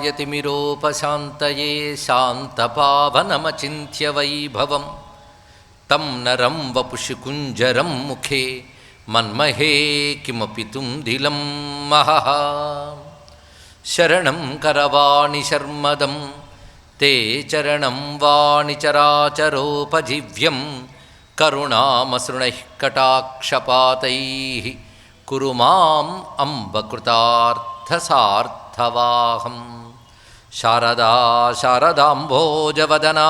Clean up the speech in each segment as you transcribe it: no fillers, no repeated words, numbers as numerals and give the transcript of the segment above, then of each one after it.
यतिमिरोपशान्तये शान्तपावनमचिन्त्य वैभवं तं नरं वपुषि कुञ्जरं मुखे मन्महे किमपि तुम्दिलं महः शरणं करवाणि शर्मदं ते चरणं वाणिचराचरोपजीव्यं करुणामसृणैः कटाक्षपातैः कुरु माम् अम्ब कृतार्थसार्थवाहं शारदा शारदाम्भोजवदना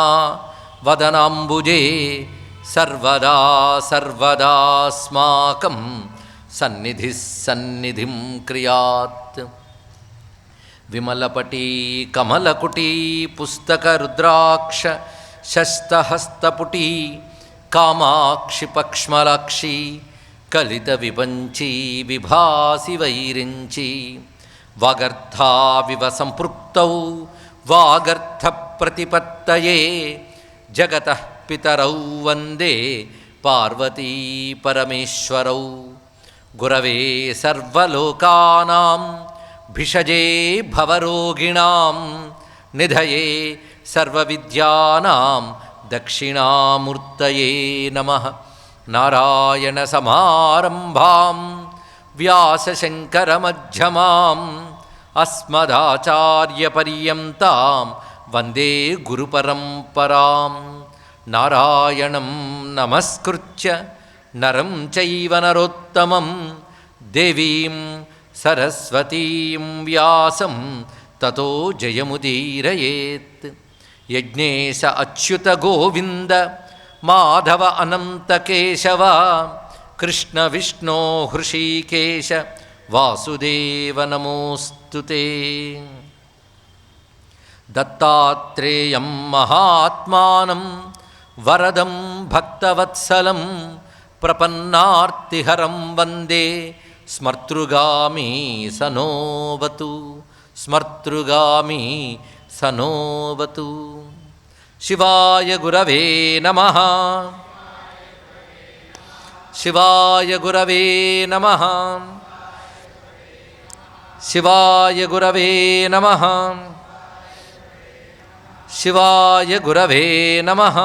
वदनाम्बुजे सर्वदा सर्वदास्माकं सन्निधिः सन्निधिं क्रियात् विमलपटी कमलकुटी पुस्तकरुद्राक्ष शस्तहस्तपुटी कामाक्षि पक्ष्मलाक्षी कलितविपञ्ची विभासि वैरिञ्ची वागर्थाविव सम्पृक्तौ वागर्थप्रतिपत्तये जगतः पितरौ वन्दे पार्वती परमेश्वरौ गुरवे सर्वलोकानां भिषजे भवरोगिणां निधये सर्वविद्यानां दक्षिणामूर्तये नमः नारायणसमारम्भां व्यासशङ्करमध्यमाम् अस्मदाचार्यपर्यन्तां वन्दे गुरुपरम्परां नारायणं नमस्कृत्य नरं चैव नरोत्तमं देवीं सरस्वतीं व्यासं ततो जयमुदीरयेत् यज्ञेश अच्युत गोविन्द माधव अनंत केशव कृष्ण विष्णु हृषीकेश वासुदेव नमोस्तुते दत्तात्रेयं महात्मानं वरदं भक्तवत्सलं प्रपन्नार्तिहरं वन्दे स्मर्तृगामी सनोवतु स्मर्तृगामी सनोवतु शिवाय गुरवे नमः शिवाय गुरवे नमः शिवाय गुरवे नमः शिवाय गुरवे नमः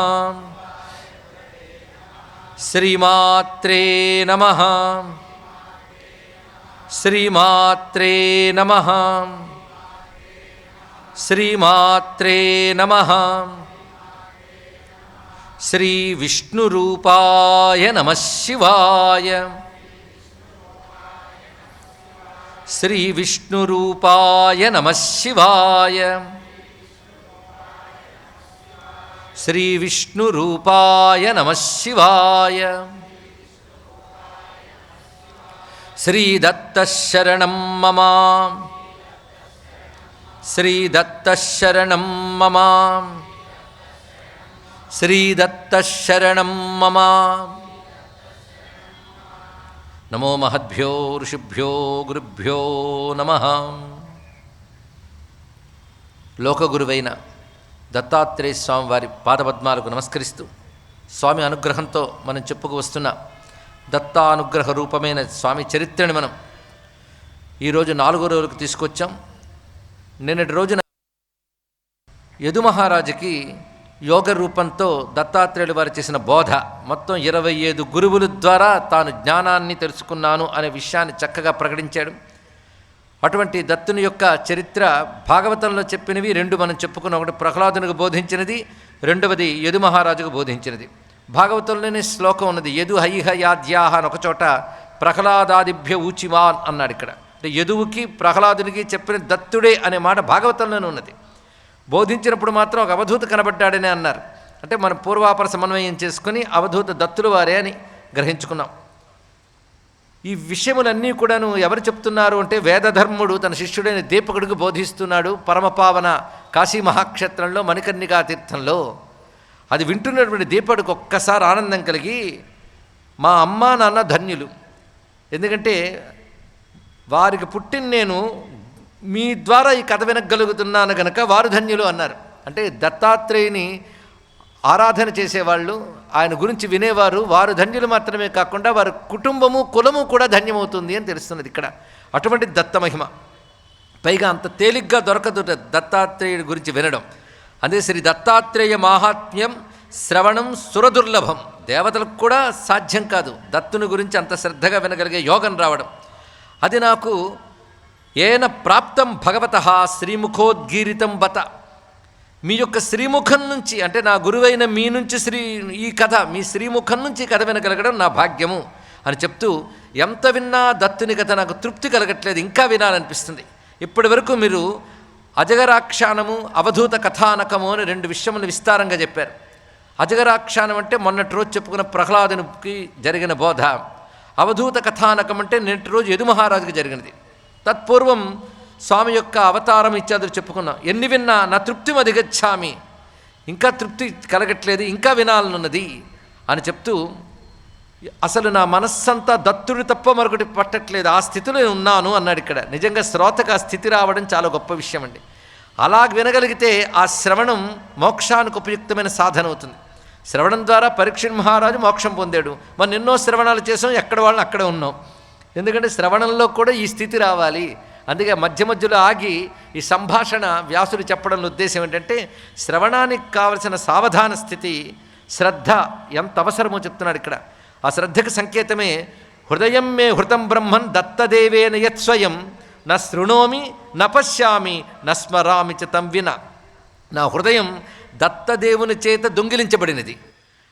श्रीमात्रे नमः श्रीमात्रे नमः श्रीमात्रे नमः श्री विष्णुरूपाय नमः शिवाय श्री विष्णुरूपाय नमः शिवाय श्री विष्णुरूपाय नमः शिवाय श्री दत्तशरणं मम श्री दत्तशरणं मम श्रीदत्तशरणं मम नमो महद्भ्यो ऋषिभ्यो गुरुभ्यो नमः లోకగురువైన దత్తాత్రేయ స్వామి వారి పాదపద్మాలకు నమస్కరిస్తూ స్వామి అనుగ్రహంతో మనం చెప్పుకు వస్తున్న దత్తానుగ్రహ రూపమైన స్వామి చరిత్రని మనం ఈరోజు 4వ రోజులకు తీసుకొచ్చాం. నిన్నటి రోజున యదు మహారాజుకి యోగ రూపంతో దత్తాత్రేయులు వారు చేసిన బోధ మొత్తం 25 గురువుల ద్వారా తాను జ్ఞానాన్ని తెలుసుకున్నాను అనే విషయాన్ని చక్కగా ప్రకటించాడు. అటువంటి దత్తుని యొక్క చరిత్ర భాగవతంలో చెప్పినవి 2 మనం చెప్పుకున్నాం. ఒకటి ప్రహ్లాదునికి బోధించినది, రెండవది యదు మహారాజుకు బోధించినది. భాగవతంలోనే శ్లోకం ఉన్నది, యదు హైహ యాద్యాహ అని ఒకచోట ప్రహ్లాదాదిభ్య ఊచిమాన్ అన్నాడు. ఇక్కడ అంటే యదువుకి ప్రహ్లాదునికి చెప్పిన దత్తుడే అనే మాట భాగవతంలోనే ఉన్నది. బోధించినప్పుడు మాత్రం ఒక అవధూత కనబడ్డాడని అన్నారు. అంటే మనం పూర్వాపర సమన్వయం చేసుకుని అవధూత దత్తులు వారే అని గ్రహించుకున్నాం. ఈ విషయములన్నీ కూడాను ఎవరు చెప్తున్నారు అంటే వేదధర్ముడు తన శిష్యుడైన దీపకుడికి బోధిస్తున్నాడు పరమపావన కాశీ మహాక్షేత్రంలో మణికర్ణికా తీర్థంలో. అది వింటున్నటువంటి దీపకుడికి ఒక్కసారి ఆనందం కలిగి, మా అమ్మ నాన్న ధన్యులు, ఎందుకంటే వారికి పుట్టిన నేను మీ ద్వారా ఈ కథ వినగలుగుతున్నాను గనక వారు ధన్యులు అన్నారు. అంటే దత్తాత్రేయుని ఆరాధన చేసేవాళ్ళు, ఆయన గురించి వినేవారు, వారు ధన్యులు మాత్రమే కాకుండా వారి కుటుంబము కులము కూడా ధన్యమవుతుంది అని తెలుస్తున్నది ఇక్కడ. అటువంటి దత్తమహిమ పైగా అంత తేలిగ్గా దొరకదు దత్తాత్రేయుడి గురించి వినడం. అదే శ్రీ దత్తాత్రేయ మాహాత్మ్యం శ్రవణం సురదుర్లభం. దేవతలకు కూడా సాధ్యం కాదు దత్తుని గురించి అంత శ్రద్ధగా వినగలిగే యోగం రావడం. అది నాకు ఏన ప్రాప్తం భగవతః శ్రీముఖోద్గీరితం బత. మీ యొక్క శ్రీముఖం నుంచి, అంటే నా గురువైన మీ నుంచి ఈ కథ, మీ శ్రీముఖం నుంచి కథ వినగలగడం నా భాగ్యము అని చెప్తూ, ఎంత విన్నా దత్తుని కథ నాకు తృప్తి కలగట్లేదు, ఇంకా వినాలనిపిస్తుంది. ఇప్పటి వరకు మీరు అజగరాఖ్యానము అవధూత కథానకము అని 2 విషయములు విస్తారంగా చెప్పారు. అజగరాఖ్యానం అంటే మొన్నటి రోజు చెప్పుకున్న ప్రహ్లాదునికి జరిగిన బోధ. అవధూత కథానకం అంటే నేటి రోజు యదుమహారాజుకి జరిగినది. తత్పూర్వం స్వామి యొక్క అవతారం ఇత్యాదులు చెప్పుకున్నాం. ఎన్ని విన్నా నా తృప్తి అధిగచ్చామి, ఇంకా తృప్తి కలగట్లేదు, ఇంకా వినాలనున్నది అని చెప్తూ, అసలు నా మనస్సంతా దత్తుడు తప్ప మరొకటి పట్టట్లేదు, ఆ స్థితిలో ఉన్నాను అన్నాడు. ఇక్కడ నిజంగా శ్రోతకు ఆ స్థితి రావడం చాలా గొప్ప విషయం అండి. అలాగ వినగలిగితే ఆ శ్రవణం మోక్షానికి ఉపయుక్తమైన సాధన అవుతుంది. శ్రవణం ద్వారా పరీక్షణ్ మహారాజు మోక్షం పొందాడు. మనం ఎన్నో శ్రవణాలు చేసాం, ఎక్కడ వాళ్ళని అక్కడే ఉన్నాం. ఎందుకంటే శ్రవణంలో కూడా ఈ స్థితి రావాలి. అందుకే మధ్య మధ్యలో ఆగి ఈ సంభాషణ వ్యాసుడు చెప్పడంలో ఉద్దేశం ఏంటంటే, శ్రవణానికి కావలసిన సావధాన స్థితి, శ్రద్ధ ఎంత అవసరమో చెప్తున్నాడు ఇక్కడ. ఆ శ్రద్ధకు సంకేతమే హృదయం మే హృతం బ్రహ్మన్ దత్తదేవేన యత్స్వయం న శృణోమి న పశ్యామి న స్మరామి చ తం విన. నా హృదయం దత్తదేవుని చేత దొంగిలించబడినది.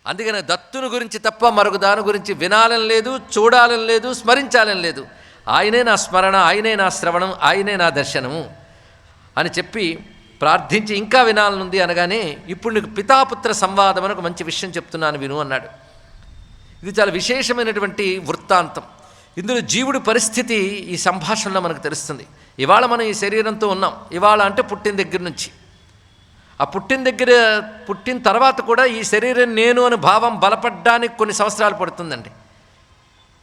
అందుకని దత్తుని గురించి తప్ప మరొక దాని గురించి వినాలని లేదు, చూడాలని లేదు, స్మరించాలని లేదు. ఆయనే నా స్మరణ, ఆయనే నా శ్రవణం, ఆయనే నా దర్శనము అని చెప్పి ప్రార్థించి, ఇంకా వినాలనుంది అనగానే, ఇప్పుడు నీకు పితాపుత్ర సంవాదం అని ఒక మంచి విషయం చెప్తున్నాను విను అన్నాడు. ఇది చాలా విశేషమైనటువంటి వృత్తాంతం. ఇందులో జీవుడి పరిస్థితి ఈ సంభాషణలో మనకు తెలుస్తుంది. ఇవాళ మనం ఈ శరీరంతో ఉన్నాం. ఇవాళ అంటే పుట్టిన దగ్గర నుంచి, ఆ పుట్టిన తర్వాత కూడా ఈ శరీరం నేను అని భావం బలపడ్డానికి కొన్ని సంవత్సరాలు పడుతుందండి.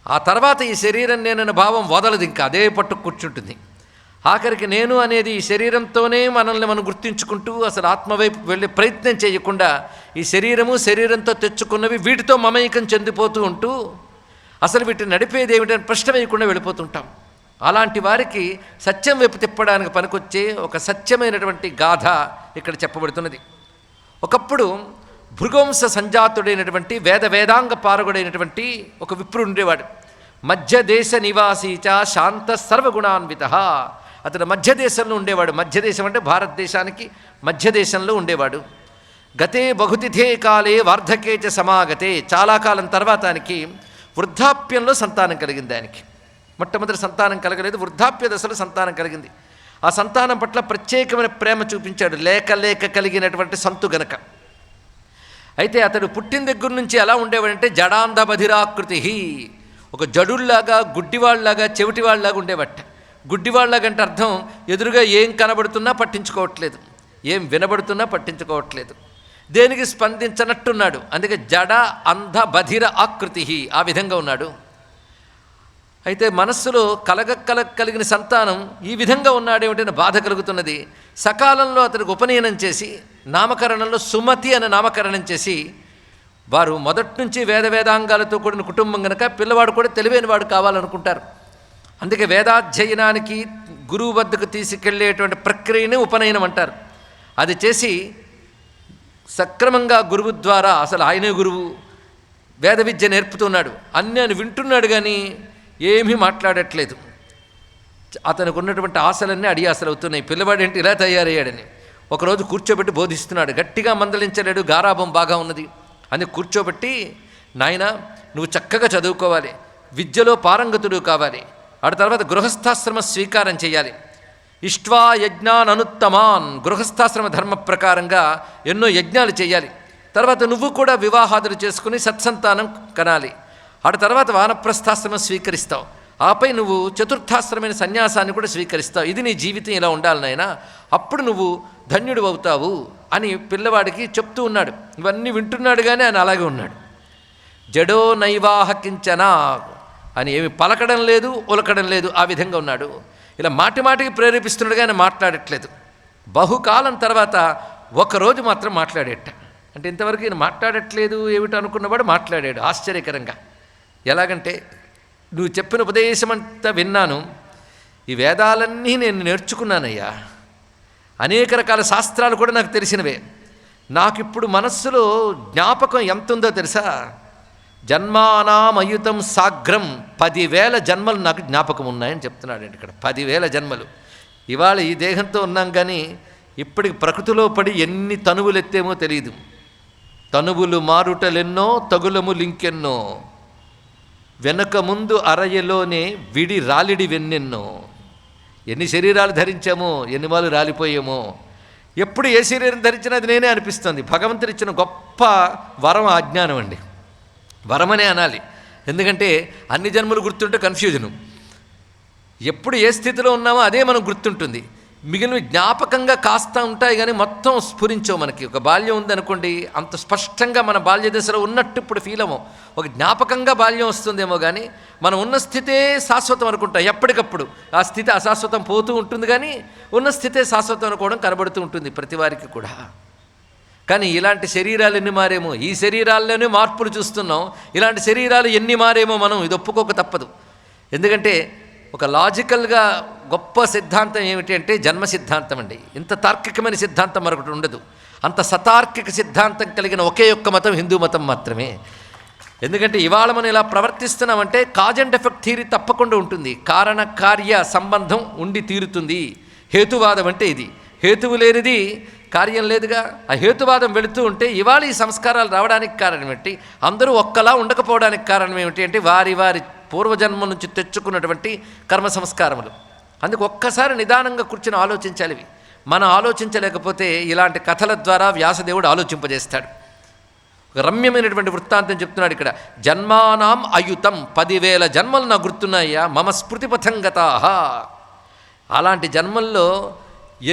ఆ తర్వాత ఈ శరీరం నేననే భావం వదలదు, ఇంకా అదే పట్టు కూర్చుంటుంది. ఆఖరికి నేను అనేది ఈ శరీరంతోనే మనల్ని మనం గుర్తించుకుంటూ అసలు ఆత్మవైపు వెళ్ళే ప్రయత్నం చేయకుండా ఈ శరీరంతో తెచ్చుకున్నవి వీటితో మమేకం చెందిపోతూ ఉంటూ అసలు వీటిని నడిపేది ఏమిటని ప్రశ్న వేయకుండా వెళ్ళిపోతుంటాం. అలాంటి వారికి సత్యం వైపు తిప్పడానికి పనికొచ్చే ఒక సత్యమైనటువంటి గాథ ఇక్కడ చెప్పబడుతున్నది. ఒకప్పుడు భృగువంశ సంజాతుడైనటువంటి వేదాంగ పారగుడైనటువంటి ఒక విప్రుడు ఉండేవాడు. మధ్యదేశ నివాసీచ శాంత సర్వగుణాన్విత. అతను మధ్యదేశంలో ఉండేవాడు. మధ్యదేశం అంటే భారతదేశానికి మధ్యదేశంలో ఉండేవాడు. గతే బహుతిథే కాలే వార్ధకేచ సమాగతే. చాలా కాలం తర్వాత ఆయనకి వృద్ధాప్యంలో సంతానం కలిగింది. ఆయనకి మొట్టమొదటి సంతానం కలగలేదు, వృద్ధాప్య దశలో సంతానం కలిగింది. ఆ సంతానం పట్ల ప్రత్యేకమైన ప్రేమ చూపించాడు, లేక కలిగినటువంటి సంతు గనక. అయితే అతడు పుట్టిన దగ్గర నుంచి ఎలా ఉండేవాడంటే జడాంధ బధిరాకృతి. ఒక జడుల్లాగా, గుడ్డివాళ్లాగా, చెవిటివాళ్లాగా ఉండేవట. గుడ్డివాళ్లాగా అంటే అర్థం, ఎదురుగా ఏం కనబడుతున్నా పట్టించుకోవట్లేదు, ఏం వినబడుతున్నా పట్టించుకోవట్లేదు, దేనికి స్పందించనట్టున్నాడు. అందుకే జడ అంధ బధిర ఆకృతి, ఆ విధంగా ఉన్నాడు. అయితే మనస్సులో కలిగిన సంతానం ఈ విధంగా ఉన్నాడేమిటనే బాధ కలుగుతున్నది. సకాలంలో అతనికి ఉపనయనం చేసి నామకరణంలో సుమతి అనే నామకరణం చేసి, వారు మొదటి నుంచి వేదాంగాలతో కూడిన కుటుంబం కనుక పిల్లవాడు కూడా తెలివైన వాడు కావాలనుకుంటారు. అందుకే వేదాధ్యయనానికి గురువు వద్దకు తీసుకెళ్లేటువంటి ప్రక్రియనే ఉపనయనం అంటారు. అది చేసి సక్రమంగా గురువు ద్వారా, అసలు ఆయనే గురువు, వేద విద్య నేర్పుతున్నాడు, అన్నీ అని వింటున్నాడు, కానీ ఏమీ మాట్లాడట్లేదు. అతనికి ఉన్నటువంటి ఆశలన్నీ అడియాసలు అవుతున్నాయి. పిల్లవాడేంటి ఇలా తయారయ్యాడని. ఒకరోజు కూర్చోబెట్టి బోధిస్తున్నాడు. గట్టిగా మందలించలేడు, గారాభం బాగా ఉన్నది అని కూర్చోబెట్టి, నాయన నువ్వు చక్కగా చదువుకోవాలి, విద్యలో పారంగతుడు కావాలి, ఆ తర్వాత గృహస్థాశ్రమ స్వీకారం చేయాలి, ఇష్ట్వా యజ్ఞాన్ అనుత్తమాన్, గృహస్థాశ్రమ ధర్మ ప్రకారంగా ఎన్నో యజ్ఞాలు చేయాలి, తర్వాత నువ్వు కూడా వివాహాదులు చేసుకుని సత్సంతానం కనాలి, ఆ తర్వాత వానప్రస్థాశ్రమం స్వీకరిస్తావు, ఆపై నువ్వు చతుర్థాశ్రమైన సన్యాసాన్ని కూడా స్వీకరిస్తావు. ఇది నీ జీవితం ఇలా ఉండాలి నాయనా, అప్పుడు నువ్వు ధన్యుడు అవుతావు అని పిల్లవాడికి చెప్తూ ఉన్నాడు. ఇవన్నీ వింటున్నాడు, కానీ ఆయన అలాగే ఉన్నాడు. జడో నైవాహకించనా అని ఏమి పలకడం లేదు, ఉలకడం లేదు, ఆ విధంగా ఉన్నాడు. ఇలా మాటికి ప్రేరేపిస్తున్నాడు, కానీ మాట్లాడట్లేదు. బహుకాలం తర్వాత ఒకరోజు మాత్రం మాట్లాడేట. అంటే ఇంతవరకు ఈయన మాట్లాడట్లేదు ఏమిటి అనుకున్నవాడు మాట్లాడాడు ఆశ్చర్యకరంగా. ఎలాగంటే, నువ్వు చెప్పిన ఉపదేశం అంతా విన్నాను, ఈ వేదాలన్నీ నేను నేర్చుకున్నానయ్యా, అనేక రకాల శాస్త్రాలు కూడా నాకు తెలిసినవే. నాకిప్పుడు మనస్సులో జ్ఞాపకం ఎంత ఉందో తెలుసా? జన్మానామయుతం సాగ్రం, 10,000 జన్మలు నాకు జ్ఞాపకం ఉన్నాయని చెప్తున్నాడండి ఇక్కడ. 10,000 జన్మలు. ఇవాళ ఈ దేహంతో ఉన్నాం కానీ ఇప్పటికి ప్రకృతిలో పడి ఎన్ని తనువులు ఎత్తేమో తెలియదు. తనువులు మారుటలెన్నో తగులములింకెన్నో, వెనక ముందు అరయలోనే విడి రాలిడి వెన్నెన్నో. ఎన్ని శరీరాలు ధరించామో, ఎన్ని మాలు రాలిపోయామో. ఎప్పుడు ఏ శరీరం ధరించినా అది నేనే అనిపిస్తుంది. భగవంతుడు ఇచ్చిన గొప్ప వరం అజ్ఞానం అండి. వరమనే అనాలి, ఎందుకంటే అన్ని జన్మలు గుర్తుంటే కన్ఫ్యూజను. ఎప్పుడు ఏ స్థితిలో ఉన్నామో అదే మనకు గుర్తుంటుంది. మిగిలిన జ్ఞాపకంగా కాస్త ఉంటాయి కానీ మొత్తం స్ఫురించవు. మనకి ఒక బాల్యం ఉందనుకోండి, అంత స్పష్టంగా మన బాల్య దశలో ఉన్నట్టు ఇప్పుడు ఫీల్ అవ్వం. ఒక జ్ఞాపకంగా బాల్యం వస్తుందేమో కానీ మనం ఉన్న స్థితే శాశ్వతం అనుకుంటాం. ఎప్పటికప్పుడు ఆ స్థితి అశాశ్వతం పోతూ ఉంటుంది, కానీ ఉన్న స్థితే శాశ్వతం అనుకోవడం కనబడుతూ ఉంటుంది ప్రతి వారికి కూడా. కానీ ఇలాంటి శరీరాలు ఎన్ని మారేమో, ఈ శరీరాల్లోనే మార్పులు చూస్తున్నాం. ఇలాంటి శరీరాలు ఎన్ని మారేమో మనం ఇది ఒప్పుకోక తప్పదు. ఎందుకంటే ఒక లాజికల్గా గొప్ప సిద్ధాంతం ఏమిటి అంటే జన్మ సిద్ధాంతం అండి. ఇంత తార్కికమైన సిద్ధాంతం మరొకటి ఉండదు. అంత సతార్కిక సిద్ధాంతం కలిగిన ఒకే ఒక్క మతం హిందూ మతం మాత్రమే. ఎందుకంటే ఇవాళ మనం ఇలా ప్రవర్తిస్తున్నామంటే కాజ్ అండ్ ఎఫెక్ట్ థియరీ తప్పకుండా ఉంటుంది. కారణ కార్య సంబంధం ఉండి తీరుతుంది. హేతువాదం అంటే ఇది. హేతువు లేనిది కార్యం లేదుగా. ఆ హేతువాదం వెళుతూ ఉంటే ఇవాళ ఈ సంస్కారాలు రావడానికి కారణం ఏమిటి? అందరూ ఒక్కలా ఉండకపోవడానికి కారణం ఏమిటి అంటే వారి వారి పూర్వజన్మ నుంచి తెచ్చుకున్నటువంటి కర్మ సంస్కారములు. అందుకు ఒక్కసారి నిదానంగా కూర్చొని ఆలోచించాలి. ఇవి మనం ఆలోచించలేకపోతే ఇలాంటి కథల ద్వారా వ్యాసదేవుడు ఆలోచింపజేస్తాడు. ఒక రమ్యమైనటువంటి వృత్తాంతం చెప్తున్నాడు ఇక్కడ. జన్మానాం అయుతం, 10,000 జన్మలు నాకు గుర్తున్నాయ్యా. మమ స్మృతిపథం గతాః. అలాంటి జన్మల్లో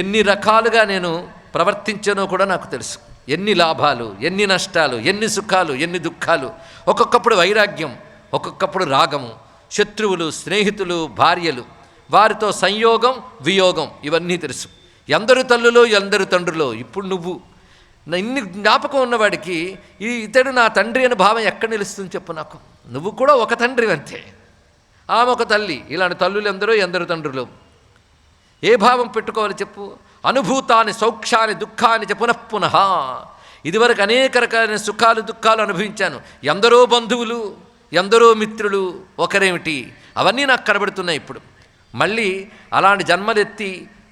ఎన్ని రకాలుగా నేను ప్రవర్తించానో కూడా నాకు తెలుసు. ఎన్ని లాభాలు, ఎన్ని నష్టాలు, ఎన్ని సుఖాలు, ఎన్ని దుఃఖాలు. ఒక్కొక్కప్పుడు వైరాగ్యం, ఒక్కొక్కప్పుడు రాగము, శత్రువులు, స్నేహితులు, భార్యలు, వారితో సంయోగం, వియోగం, ఇవన్నీ తెలుసు. ఎందరు తల్లులో ఎందరు తండ్రులో. ఇప్పుడు నువ్వు ఇన్ని జ్ఞాపకం ఉన్నవాడికి ఇతడు నా తండ్రి అనే భావం ఎక్కడ నిలుస్తుంది చెప్పు నాకు? నువ్వు కూడా ఒక తండ్రి అంతే, ఆమె ఒక తల్లి. ఇలాంటి తల్లులు ఎందరో ఎందరు తండ్రులు. ఏ భావం పెట్టుకోవాలి చెప్పు? అనుభూతాన్ని సౌఖ్యాన్ని దుఃఖాన్ని పునఃపునః. ఇదివరకు అనేక రకాలైన సుఖాలు దుఃఖాలు అనుభవించాను. ఎందరో బంధువులు, ఎందరో మిత్రులు, ఒకరేమిటి, అవన్నీ నాకు కనబడుతున్నాయి. ఇప్పుడు మళ్ళీ అలాంటి జన్మలెత్తి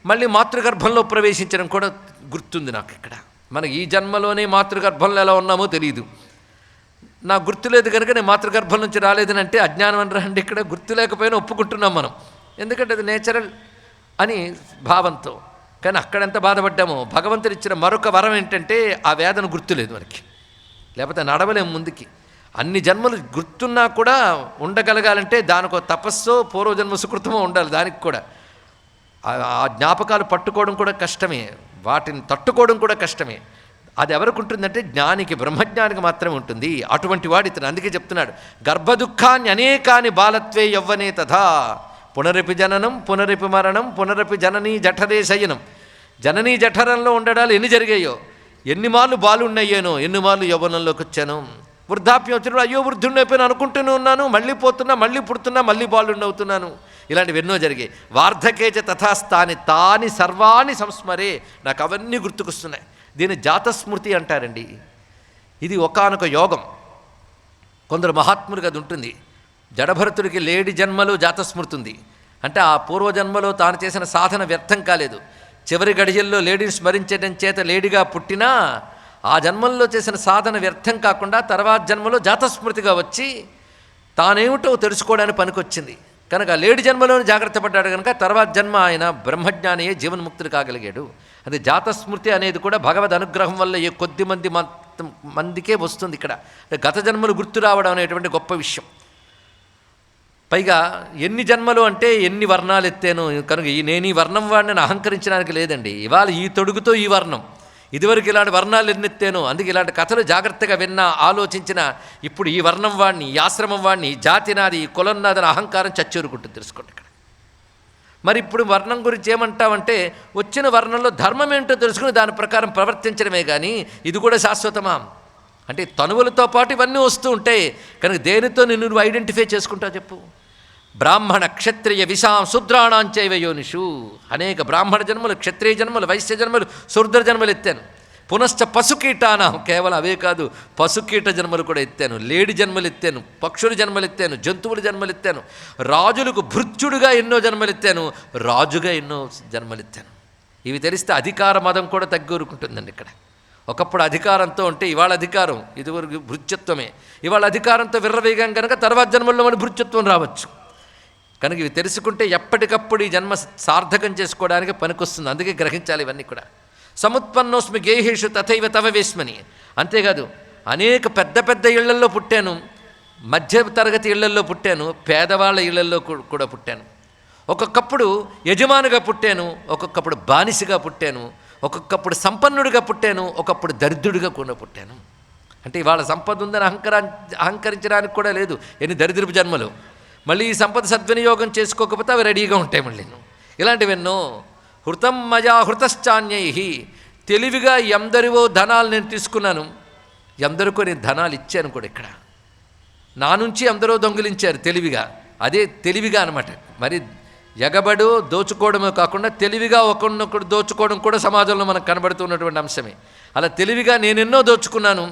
మళ్ళీ మాతృగర్భంలో ప్రవేశించడం కూడా గుర్తుంది నాకు. ఇక్కడ మనకి ఈ జన్మలోనే మాతృగర్భంలో ఎలా ఉన్నామో తెలియదు. నాకు గుర్తులేదు కనుక నేను మాతృగర్భం నుంచి రాలేదని అంటే అజ్ఞానం అని రండి. ఇక్కడ గుర్తు లేకపోయినా ఒప్పుకుంటున్నాం మనం, ఎందుకంటే అది నేచురల్ అని భావంతో. కానీ అక్కడెంత బాధపడ్డామో. భగవంతుడు ఇచ్చిన మరొక వరం ఏంటంటే ఆ వేదన గుర్తులేదు మనకి, లేకపోతే నడవలేము ముందుకి. అన్ని జన్మలు గుర్తున్నా కూడా ఉండగలగాలంటే దానికో తపస్సో పూర్వజన్మ సుకృతమో ఉండాలి. దానికి కూడా ఆ జ్ఞాపకాలు పట్టుకోవడం కూడా కష్టమే, వాటిని తట్టుకోవడం కూడా కష్టమే. అది ఎవరికి ఉంటుందంటే జ్ఞానికి, బ్రహ్మజ్ఞానికి మాత్రమే ఉంటుంది. అటువంటి వాడు ఇతను. అందుకే చెప్తున్నాడు, గర్భదుఃఖాన్ని అనేకాని బాలత్వే యవ్వనే తథా పునరపి జననం పునరపి మరణం పునరపి జననీ జఠరే శయనం. జననీ జఠరంలో ఉండడాలు ఎన్ని జరిగాయో, ఎన్ని మార్లు బాలున్నయ్యానో, ఎన్ని మార్లు యవ్వనంలోకి వచ్చాను. వృద్ధాప్యం వచ్చినప్పుడు అయ్యో వృద్ధుడిని అయిపోయినా అనుకుంటూనే ఉన్నాను, మళ్ళీ పోతున్నా, మళ్ళీ పుడుతున్నా, మళ్ళీ బాలుండి అవుతున్నాను. ఇలాంటివి ఎన్నో జరిగాయి. వార్ధకేచ తథాస్థాని తాని సర్వాణి సంస్మరే. నాకు అవన్నీ గుర్తుకొస్తున్నాయి. దీన్ని జాతస్మృతి అంటారండి. ఇది ఒకానొక యోగం. కొందరు మహాత్ముడికి అది ఉంటుంది. జడభరతుడికి లేడి జన్మలో జాతస్మృతి ఉంది. అంటే ఆ పూర్వజన్మలో తాను చేసిన సాధన వ్యర్థం కాలేదు. చివరి గడియల్లో లేడీని స్మరించడం చేత లేడిగా పుట్టినా ఆ జన్మల్లో చేసిన సాధన వ్యర్థం కాకుండా తర్వాత జన్మలో జాతస్మృతిగా వచ్చి తానేమిటో తెలుసుకోవడానికి పనికొచ్చింది. కనుక లేడి జన్మలోనే జాగ్రత్త పడ్డాడు కనుక తర్వాత జన్మ ఆయన బ్రహ్మజ్ఞానియే జీవన్ముక్తుడు కాగలిగాడు. అది జాతస్మృతి అనేది కూడా భగవద్ అనుగ్రహం వల్ల ఏ కొద్ది మందికే వస్తుంది. ఇక్కడ గత జన్మలు గుర్తు రావడం అనేటువంటి గొప్ప విషయం. పైగా ఎన్ని జన్మలు అంటే ఎన్ని వర్ణాలు ఎత్తాను కనుక నేను ఈ వర్ణం వాడిని అహంకరించడానికి లేదండి. ఇవాళ ఈ తొడుగుతో ఈ వర్ణం, ఇదివరకు ఇలాంటి వర్ణాలు ఎన్నెత్తాను. అందుకే ఇలాంటి కథలు జాగ్రత్తగా విన్నా, ఆలోచించిన ఇప్పుడు ఈ వర్ణం వాడిని, ఈ ఆశ్రమం వాడిని, ఈ జాతి నాది, ఈ కులం నాదని అహంకారం చచ్చూరుకుంటుంది. తెలుసుకోండి ఇక్కడ. మరి ఇప్పుడు వర్ణం గురించి ఏమంటామంటే వచ్చిన వర్ణంలో ధర్మం ఏంటో తెలుసుకుని దాని ప్రకారం ప్రవర్తించడమే కానీ ఇది కూడా శాశ్వతమా అంటే తనువులతో పాటు ఇవన్నీ వస్తూ ఉంటాయి. కనుక దేనితో నువ్వు ఐడెంటిఫై చేసుకుంటావు చెప్పు? బ్రాహ్మణ క్షత్రియ విషాం శూద్రాణాంచైవ యోనిషు. అనేక బ్రాహ్మణ జన్మలు, క్షత్రియ జన్మలు, వైశ్య జన్మలు, శూద్ర జన్మలు ఎత్తాను. పునశ్చ పశుకీటానం, కేవలం అవే కాదు, పశుకీట జన్మలు కూడా ఎత్తాను. లేడి జన్మలు ఎత్తాను, పక్షుల జన్మలు ఎత్తాను, జంతువుల జన్మలు ఎత్తాను. రాజులకు భృత్యుడుగా ఎన్నో జన్మలు ఎత్తాను, రాజుగా ఎన్నో జన్మలు ఎత్తాను. ఇవి తెలిస్తే అధికార మదం కూడా తగ్గూరుకుంటుందండి. ఇక్కడ ఒకప్పుడు అధికారంతో ఉంటే ఇవాళ అధికారం, ఇదివరకు భృత్యత్వమే. ఇవాళ అధికారంతో విర్రవేగం కనుక తర్వాత జన్మల్లో మన భృత్యత్వం రావచ్చు. కనుక ఇవి తెలుసుకుంటే ఎప్పటికప్పుడు ఈ జన్మ సార్థకం చేసుకోవడానికి పనికొస్తుంది. అందుకే గ్రహించాలి ఇవన్నీ కూడా. సముత్పన్నోస్మి గేహేషు తథైవ తవ వేస్మని. అంతేకాదు, అనేక పెద్ద పెద్ద ఇళ్లల్లో పుట్టాను, మధ్య తరగతి ఇళ్లల్లో పుట్టాను, పేదవాళ్ళ ఇళ్లల్లో కూడా పుట్టాను. ఒక్కొక్కప్పుడు యజమానిగా పుట్టాను, ఒక్కొక్కప్పుడు బానిసగా పుట్టాను, ఒక్కొక్కప్పుడు సంపన్నుడిగా పుట్టాను, ఒకప్పుడు దరిద్రుడిగా కూడా పుట్టాను. అంటే ఇవాళ సంపద ఉందని అహంకరించడానికి కూడా లేదు. ఎన్ని దరిద్రపు జన్మలు. మళ్ళీ ఈ సంపద సద్వినియోగం చేసుకోకపోతే అవి రెడీగా ఉంటాయి మళ్ళీ. ఇలాంటివెన్నో. హృతం మయా హృతశ్చాన్యై, తెలివిగా ఎందరివో ధనాలు నేను తీసుకున్నాను, ఎందరికో నేను ధనాలు ఇచ్చాను కూడా. ఇక్కడ నా నుంచి ఎందరో దొంగిలించారు తెలివిగా. అదే తెలివిగా అనమాట. మరి ఎగబడు దోచుకోవడమే కాకుండా తెలివిగా ఒకరినొకడు దోచుకోవడం కూడా సమాజంలో మనకు కనబడుతున్నటువంటి అంశమే. అలా తెలివిగా నేనెన్నో దోచుకున్నాను,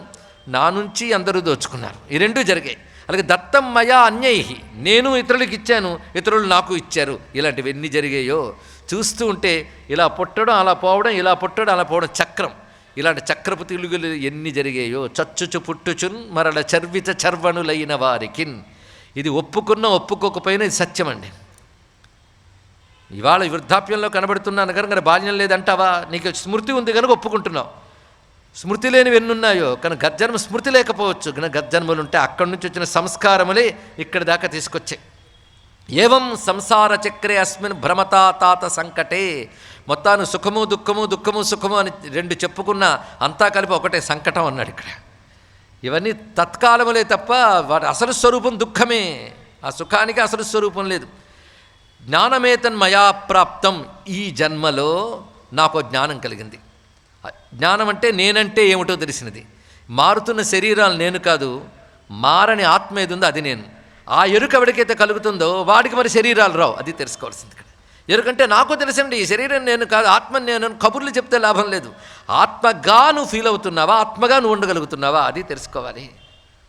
నా నుంచి అందరూ దోచుకున్నారు. ఈ రెండూ జరిగాయి. అలాగే దత్తం మయా అన్యై, నేను ఇతరులకు ఇచ్చాను, ఇతరులు నాకు ఇచ్చారు. ఇలాంటివి ఎన్ని జరిగాయో చూస్తూ ఉంటే ఇలా పుట్టడం అలా పోవడం, ఇలా పుట్టడం అలా పోవడం చక్రం. ఇలాంటి చక్రపు తిలుగులు ఎన్ని జరిగాయో. చచ్చుచు పుట్టుచున్ మరల చర్విత చర్వణులైన వారికిన్. ఇది ఒప్పుకున్నా ఒప్పుకోకపోయినా ఇది సత్యమండి. ఇవాళ వృద్ధాప్యంలో కనబడుతున్నాను కనుక బాల్యం లేదంటావా? నీకు స్మృతి ఉంది కనుక ఒప్పుకుంటున్నావు. స్మృతి లేనివి ఎన్నున్నాయో కనుక గజ్జన్మ స్మృతి లేకపోవచ్చు. కనుక గజ్జన్మలు ఉంటే అక్కడి నుంచి వచ్చిన సంస్కారములే ఇక్కడి దాకా తీసుకొచ్చాయి. ఏవం సంసార చక్రే అస్మిన్ భ్రమతా తాత సంకటే. మొత్తాన్ని సుఖము దుఃఖము, దుఃఖము సుఖము అని రెండు చెప్పుకున్నా అంతా కలిపి ఒకటే సంకటం అన్నాడు ఇక్కడ. ఇవన్నీ తత్కాలములే తప్ప వాటి అసలు స్వరూపం దుఃఖమే. ఆ సుఖానికి అసలు స్వరూపం లేదు. జ్ఞానమేతన్ మయా ప్రాప్తం. ఈ జన్మలో నాకు జ్ఞానం కలిగింది. జ్ఞానం అంటే నేనంటే ఏమిటో తెలిసినది. మారుతున్న శరీరాలు నేను కాదు, మారని ఆత్మ ఏది ఉందో అది నేను. ఆ ఎరుక ఎవరికైతే కలుగుతుందో వాడికి మరి శరీరాలు రావు. అది తెలుసుకోవాల్సింది ఇక్కడ. ఎరుకంటే నాకు తెలిసండి ఈ శరీరం నేను కాదు, ఆత్మ నేను. కబుర్లు చెప్తే లాభం లేదు. ఆత్మగా నువ్వు ఫీల్ అవుతున్నావా, ఆత్మగా నువ్వు ఉండగలుగుతున్నావా, అది తెలుసుకోవాలి.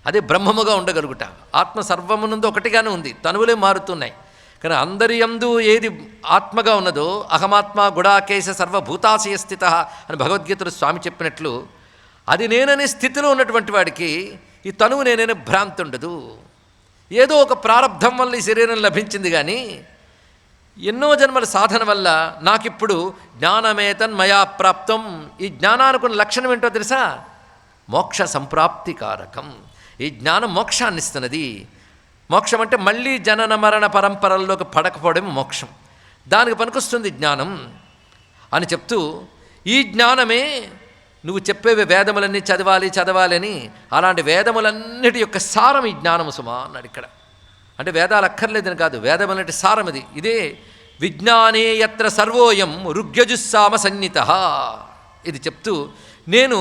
అదే బ్రహ్మముగా ఉండగలుగుట. ఆత్మ సర్వమునందు ఒకటిగానే ఉంది, తనువులే మారుతున్నాయి. కానీ అందరి యందు ఏది ఆత్మగా ఉన్నదో, అహమాత్మ గుడాకేశ సర్వభూతాశయ స్థిత అని భగవద్గీతలో స్వామి చెప్పినట్లు, అది నేననే స్థితిలో ఉన్నటువంటి వాడికి ఈ తనువు నేననే భ్రాంతి ఉండదు. ఏదో ఒక ప్రారంధం వల్ల ఈ శరీరం లభించింది, కానీ ఎన్నో జన్మల సాధన వల్ల నాకిప్పుడు జ్ఞానమేతన్ మయా ప్రాప్తం. ఈ జ్ఞానానికి లక్షణం ఏంటో తెలుసా? మోక్ష సంప్రాప్తికారకం. ఈ జ్ఞానం మోక్షాన్ని ఇస్తున్నది. మోక్షం అంటే మళ్ళీ జనన మరణ పరంపరల్లోకి పడకపోవడం మోక్షం. దానికి పనికొస్తుంది జ్ఞానం అని చెప్తూ, ఈ జ్ఞానమే నువ్వు చెప్పేవి వేదములన్నీ చదవాలి అని, అలాంటి వేదములన్నిటి యొక్క సారం ఈ జ్ఞానము సుమా అన్నాడు ఇక్కడ. అంటే వేదాలు అక్కర్లేదని కాదు, వేదములన్నిటి సారం ఇది. ఇదే విజ్ఞానే యత్ర సర్వోయం ఋగ్యజుస్సామ సన్నితః. ఇది చెప్తూ నేను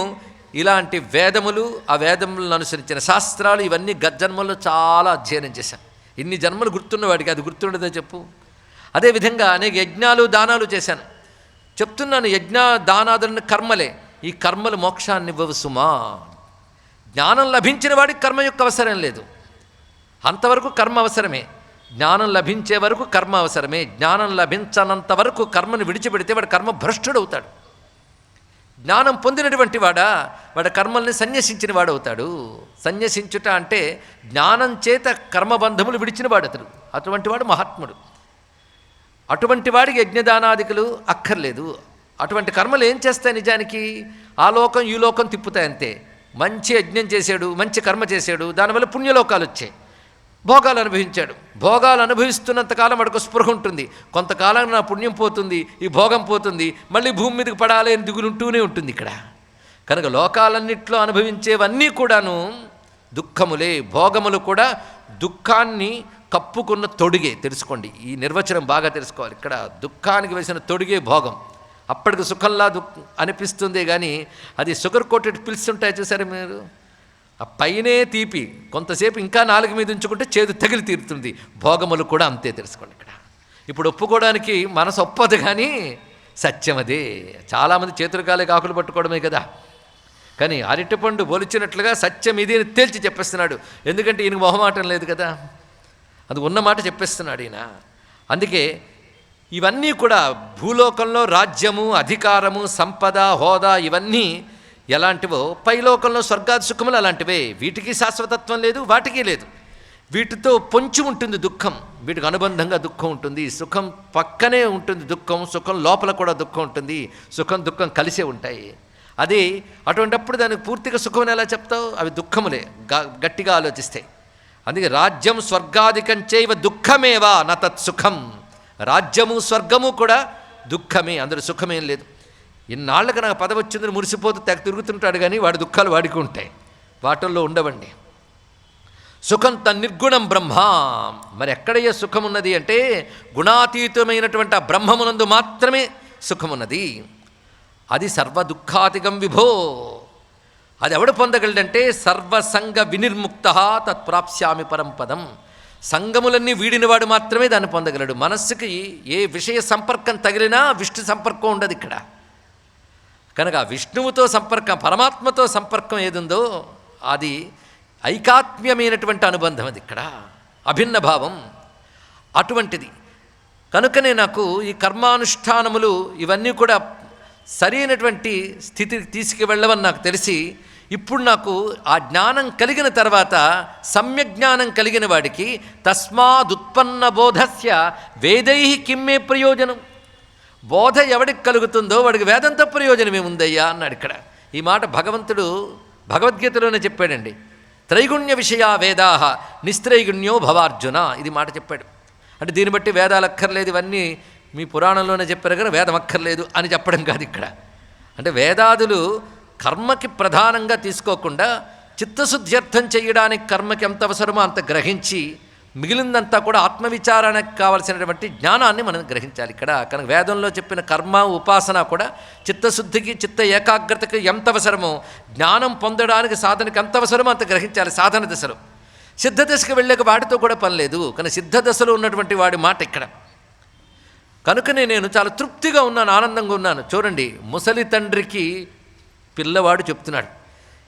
ఇలాంటి వేదములు, ఆ వేదములను అనుసరించిన శాస్త్రాలు ఇవన్నీ గజ్జన్మల్లో చాలా అధ్యయనం చేశాను. ఇన్ని జన్మలు గుర్తున్న వాడికి అది గుర్తుండదో చెప్పు. అదేవిధంగా అనేక యజ్ఞాలు దానాలు చేశాను. చెప్తున్నాను, యజ్ఞ దానాదులను కర్మలే. ఈ కర్మలు మోక్షాన్ని ఇవ్వవు సుమా. జ్ఞానం లభించిన వాడికి కర్మ యొక్క అవసరం లేదు. అంతవరకు కర్మ అవసరమే. జ్ఞానం లభించే వరకు కర్మ అవసరమే. జ్ఞానం లభించనంత వరకు కర్మను విడిచిపెడితే వాడు కర్మ భ్రష్టుడవుతాడు. జ్ఞానం పొందినటువంటి వాడు కర్మల్ని సన్యసించిన వాడవుతాడు. సన్యసించుట అంటే జ్ఞానం చేత కర్మబంధములు విడిచిన వాడు అతడు. అటువంటి వాడు మహాత్ముడు. అటువంటి వాడికి యజ్ఞదానాదికులు అక్కర్లేదు. అటువంటి కర్మలు ఏం చేస్తాయి? నిజానికి ఆ లోకం ఈ లోకం తిప్పుతాయి అంతే. మంచి యజ్ఞం చేశాడు, మంచి కర్మ చేశాడు, దానివల్ల పుణ్యలోకాలు వచ్చాయి, భోగాలు అనుభవించాడు. భోగాలు అనుభవిస్తున్నంతకాలం వాడికి స్పృహ ఉంటుంది. కొంతకాలం నా పుణ్యం పోతుంది, ఈ భోగం పోతుంది, మళ్ళీ భూమి మీదకి పడాలి అని దిగులుంటూనే ఉంటుంది ఇక్కడ. కనుక లోకాలన్నిట్లో అనుభవించేవన్నీ కూడాను దుఃఖములే. భోగములు కూడా దుఃఖాన్ని కప్పుకున్న తొడిగే. తెలుసుకోండి, ఈ నిర్వచనం బాగా తెలుసుకోవాలి. ఇక్కడ దుఃఖానికి వేసిన తొడిగే భోగం. అప్పటికి సుఖంలా అనిపిస్తుంది, కానీ అది షుగర్ కోటెడ్ పిల్స్ ఉంటాయి చూసారు మీరు, ఆ పైనే తీపి, కొంతసేపు ఇంకా నాలుగు మీద ఉంచుకుంటే చేదు తగిలి తీరుతుంది. భోగములు కూడా అంతే, తెలుసుకోండి ఇక్కడ. ఇప్పుడు ఒప్పుకోవడానికి మనసు ఒప్పదు, కానీ సత్యం అదే. చాలామంది చేతులు కాలే ఆకులు పట్టుకోవడమే కదా. కానీ అరటిపండు బొలిచినట్లుగా సత్యం ఇది అని తేల్చి చెప్పేస్తున్నాడు. ఎందుకంటే ఈయనకు మొహమాటం లేదు కదా, అది ఉన్నమాట చెప్పేస్తున్నాడు ఈయన. అందుకే ఇవన్నీ కూడా భూలోకంలో రాజ్యము, అధికారము, సంపద, హోదా ఇవన్నీ ఎలాంటివో పైలోకంలో స్వర్గాది సుఖములు అలాంటివే. వీటికి శాశ్వతత్వం లేదు, వాటికి లేదు. వీటితో పొంచి ఉంటుంది దుఃఖం, వీటికి అనుబంధంగా దుఃఖం ఉంటుంది. సుఖం పక్కనే ఉంటుంది దుఃఖం, సుఖం లోపల కూడా దుఃఖం ఉంటుంది. సుఖం దుఃఖం కలిసే ఉంటాయి. అది అటువంటిప్పుడు దానికి పూర్తిగా సుఖం ఎలా చెప్తావు? అవి దుఃఖములే గట్టిగా ఆలోచిస్తాయి. అందుకే రాజ్యం స్వర్గాదికంచైవ దుఃఖమేవా నతత్ సుఖం. రాజ్యము స్వర్గము కూడా దుఃఖమే, అందులో సుఖమేం లేదు. ఇన్నాళ్ళకి నాకు పదవి వచ్చిందని మురిసిపోతూ తెగ తిరుగుతుంటాడు, కానీ వాడి దుఃఖాలు వాడికి ఉంటాయి, వాటిల్లో ఉండవండి. సుఖం తన్నిర్గుణం బ్రహ్మ. మరి ఎక్కడయ్యే సుఖం ఉన్నది అంటే గుణాతీతమైనటువంటి ఆ బ్రహ్మమునందు మాత్రమే సుఖమున్నది. అది సర్వ దుఃఖాతిగం విభో. అది ఎవడు పొందగలడంటే సర్వసంగ వినిర్ముక్త తత్ప్రాప్స్యామి పరంపదం. సంగములన్నీ వీడినవాడు మాత్రమే దాన్ని పొందగలడు. మనస్సుకి ఏ విషయ సంపర్కం తగిలినా విష్ణు సంపర్కం ఉండదు ఇక్కడ. కనుక విష్ణువుతో సంపర్కం, పరమాత్మతో సంపర్కం ఏదుందో అది ఐకాత్మ్యమైనటువంటి అనుబంధం. అది ఇక్కడ అభిన్న భావం అటువంటిది. కనుకనే నాకు ఈ కర్మానుష్ఠానములు ఇవన్నీ కూడా సరైనటువంటి స్థితికి తీసుకువెళ్ళవని నాకు తెలిసి, ఇప్పుడు నాకు ఆ జ్ఞానం కలిగిన తర్వాత సమ్యజ్ఞానం కలిగిన వాడికి తస్మాదుత్పన్న బోధస్య వేదై కిమ్మే ప్రయోజనం. బోధ ఎవడికి కలుగుతుందో వాడికి వేదంతో ప్రయోజనమేముందయ్యా అన్నాడు ఇక్కడ. ఈ మాట భగవంతుడు భగవద్గీతలోనే చెప్పాడండి. త్రైగుణ్య విషయా వేదాహ నిస్త్రైగుణ్యో భవార్జున, ఇది మాట చెప్పాడు. అంటే దీన్ని బట్టి వేదాలు అక్కర్లేదు, ఇవన్నీ మీ పురాణంలోనే చెప్పారు కదా, వేదం అక్కర్లేదు అని చెప్పడం కాదు ఇక్కడ. అంటే వేదాదులు కర్మకి ప్రధానంగా తీసుకోకుండా చిత్తశుద్ధ్యర్థం చేయడానికి కర్మకి ఎంత అవసరమో అంత గ్రహించి మిగిలిందంతా కూడా ఆత్మవిచారానికి కావలసినటువంటి జ్ఞానాన్ని మనం గ్రహించాలి ఇక్కడ. కనుక వేదంలో చెప్పిన కర్మ ఉపాసన కూడా చిత్తశుద్ధికి, చిత్త ఏకాగ్రతకి ఎంత అవసరమో, జ్ఞానం పొందడానికి సాధనకి ఎంత అవసరమో అంత గ్రహించాలి సాధన దశలో. సిద్ధ దశకు వెళ్ళాక వాటితో కూడా పని లేదు. కానీ సిద్ధ దశలో ఉన్నటువంటి వాడి మాట ఇక్కడ. కనుకనే నేను చాలా తృప్తిగా ఉన్నాను, ఆనందంగా ఉన్నాను. చూడండి, ముసలి తండ్రికి పిల్లవాడు చెప్తున్నాడు.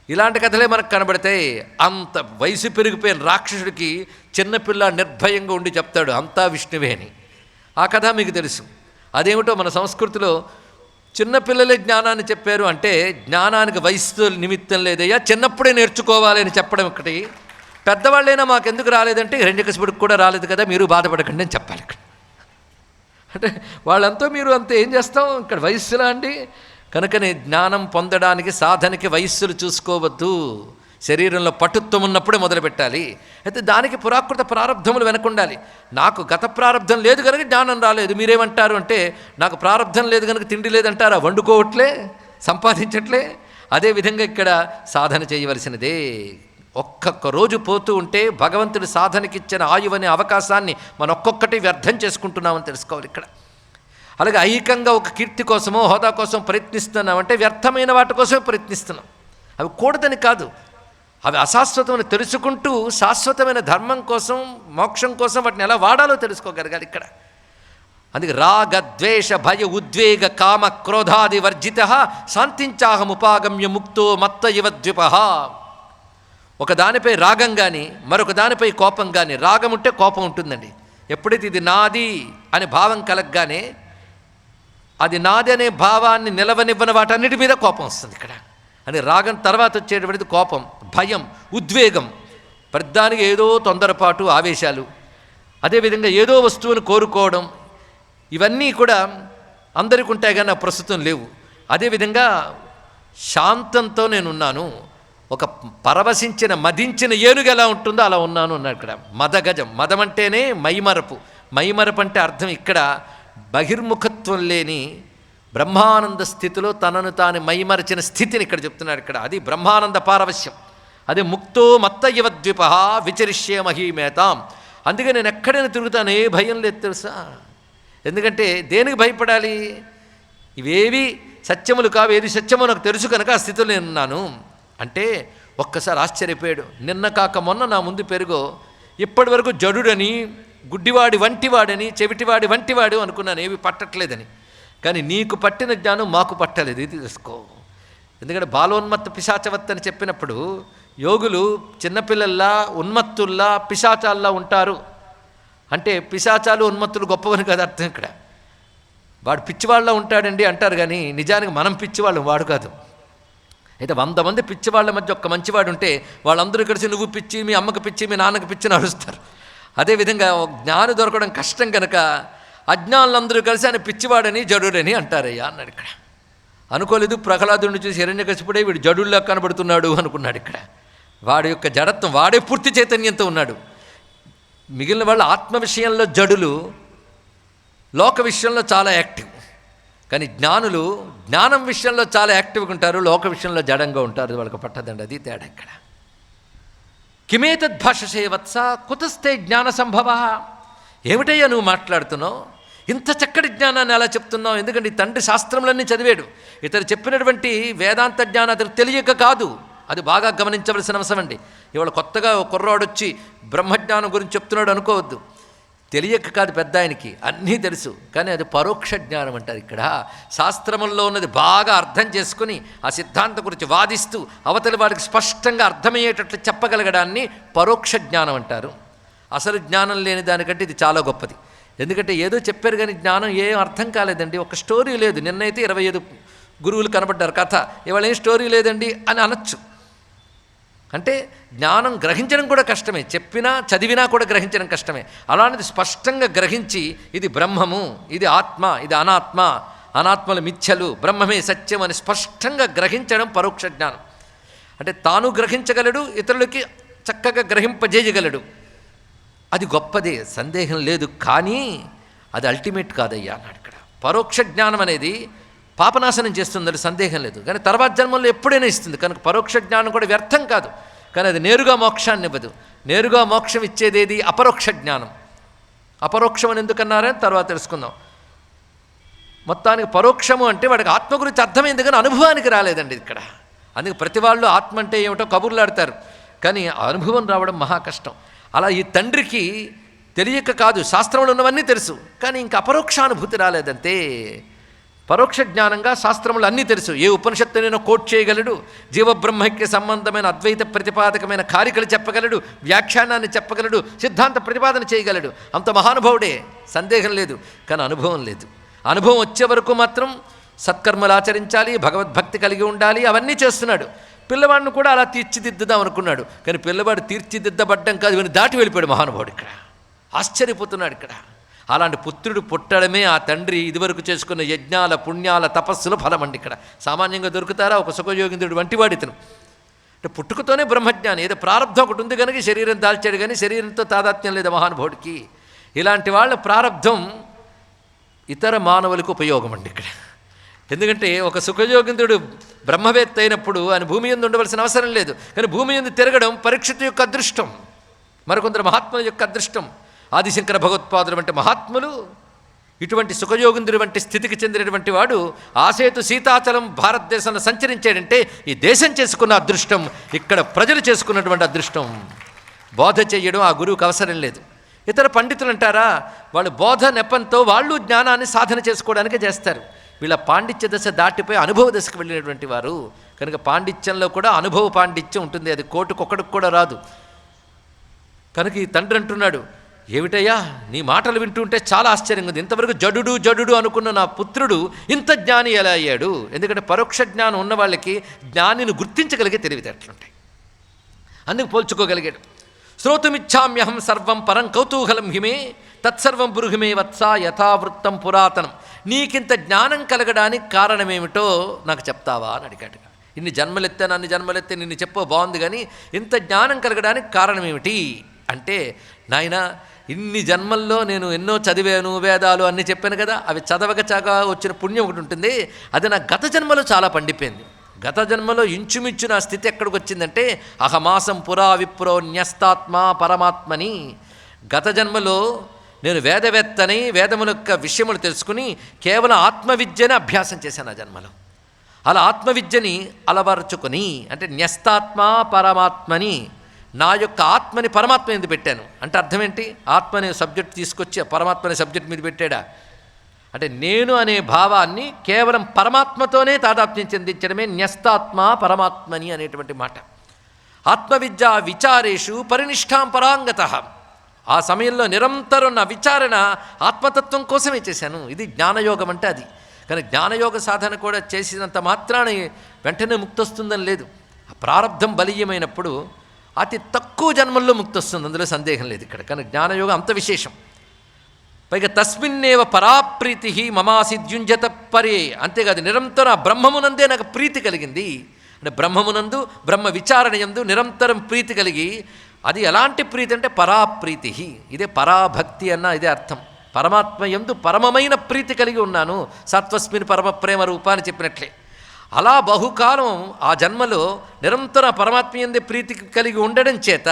ఇలాంటి కథలే మనకు కనబడతాయి. అంత వయసు పెరిగిపోయిన రాక్షసుడికి చిన్నపిల్ల నిర్భయంగా ఉండి చెప్తాడు అంతా విష్ణువే అని. ఆ కథ మీకు తెలుసు. అదేమిటో మన సంస్కృతిలో చిన్నపిల్లలే జ్ఞానాన్ని చెప్పారు అంటే జ్ఞానానికి వయసు నిమిత్తం లేదయ్యా, చిన్నప్పుడే నేర్చుకోవాలి అని చెప్పడం ఒకటి. పెద్దవాళ్ళైనా మాకెందుకు రాలేదంటే హిరణ్యకశిపుడికి కూడా రాలేదు కదా, మీరు బాధపడకండి అని చెప్పాలి ఇక్కడ. అంటే వాళ్ళంతా మీరు అంత ఏం చేస్తాం ఇక్కడ వయస్సులా అండి. కనుకనే జ్ఞానం పొందడానికి సాధనకి వయస్సులు చూసుకోవద్దు. శరీరంలో పటుత్వం ఉన్నప్పుడే మొదలుపెట్టాలి. అయితే దానికి పురాకృత ప్రారంధములు వెనకుండాలి. నాకు గత ప్రారంధం లేదు కనుక జ్ఞానం రాలేదు. మీరేమంటారు అంటే నాకు ప్రారంధం లేదు కనుక తిండి లేదంటారా? వండుకోవట్లే, సంపాదించట్లే. అదేవిధంగా ఇక్కడ సాధన చేయవలసినదే. ఒక్కొక్క రోజు పోతూ ఉంటే భగవంతుడి సాధనకిచ్చిన ఆయువనే అవకాశాన్ని మనం ఒక్కొక్కటి వ్యర్థం చేసుకుంటున్నామని తెలుసుకోవాలి ఇక్కడ. అలాగే ఐహికంగా ఒక కీర్తి కోసమో హోదా కోసం ప్రయత్నిస్తున్నామంటే వ్యర్థమైన వాటి కోసమే ప్రయత్నిస్తున్నాం. అవి కూడదని కాదు, అవి అశాశ్వతమని తెలుసుకుంటూ శాశ్వతమైన ధర్మం కోసం, మోక్షం కోసం వాటిని ఎలా వాడాలో తెలుసుకోగలగాలి ఇక్కడ. అందుకే రాగ ద్వేష భయ ఉద్వేగ కామ క్రోధాది వర్జిత శాంతించాహముపాగమ్య ముక్తో మత్త ఇవ ద్విప. ఒక దానిపై రాగం కానీ మరొక దానిపై కోపం కానీ, రాగం ఉంటే కోపం ఉంటుందండి. ఎప్పుడైతే ఇది నాది అనే భావం కలగగానే అది నాది అనే భావాన్ని నిలవనివ్వని వాటన్నిటి మీద కోపం వస్తుంది ఇక్కడ. అని రాగం తర్వాత వచ్చేటువంటిది కోపం, భయం, ఉద్వేగం. ప్రతిదానికి ఏదో తొందరపాటు, ఆవేశాలు. అదేవిధంగా ఏదో వస్తువును కోరుకోవడం, ఇవన్నీ కూడా అందరికీ ఉంటాయి కానీ ప్రస్తుతం లేవు. అదేవిధంగా శాంతంతో నేనున్నాను. ఒక పరవశించిన మదించిన ఏనుగు ఎలా ఉంటుందో అలా ఉన్నాను అన్నాడు ఇక్కడ. మదగజం, మదం అంటేనే మైమరపు. మైమరపు అంటే అర్థం ఇక్కడ బహిర్ముఖత్వం లేని బ్రహ్మానంద స్థితిలో తనను తాను మైమరచిన స్థితిని ఇక్కడ చెప్తున్నాడు ఇక్కడ. అది బ్రహ్మానంద పారవశ్యం. అదే ముక్తో మత్త ఇవ ద్విప విచరిష్యే మహీమేతాం. అందుకే నేను ఎక్కడైనా తిరుగుతాను, ఏ భయం లేదు తెలుసా. ఎందుకంటే దేనికి భయపడాలి? ఇవేవి సత్యములు కావు, ఏది సత్యమో నాకు తెలుసు కనుక ఆ స్థితిలో నేనున్నాను. అంటే ఒక్కసారి ఆశ్చర్యపోయాడు. నిన్న కాక మొన్న నా ముందు పెరుగో, ఇప్పటి వరకు జడుడని, గుడ్డివాడి వంటివాడని, చెవిటివాడి వంటివాడు అనుకున్నాను, ఏవి పట్టట్లేదని. కానీ నీకు పట్టిన జ్ఞానం మాకు పట్టలేదు, ఇది తెలుసుకో. ఎందుకంటే బాలోన్మత్త పిశాచవత్ అని చెప్పినప్పుడు యోగులు చిన్నపిల్లల్లా ఉన్మత్తుల్లా పిశాచాల్లా ఉంటారు అంటే పిశాచాలు ఉన్మత్తులు గొప్పవని కదా అర్థం. ఇక్కడ వాడు పిచ్చివాళ్ళ ఉంటాడండి అంటారు, కానీ నిజానికి మనం పిచ్చివాళ్ళం, వాడు కాదు. అయితే 100 మంది పిచ్చివాళ్ళ మధ్య ఒక్క మంచివాడు ఉంటే వాళ్ళందరూ కలిసి నువ్వు పిచ్చి, మీ అమ్మకి పిచ్చి, మీ నాన్నకి పిచ్చి నడుస్తారు. అదేవిధంగా జ్ఞాని దొరకడం కష్టం కనుక అజ్ఞానులందరూ కలిసి ఆయన పిచ్చివాడని జడుడని అంటారయ్యా అన్నాడు. ఇక్కడ అనుకోలేదు, ప్రహ్లాదుడిని చూసి హిరణ్యకశిపుడే వీడు జడుల్లా కనబడుతున్నాడు అనుకున్నాడు. ఇక్కడ వాడి యొక్క జడత్వం, వాడే పూర్తి చైతన్యంతో ఉన్నాడు. మిగిలిన వాళ్ళు ఆత్మ విషయంలో జడులు, లోక విషయంలో చాలా యాక్టివ్. కానీ జ్ఞానులు జ్ఞానం విషయంలో చాలా యాక్టివ్గా ఉంటారు, లోక విషయంలో జడంగా ఉంటారు. వాళ్ళకి పట్టదండి, అది తేడా ఇక్కడ. కిమేతద్ భాషసే వత్స కుతస్థే జ్ఞాన సంభవ. ఏమిటయ్యా నువ్వు మాట్లాడుతున్నావు, ఇంత చక్కటి జ్ఞానాన్ని ఎలా చెప్తున్నావు? ఎందుకంటే ఈ తండ్రి శాస్త్రములన్నీ చదివాడు. ఇతడు చెప్పినటువంటి వేదాంత జ్ఞానం అతనికి తెలియక కాదు, అది బాగా గమనించవలసిన అంశం అండి. ఇవాళ కొత్తగా కుర్రాడొచ్చి బ్రహ్మజ్ఞానం గురించి చెప్తున్నాడు అనుకోవద్దు. తెలియక కాదు, పెద్ద ఆయనకి అన్నీ తెలుసు, కానీ అది పరోక్ష జ్ఞానం అంటారు. ఇక్కడ శాస్త్రముల్లో ఉన్నది బాగా అర్థం చేసుకుని ఆ సిద్ధాంతం గురించి వాదిస్తూ అవతలి వాడికి స్పష్టంగా అర్థమయ్యేటట్లు చెప్పగలగడాన్ని పరోక్ష జ్ఞానం అంటారు. అసలు జ్ఞానం లేని దానికంటే ఇది చాలా గొప్పది. ఎందుకంటే ఏదో చెప్పారు కానీ జ్ఞానం ఏం అర్థం కాలేదండి, ఒక స్టోరీ లేదు. నిన్నైతే 25 గురువులు కనబడ్డారు కథ, ఇవాళ ఏం స్టోరీ లేదండి అని అనొచ్చు. అంటే జ్ఞానం గ్రహించడం కూడా కష్టమే, చెప్పినా చదివినా కూడా గ్రహించడం కష్టమే. అలాంటిది స్పష్టంగా గ్రహించి ఇది బ్రహ్మము, ఇది ఆత్మ, ఇది అనాత్మ, అనాత్మలు మిథ్యలు, బ్రహ్మమే సత్యం అని స్పష్టంగా గ్రహించడం పరోక్ష జ్ఞానం. అంటే తాను గ్రహించగలడు, ఇతరులకి చక్కగా గ్రహింపజేయగలడు. అది గొప్పదే, సందేహం లేదు. కానీ అది అల్టిమేట్ కాదయ్యా అన్నాడు. ఇక్కడ పరోక్ష జ్ఞానం అనేది పాపనాశనం చేస్తుందని సందేహం లేదు, కానీ తర్వాత జన్మల్లో ఎప్పుడైనా ఇస్తుంది. కనుక పరోక్ష జ్ఞానం కూడా వ్యర్థం కాదు, కానీ అది నేరుగా మోక్షాన్ని ఇవ్వదు. నేరుగా మోక్షం ఇచ్చేదేది అపరోక్ష జ్ఞానం. అపరోక్షం అని ఎందుకన్నారని తర్వాత తెలుసుకుందాం. మొత్తానికి పరోక్షము అంటే వాడికి ఆత్మ గురించి అర్థమైంది కానీ అనుభవానికి రాలేదండి ఇక్కడ. అందుకే ప్రతి వాళ్ళు ఆత్మ అంటే ఏమిటో కబుర్లు ఆడతారు, కానీ అనుభవం రావడం మహా కష్టం. అలా ఈ తండ్రికి తెలియక కాదు, శాస్త్రంలో ఉన్నవన్నీ తెలుసు, కానీ ఇంకా అపరోక్షానుభూతి రాలేదంతే. పరోక్ష జ్ఞానంగా శాస్త్రములు అన్నీ తెలుసు. ఏ ఉపనిషత్తునైనా కోట్ చేయగలడు, జీవబ్రహ్మైక్య సంబంధమైన అద్వైత ప్రతిపాదకమైన కారికలు చెప్పగలడు, వ్యాఖ్యానాన్ని చెప్పగలడు, సిద్ధాంత ప్రతిపాదన చేయగలడు. అంత మహానుభావుడే, సందేహం లేదు. కానీ అనుభవం లేదు. అనుభవం వచ్చే వరకు మాత్రం సత్కర్మలు ఆచరించాలి, భగవద్భక్తి కలిగి ఉండాలి, అవన్నీ చేస్తున్నాడు. పిల్లవాడిని కూడా అలా తీర్చిదిద్దుదాం అనుకున్నాడు, కానీ పిల్లవాడు తీర్చిదిద్దబడ్డం కాదు, ఇవన్నీ దాటి వెళ్ళిపోయాడు మహానుభావుడు. ఇక్కడ ఆశ్చర్యపోతున్నాడు. ఇక్కడ అలాంటి పుత్రుడు పుట్టడమే ఆ తండ్రి ఇదివరకు చేసుకున్న యజ్ఞాల పుణ్యాల తపస్సుల ఫలమండి. ఇక్కడ సామాన్యంగా దొరుకుతారా? ఒక సుఖయోగింద్రుడు వంటివాడు ఇతను. అంటే పుట్టుకతోనే బ్రహ్మజ్ఞాని. ఏదో ప్రారంభం ఒకటి ఉంది కనుక శరీరం దాల్చాడు, కానీ శరీరంతో తాదాత్మ్యం లేదు మహానుభావుడికి. ఇలాంటి వాళ్ళ ప్రారంధం ఇతర మానవులకు ఉపయోగం అండి ఇక్కడ. ఎందుకంటే ఒక సుఖయోగింద్రుడు బ్రహ్మవేత్త అయినప్పుడు ఆయన భూమి యందు ఉండవలసిన అవసరం లేదు, కానీ భూమి యందు తిరగడం పరీక్షితు యొక్క అదృష్టం, మరికొందరు మహాత్ముల యొక్క అదృష్టం. ఆదిశంకర భగవత్పాదులు వంటి మహాత్ములు ఇటువంటి సుఖయోగింద్రుడి వంటి స్థితికి చెందినటువంటి వాడు ఆసేతు సీతాచలం భారతదేశంలో సంచరించాడంటే ఈ దేశం చేసుకున్న అదృష్టం, ఇక్కడ ప్రజలు చేసుకున్నటువంటి అదృష్టం. బోధ చేయడం ఆ గురువుకు అవసరం లేదు. ఇతర పండితులు అంటారా, వాళ్ళు బోధ నెపంతో వాళ్ళు జ్ఞానాన్ని సాధన చేసుకోవడానికే చేస్తారు. వీళ్ళ పాండిత్య దశ దాటిపోయి అనుభవ దశకు వెళ్ళినటువంటి వారు కనుక పాండిత్యంలో కూడా అనుభవ పాండిత్యం ఉంటుంది, అది కోటుకొక్కడికి కూడా రాదు. కనుక ఈ తండ్రి అంటున్నాడు, ఏమిటయ్యా నీ మాటలు వింటుంటే చాలా ఆశ్చర్యంగా ఉంది, ఇంతవరకు జడుడు జడుడు అనుకున్న నా పుత్రుడు ఇంత జ్ఞాని ఎలా అయ్యాడు? ఎందుకంటే పరోక్ష జ్ఞానం ఉన్న వాళ్ళకి జ్ఞానిని గుర్తించగలిగే తెలివితేటలుంటాయి, అందుకు పోల్చుకోగలిగాడు. శ్రోతుమిచ్ఛామ్యహం సర్వం పరం కౌతూహలం హిమే తత్సర్వం బృహిమే వత్స యథావృత్తం పురాతనం. నీకింత జ్ఞానం కలగడానికి కారణమేమిటో నాకు చెప్తావా అని అడిగాడు. ఇన్ని జన్మలెత్తాను, అన్ని జన్మలెత్తే నిన్ను చెప్పో బాగుంది, కానీ ఇంత జ్ఞానం కలగడానికి కారణమేమిటి అంటే, నాయన ఇన్ని జన్మల్లో నేను ఎన్నో చదివాను, వేదాలు అన్నీ చెప్పాను కదా, అవి చదవగచాగా వచ్చిన పుణ్యం ఒకటి ఉంటుంది, అది నా గత జన్మలో చాలా పండిపోయింది. గత జన్మలో ఇంచుమించు నా స్థితి ఎక్కడికి వచ్చిందంటే అహమాసం పురా విప్రో న్యస్తాత్మ పరమాత్మని. గత జన్మలో నేను వేదవేత్తని, వేదముల యొక్క విషయములు తెలుసుకుని కేవలం ఆత్మవిద్యనే అభ్యాసం చేశాను ఆ జన్మలో. అలా ఆత్మవిద్యని అలవరుచుకొని, అంటే న్యస్తాత్మ పరమాత్మని, నా యొక్క ఆత్మని పరమాత్మ మీద పెట్టాను అంటే అర్థం ఏంటి? ఆత్మ అనే సబ్జెక్ట్ తీసుకొచ్చి పరమాత్మ అనే సబ్జెక్ట్ మీద పెట్టాడా? అంటే నేను అనే భావాన్ని కేవలం పరమాత్మతోనే తాదాత్మ్యం చెందించడమే న్యస్తాత్మ పరమాత్మని అనేటువంటి మాట. ఆత్మవిద్యా విచారేషు పరినిష్టాం పరాంగత. ఆ సమయంలో నిరంతరం నా విచారణ ఆత్మతత్వం కోసమే చేశాను. ఇది జ్ఞానయోగం అంటే అది. కానీ జ్ఞానయోగ సాధన కూడా చేసినంత మాత్రాన వెంటనే ముక్తి వస్తుందని లేదు. ఆ ప్రారంధం బలీయమైనప్పుడు అతి తక్కువ జన్మల్లో ముక్తి వస్తుంది, అందులో సందేహం లేదు ఇక్కడ. కానీ జ్ఞానయోగం అంత విశేషం. పైగా తస్మిన్నేవ పరాప్రీతి మమాసిద్యుంజత పరే. అంతేకాదు, నిరంతరం ఆ బ్రహ్మమునందే నాకు ప్రీతి కలిగింది. అంటే బ్రహ్మమునందు బ్రహ్మ విచారణ యందు నిరంతరం ప్రీతి కలిగి, అది ఎలాంటి ప్రీతి అంటే పరాప్రీతి. ఇదే పరాభక్తి అన్న ఇదే అర్థం. పరమాత్మ యందు పరమమైన ప్రీతి కలిగి ఉన్నాను, సత్వస్మిన్ పరమ ప్రేమ రూప అని చెప్పినట్లే. అలా బహుకాలం ఆ జన్మలో నిరంతరం పరమాత్మ యందే ప్రీతి కలిగి ఉండడం చేత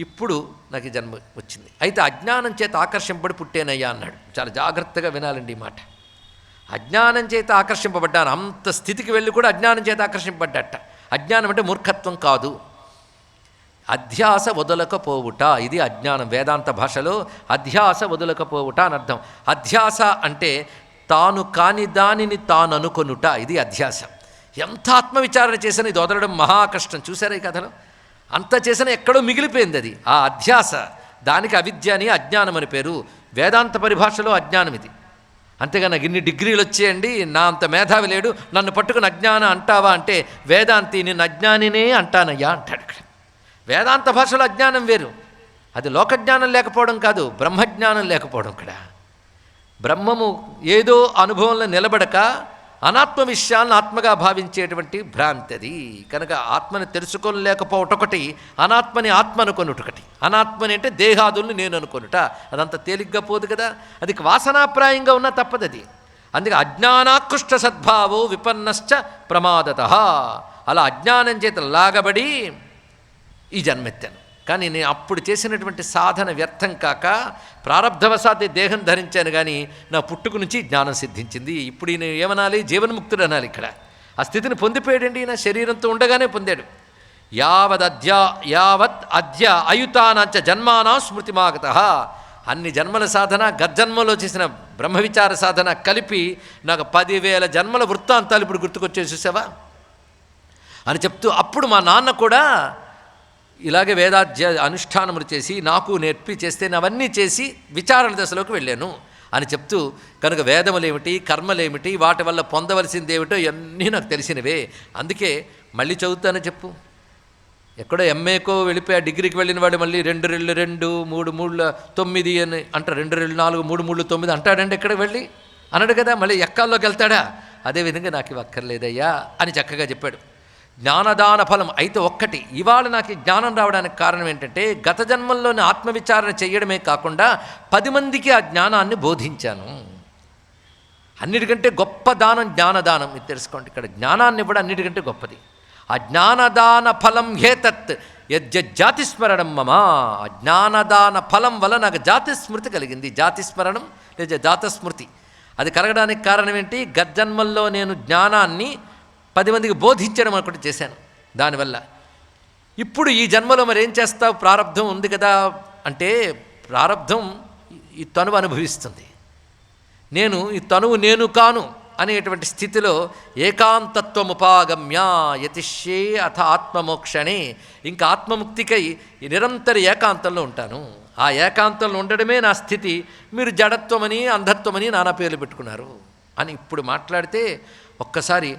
ఇప్పుడు నాకు ఈ జన్మ వచ్చింది. అయితే అజ్ఞానం చేత ఆకర్షింపబడి పుట్టేనయ్యా అన్నాడు. చాలా జాగ్రత్తగా వినాలండి ఈ మాట. అజ్ఞానం చేత ఆకర్షింపబడ్డాను, అంత స్థితికి వెళ్ళి కూడా అజ్ఞానం చేత ఆకర్షింపబడ్డట. అజ్ఞానం అంటే మూర్ఖత్వం కాదు, అధ్యాస వదలకపోవుట. ఇది అజ్ఞానం. వేదాంత భాషలో అధ్యాస వదలకపోవుట అని అర్థం. అధ్యాస అంటే తాను కాని దానిని తాను అనుకొనుట, ఇది అధ్యాస. ఎంత ఆత్మవిచారణ చేసినా ఇది వదలడం మహా కష్టం. చూసారా ఈ కథలో? అంత చేసినా ఎక్కడో మిగిలిపోయింది అది. ఆ అధ్యాస, దానికి అవిద్య అని అజ్ఞానం అని పేరు. వేదాంత పరిభాషలో అజ్ఞానం ఇది. అంతేగా నాకు ఇన్ని డిగ్రీలు వచ్చేయండి, నా అంత మేధావి లేడు, నన్ను పట్టుకుని అజ్ఞానం అంటావా అంటే, వేదాంతి నిన్ను అజ్ఞానినే అంటానయ్యా అంటాడు ఇక్కడ. వేదాంత భాషలో అజ్ఞానం వేరు. అది లోకజ్ఞానం లేకపోవడం కాదు, బ్రహ్మజ్ఞానం లేకపోవడం. ఇక్కడ బ్రహ్మము ఏదో అనుభవంలో నిలబడక అనాత్మ విషయాలను ఆత్మగా భావించేటువంటి భ్రాంతి అది. కనుక ఆత్మని తెలుసుకోలేకపోవటం ఒకటి, అనాత్మని ఆత్మ అనుకొనుటొకటి. అనాత్మని అంటే దేహాదుల్ని నేను అనుకొనుట, అదంత తేలిగ్గా పోదు కదా. అది వాసనాప్రాయంగా ఉన్నా తప్పదు అది. అందుకే అజ్ఞానాకృష్ట సద్భావో విపన్నశ్చ ప్రమాదత. అలా అజ్ఞానం చేత లాగబడి ఈ జన్మెత్తాను. కానీ నేను అప్పుడు చేసినటువంటి సాధన వ్యర్థం కాక ప్రారబ్ధవశాత్తు దేహం ధరించాను, కానీ నా పుట్టుక నుంచి జ్ఞానం సిద్ధించింది. ఇప్పుడు ఈయన ఏమనాలి? జీవన్ముక్తుడు అనాలి. ఇక్కడ ఆ స్థితిని పొందిపోయాడండి ఈయన, శరీరంతో ఉండగానే పొందాడు. యావత్ అద్య అయుతానాంచ జన్మానా స్మృతిమాగత. అన్ని జన్మల సాధన, గజ్జన్మలో చేసిన బ్రహ్మవిచార సాధన కలిపి నాకు 10,000 జన్మల వృత్తాంతాలు ఇప్పుడు గుర్తుకొచ్చే చూసావా అని చెప్తూ, అప్పుడు మా నాన్న కూడా ఇలాగే వేదాధ్య అనుష్ఠానములు చేసి నాకు నేర్పి చేస్తే అవన్నీ చేసి విచారణ దశలోకి వెళ్ళాను అని చెప్తూ, కనుక వేదములేమిటి, కర్మలేమిటి, వాటి వల్ల పొందవలసిందేమిటో ఇవన్నీ నాకు తెలిసినవే. అందుకే మళ్ళీ చదువుతానని చెప్పు. ఎక్కడో ఎంఏకో వెళ్ళిపోయి ఆ డిగ్రీకి వెళ్ళిన వాడు మళ్ళీ 2 రెళ్ళు 2 3 3 9 అని అంటారు. 2 రెళ్ళు 4 3 3 9 అంటాడండి. ఎక్కడికి వెళ్ళి అనడు కదా, మళ్ళీ ఎక్కాల్లోకి వెళ్తాడా? అదేవిధంగా నాకు ఇవి అక్కర్లేదయ్యా అని చక్కగా చెప్పాడు. జ్ఞానదాన ఫలం అయితే ఒక్కటి, ఇవాళ నాకు జ్ఞానం రావడానికి కారణం ఏంటంటే గత జన్మల్లోని ఆత్మవిచారణ చేయడమే కాకుండా 10 మందికి ఆ జ్ఞానాన్ని బోధించాను. అన్నిటికంటే గొప్ప దానం జ్ఞానదానం. ఇది తెలుసుకోండి. ఇక్కడ జ్ఞానాన్ని ఇవ్వడం అన్నిటికంటే గొప్పది. ఆ జ్ఞానదాన ఫలం హేతత్ యజ్జాతిస్మరణం మమ. ఆ జ్ఞానదాన ఫలం వల్ల నాకు జాతిస్మృతి కలిగింది. జాతిస్మరణం లేదా జాతస్మృతి అది కలగడానికి కారణం ఏంటి? గజ్జన్మల్లో నేను జ్ఞానాన్ని 10 మందికి బోధించడం ఒకటి చేశాను. దానివల్ల ఇప్పుడు ఈ జన్మలో మరి ఏం చేస్తావు? ప్రారబ్ధం ఉంది కదా అంటే, ప్రారబ్ధం ఈ తనువు అనుభవిస్తుంది. నేను ఈ తనువు నేను కాను అనేటువంటి స్థితిలో ఏకాంతత్వముపాగమ్య యతిష్యే అథ ఆత్మమోక్షణే, ఇంకా ఆత్మముక్తికై నిరంతర ఏకాంతంలో ఉంటాను. ఆ ఏకాంతంలో ఉండడమే నా స్థితి. మీరు జడత్వమని అంధత్వమని నానా పేర్లు పెట్టుకున్నారు అని ఇప్పుడు మాట్లాడితే ఒక్కసారి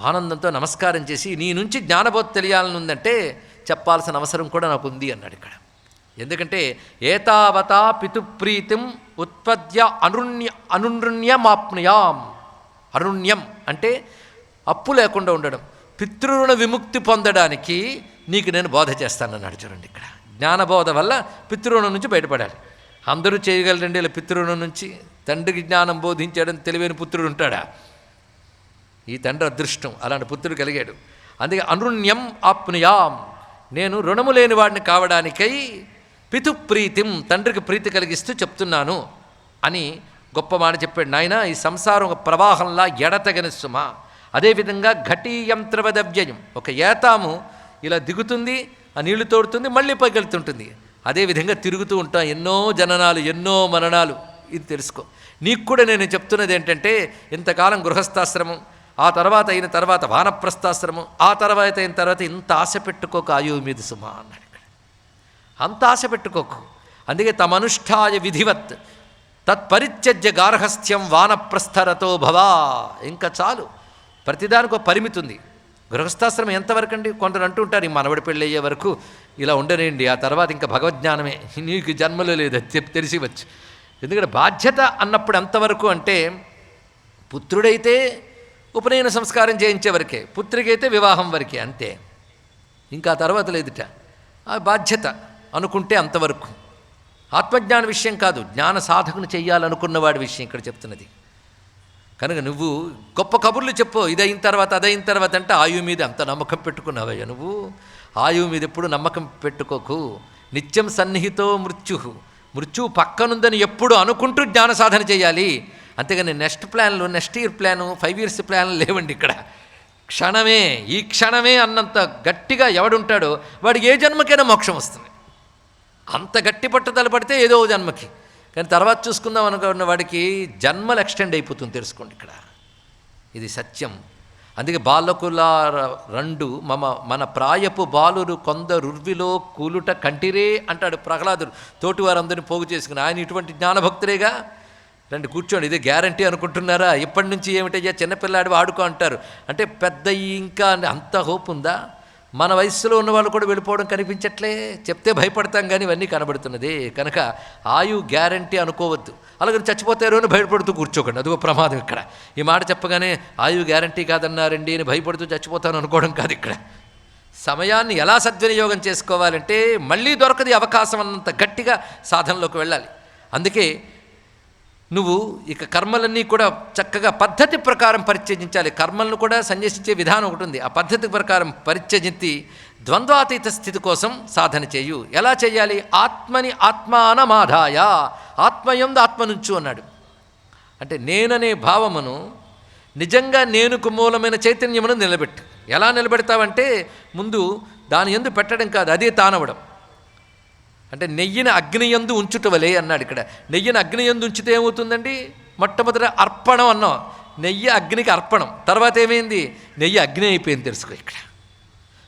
ఆనందంతో నమస్కారం చేసి, నీ నుంచి జ్ఞానబోధ తెలియాలని ఉందంటే చెప్పాల్సిన అవసరం కూడా నాకు ఉంది అన్నాడు ఇక్కడ. ఎందుకంటే ఏతావతా పితుప్రీతిం ఉత్పద్య అనుణ్యమాప్నుయాం. అరుణ్యం అంటే అప్పు లేకుండా ఉండడం. పితృరుణ విముక్తి పొందడానికి నీకు నేను బోధ చేస్తానన్నాడు. చూడండి ఇక్కడ జ్ఞానబోధ వల్ల పితృరుణం నుంచి బయటపడాలి. అందరూ చేయగలరండి ఇలా పితృరుణం నుంచి. తండ్రికి జ్ఞానం బోధించడం తెలివైన పుత్రుడు ఉంటాడా? ఈ తండ్రి అదృష్టం, అలాంటి పుత్రుడు కలిగాడు. అందుకే అనుణ్యం ఆప్నుయాం, నేను రుణము లేని వాడిని కావడానికై పితుప్రీతిం, తండ్రికి ప్రీతి కలిగిస్తూ చెప్తున్నాను అని గొప్ప మాట చెప్పాడు. నాయన, ఈ సంసారం ఒక ప్రవాహంలా ఎడతెగని సుమ. అదేవిధంగా ఘటీయంత్రవదవ్యయం, ఒక ఏతాము ఇలా దిగుతుంది, ఆ నీళ్లు తోడుతుంది, మళ్ళీ పైకెళ్తుంటుంది. అదేవిధంగా తిరుగుతూ ఉంటాం, ఎన్నో జననాలు, ఎన్నో మరణాలు. ఇది తెలుసుకో. నీకు కూడా నేను చెప్తున్నది ఏంటంటే, ఇంతకాలం గృహస్థాశ్రమం, ఆ తర్వాత అయిన తర్వాత వానప్రస్థాశ్రమం, ఆ తర్వాత అయిన తర్వాత ఇంత ఆశ పెట్టుకోక ఆయువు మీద సుమా అన్నాడు ఇక్కడ. అంత ఆశ పెట్టుకోకు. అందుకే తమనుష్ఠాయ విధివత్ తత్పరిత్యజ్య గార్హస్థ్యం వానప్రస్థరతో భవా. ఇంకా చాలు. ప్రతిదానికి ఒక పరిమితి ఉంది. గృహస్థాశ్రమం ఎంతవరకు అండి? కొందరు అంటూ ఉంటారు, ఈ మనవడి పెళ్ళి అయ్యే వరకు ఇలా ఉండనేయండి, ఆ తర్వాత ఇంకా భగవజ్ఞానమే, నీకు జన్మలో లేదు తెలిసి వచ్చు. ఎందుకంటే బాధ్యత అన్నప్పుడు ఎంతవరకు అంటే, పుత్రుడైతే ఉపనయన సంస్కారం చేయించే వరకే, పుత్రికైతే వివాహం వరకే, అంతే. ఇంకా తర్వాత లేదుట. ఆ బాధ్యత అనుకుంటే అంతవరకు. ఆత్మజ్ఞాన విషయం కాదు, జ్ఞాన సాధకుని చెయ్యాలనుకున్నవాడి విషయం ఇక్కడ చెప్తున్నది. కనుక నువ్వు గొప్ప కబుర్లు చెప్పు, ఇదైన తర్వాత అదైన తర్వాత అంటే ఆయువు మీద అంత నమ్మకం పెట్టుకున్నావయ్యా నువ్వు. ఆయువు మీద ఎప్పుడు నమ్మకం పెట్టుకోకు. నిత్యం సన్నిహితో మృత్యువు పక్కనుందని ఎప్పుడు అనుకుంటూ జ్ఞాన సాధన చేయాలి. అంతేగాని నెక్స్ట్ ప్లాన్లు, నెక్స్ట్ ఇయర్ ప్లాను, 5 years ప్లాన్లు లేవండి ఇక్కడ. క్షణమే, ఈ క్షణమే అన్నంత గట్టిగా ఎవడుంటాడో వాడికి ఏ జన్మకైనా మోక్షం వస్తుంది. అంత గట్టి పట్టుదల పడితే ఏదో జన్మకి, కానీ తర్వాత చూసుకుందాం అనుకున్న వాడికి జన్మలు ఎక్స్టెండ్ అయిపోతుంది. తెలుసుకోండి ఇక్కడ, ఇది సత్యం. అందుకే బాలకుల రెండు మన ప్రాయపు బాలురు కొందరుర్విలో కూలుట కంటిరే అంటాడు ప్రహ్లాదుడు. తోటి వారందరినీ పోగు చేసుకుని, ఆయన ఇటువంటి జ్ఞానభక్తురేగా. రండి కూర్చోండి, ఇదే గ్యారంటీ అనుకుంటున్నారా? ఇప్పటి నుంచి ఏమిటయ్యా చిన్నపిల్లాడు ఆడుకో అంటారు. అంటే పెద్ద ఇంకా అంత హోప్ ఉందా? మన వయస్సులో ఉన్న వాళ్ళు కూడా వెళ్ళిపోవడం కనిపించట్లే. చెప్తే భయపడతాం కానీ ఇవన్నీ కనబడుతున్నది. కనుక ఆయువు గ్యారంటీ అనుకోవద్దు. అలాగే చచ్చిపోతారో అని భయపడుతూ కూర్చోకండి, అదిగో ప్రమాదం ఇక్కడ. ఈ మాట చెప్పగానే ఆయువు గ్యారంటీ కాదన్నారండి అని భయపడుతూ చచ్చిపోతాను అనుకోవడం కాదు ఇక్కడ. సమయాన్ని ఎలా సద్వినియోగం చేసుకోవాలంటే మళ్ళీ దొరకది అవకాశం అన్నంత గట్టిగా సాధనలోకి వెళ్ళాలి. అందుకే నువ్వు ఇక కర్మలన్నీ కూడా చక్కగా పద్ధతి ప్రకారం పరిత్యజించాలి. కర్మలను కూడా సన్యసించే విధానం ఒకటి ఉంది. ఆ పద్ధతి ప్రకారం పరిత్యజించి ద్వంద్వాతీత స్థితి కోసం సాధన చేయు. ఎలా చేయాలి? ఆత్మని ఆత్మానమాధాయ, ఆత్మయందు ఆత్మనుంచు అన్నాడు. అంటే నేననే భావమును నిజంగా నేనుకు మూలమైన చైతన్యమును నిలబెట్టు. ఎలా నిలబెడతావంటే ముందు దాని యందు పెట్టడం కాదు, అదే తానవడం. అంటే నెయ్యిని అగ్నియందు ఉంచుటవలే అన్నాడు ఇక్కడ. నెయ్యిని అగ్నియందు ఉంచితే ఏమవుతుందండి? మొట్టమొదట అర్పణం అన్నాం, నెయ్యి అగ్నికి అర్పణం. తర్వాత ఏమైంది? నెయ్యి అగ్ని అయిపోయింది. తెలుసుకో ఇక్కడ.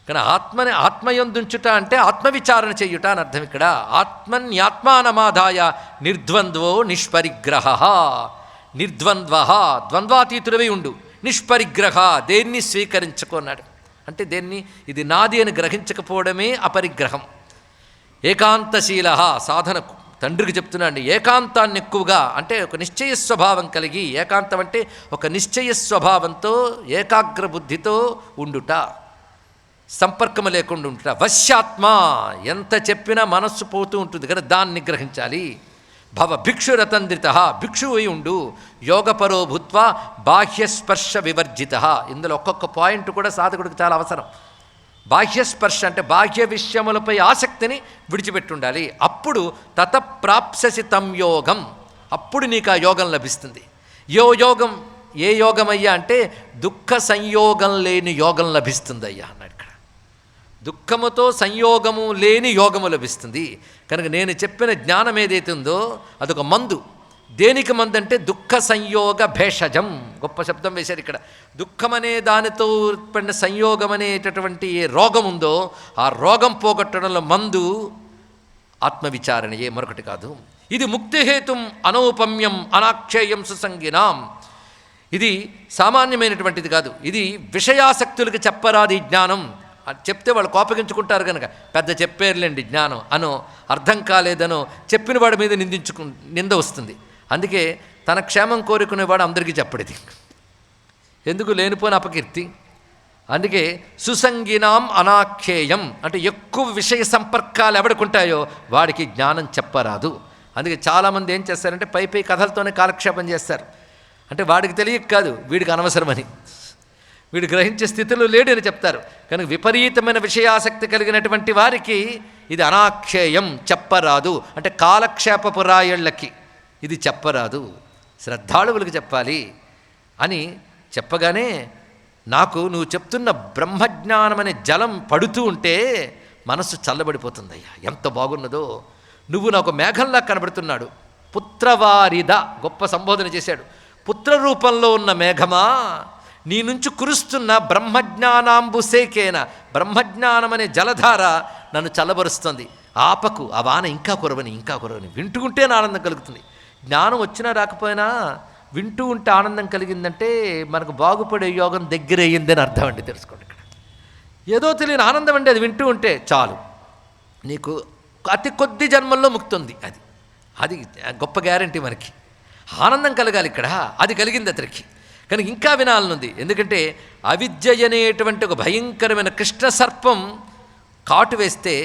కానీ ఆత్మయందు ఉంచుట అంటే ఆత్మవిచారణ చెయ్యుట అని అర్థం ఇక్కడ. ఆత్మన్యాత్మానమాదాయ నిర్ద్వంద్వో నిష్పరిగ్రహ. నిర్ద్వంద్వ, ద్వంద్వాతీతుడవై ఉండు. నిష్పరిగ్రహ, దేన్ని స్వీకరించుకున్నాడు. అంటే దేన్ని ఇది నాది అని గ్రహించకపోవడమే అపరిగ్రహం. ఏకాంతశీల, సాధనకు తండ్రికి చెప్తున్నాండి. ఏకాంతాన్ని ఎక్కువగా అంటే ఒక నిశ్చయ స్వభావం కలిగి, ఏకాంతం అంటే ఒక నిశ్చయ స్వభావంతో ఏకాగ్ర బుద్ధితో ఉండుట, సంపర్కము లేకుండా ఉండుట. వశ్యాత్మ, ఎంత చెప్పినా మనస్సు పోతూ ఉంటుంది కదా, దాన్ని గ్రహించాలి. భవ భిక్షురతంద్రిత, భిక్షువు అయి ఉండు. యోగపరో భూత్వా బాహ్యస్పర్శ వివర్జిత. ఇందులో ఒక్కొక్క పాయింట్ కూడా సాధకుడికి చాలా అవసరం. బాహ్యస్పర్శ అంటే బాహ్య విషయములపై ఆసక్తిని విడిచిపెట్టుండాలి. అప్పుడు తత ప్రాప్స్యసి తం యోగం, అప్పుడు నీకు ఆ యోగం లభిస్తుంది. యోగం ఏ యోగం అయ్యా అంటే దుఃఖ సంయోగం లేని యోగం లభిస్తుంది అయ్యా అన్నాడు ఇక్కడ. దుఃఖముతో సంయోగము లేని యోగము లభిస్తుంది. కనుక నేను చెప్పిన జ్ఞానం ఏదైతే ఉందో అదొక మందు. దేనికి మందు అంటే దుఃఖ సంయోగ భేషజం. గొప్ప శబ్దం వేశారు ఇక్కడ. దుఃఖమనే దానితో పడిన సంయోగం అనేటటువంటి ఏ రోగం ఉందో ఆ రోగం పోగొట్టడంలో మందు ఆత్మవిచారణయే, మరొకటి కాదు. ఇది ముక్తిహేతుం అనౌపమ్యం అనాక్షేయం సుసంగినాం. ఇది సామాన్యమైనటువంటిది కాదు. ఇది విషయాసక్తులకి చెప్పరాది జ్ఞానం. చెప్తే వాళ్ళు కోపగించుకుంటారు కనుక పెద్ద చెప్పేర్లేండి జ్ఞానం అనో, అర్థం కాలేదనో చెప్పిన వాడి మీద నింద వస్తుంది. అందుకే తన క్షేమం కోరుకునేవాడు అందరికీ చెప్పడేది, ఎందుకు లేనిపోయిన అపకీర్తి. అందుకే సుసంగినాం అనాఖ్యేయం అంటే ఎక్కువ విషయ సంపర్కాలు ఎవడుకుంటాయో వాడికి జ్ఞానం చెప్పరాదు. అందుకే చాలామంది ఏం చేస్తారంటే పై కథలతోనే కాలక్షేపం చేస్తారు. అంటే వాడికి తెలియక కాదు, వీడికి అనవసరమని, వీడు గ్రహించే స్థితిలో లేడని చెప్తారు. కనుక విపరీతమైన విషయాసక్తి కలిగినటువంటి వారికి ఇది అనాక్షేయం, చెప్పరాదు. అంటే కాలక్షేపపు రాయళ్ళకి ఇది చెప్పరాదు, శ్రద్ధాళువులకు చెప్పాలి అని చెప్పగానే నాకు నువ్వు చెప్తున్న బ్రహ్మజ్ఞానం అనే జలం పడుతూ ఉంటే మనస్సు చల్లబడిపోతుందయ్యా, ఎంత బాగున్నదో. నువ్వు నాకు మేఘంలా కనబడుతున్నాడు. పుత్రవారిద గొప్ప సంబోధన చేశాడు. పుత్ర రూపంలో ఉన్న మేఘమా, నీ నుంచి కురుస్తున్న బ్రహ్మజ్ఞానాంబుసేకేన, బ్రహ్మజ్ఞానం అనే జలధార నన్ను చల్లబరుస్తుంది. ఆపకు, ఆ వాన ఇంకా కురవని, ఇంకా కురవని. వింటుకుంటే ఆనందం కలుగుతుంది. జ్ఞానం వచ్చినా రాకపోయినా వింటూ ఉంటే ఆనందం కలిగిందంటే మనకు బాగుపడే యోగం దగ్గర అయ్యిందని అర్థం అండి. తెలుసుకోండి, ఇక్కడ ఏదో తెలియని ఆనందం అండి. అది వింటూ ఉంటే చాలు, నీకు అతి కొద్ది జన్మల్లో ముక్తుంది. అది గొప్ప గ్యారంటీ. మనకి ఆనందం కలగాలి ఇక్కడ, అది కలిగింది అతనికి. కానీ ఇంకా వినాలనుంది. ఎందుకంటే అవిద్య అనేటువంటి ఒక భయంకరమైన కృష్ణ సర్పం కాటు వేస్తే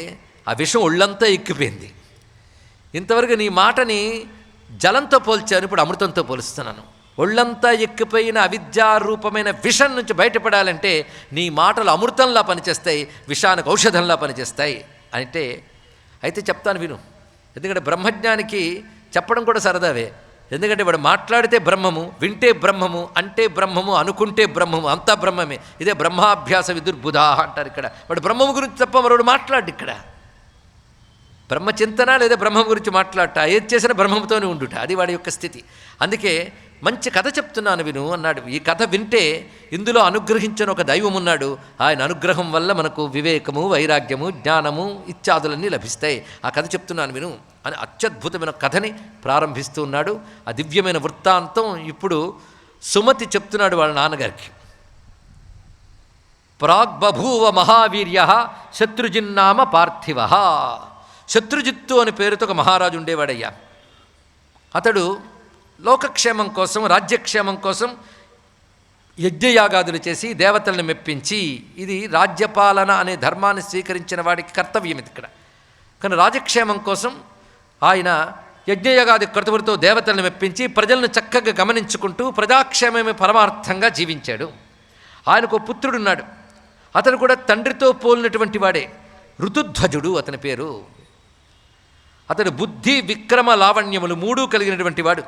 ఆ విషం ఒళ్ళంతా ఎక్కిపోయింది. ఇంతవరకు నీ మాటని జలంతో పోల్చాను, ఇప్పుడు అమృతంతో పోలుస్తున్నాను. ఒళ్ళంతా ఎక్కిపోయిన అవిద్యారూపమైన విషం నుంచి బయటపడాలంటే నీ మాటలు అమృతంలా పనిచేస్తాయి, విషానికి ఔషధంలా పనిచేస్తాయి అంటే. అయితే చెప్తాను విను. ఎందుకంటే బ్రహ్మజ్ఞానికి చెప్పడం కూడా సరదావే. ఎందుకంటే వాడు మాట్లాడితే బ్రహ్మము, వింటే బ్రహ్మము, అంటే బ్రహ్మము, అనుకుంటే బ్రహ్మము, అంతా బ్రహ్మమే. ఇదే బ్రహ్మాభ్యాస విదుర్బుధాహ అంటారు. ఇక్కడ వాడు బ్రహ్మము గురించి తప్ప మరొకడు మాట్లాడు. ఇక్కడ బ్రహ్మచింతన లేదా బ్రహ్మం గురించి మాట్లాడట, ఏది చేసినా బ్రహ్మంతోనే ఉండుట, అది వాడి యొక్క స్థితి. అందుకే మంచి కథ చెప్తున్నాను విను అన్నాడు. ఈ కథ వింటే ఇందులో అనుగ్రహించిన ఒక దైవం ఉన్నాడు. ఆయన అనుగ్రహం వల్ల మనకు వివేకము, వైరాగ్యము, జ్ఞానము ఇత్యాదులన్నీ లభిస్తాయి. ఆ కథ చెప్తున్నాను విను అని అత్యద్భుతమైన కథని ప్రారంభిస్తూ ఉన్నాడు. ఆ దివ్యమైన వృత్తాంతం ఇప్పుడు సుమతి చెప్తున్నాడు వాళ్ళ నాన్నగారికి. ప్రాగ్బభూవ మహావీర్య శత్రుజిన్నామ పార్థివ. శత్రుజిత్తు అనే పేరుతో ఒక మహారాజు ఉండేవాడయ్యా. అతడు లోకక్షేమం కోసం, రాజ్యక్షేమం కోసం యజ్ఞయాగాదులు చేసి దేవతలను మెప్పించి, ఇది రాజ్యపాలన అనే ధర్మాన్ని స్వీకరించిన వాడికి కర్తవ్యం ఇది ఇక్కడ. కానీ రాజక్షేమం కోసం ఆయన యజ్ఞయాగాది క్రతువులతో దేవతలను మెప్పించి ప్రజలను చక్కగా గమనించుకుంటూ ప్రజాక్షేమమే పరమార్థంగా జీవించాడు. ఆయనకు పుత్రుడున్నాడు. అతను కూడా తండ్రితో పోలినటువంటి వాడే. ఋతుధ్వజుడు అతని పేరు. అతడు బుద్ధి, విక్రమ, లావణ్యములు మూడూ కలిగినటువంటి వాడు.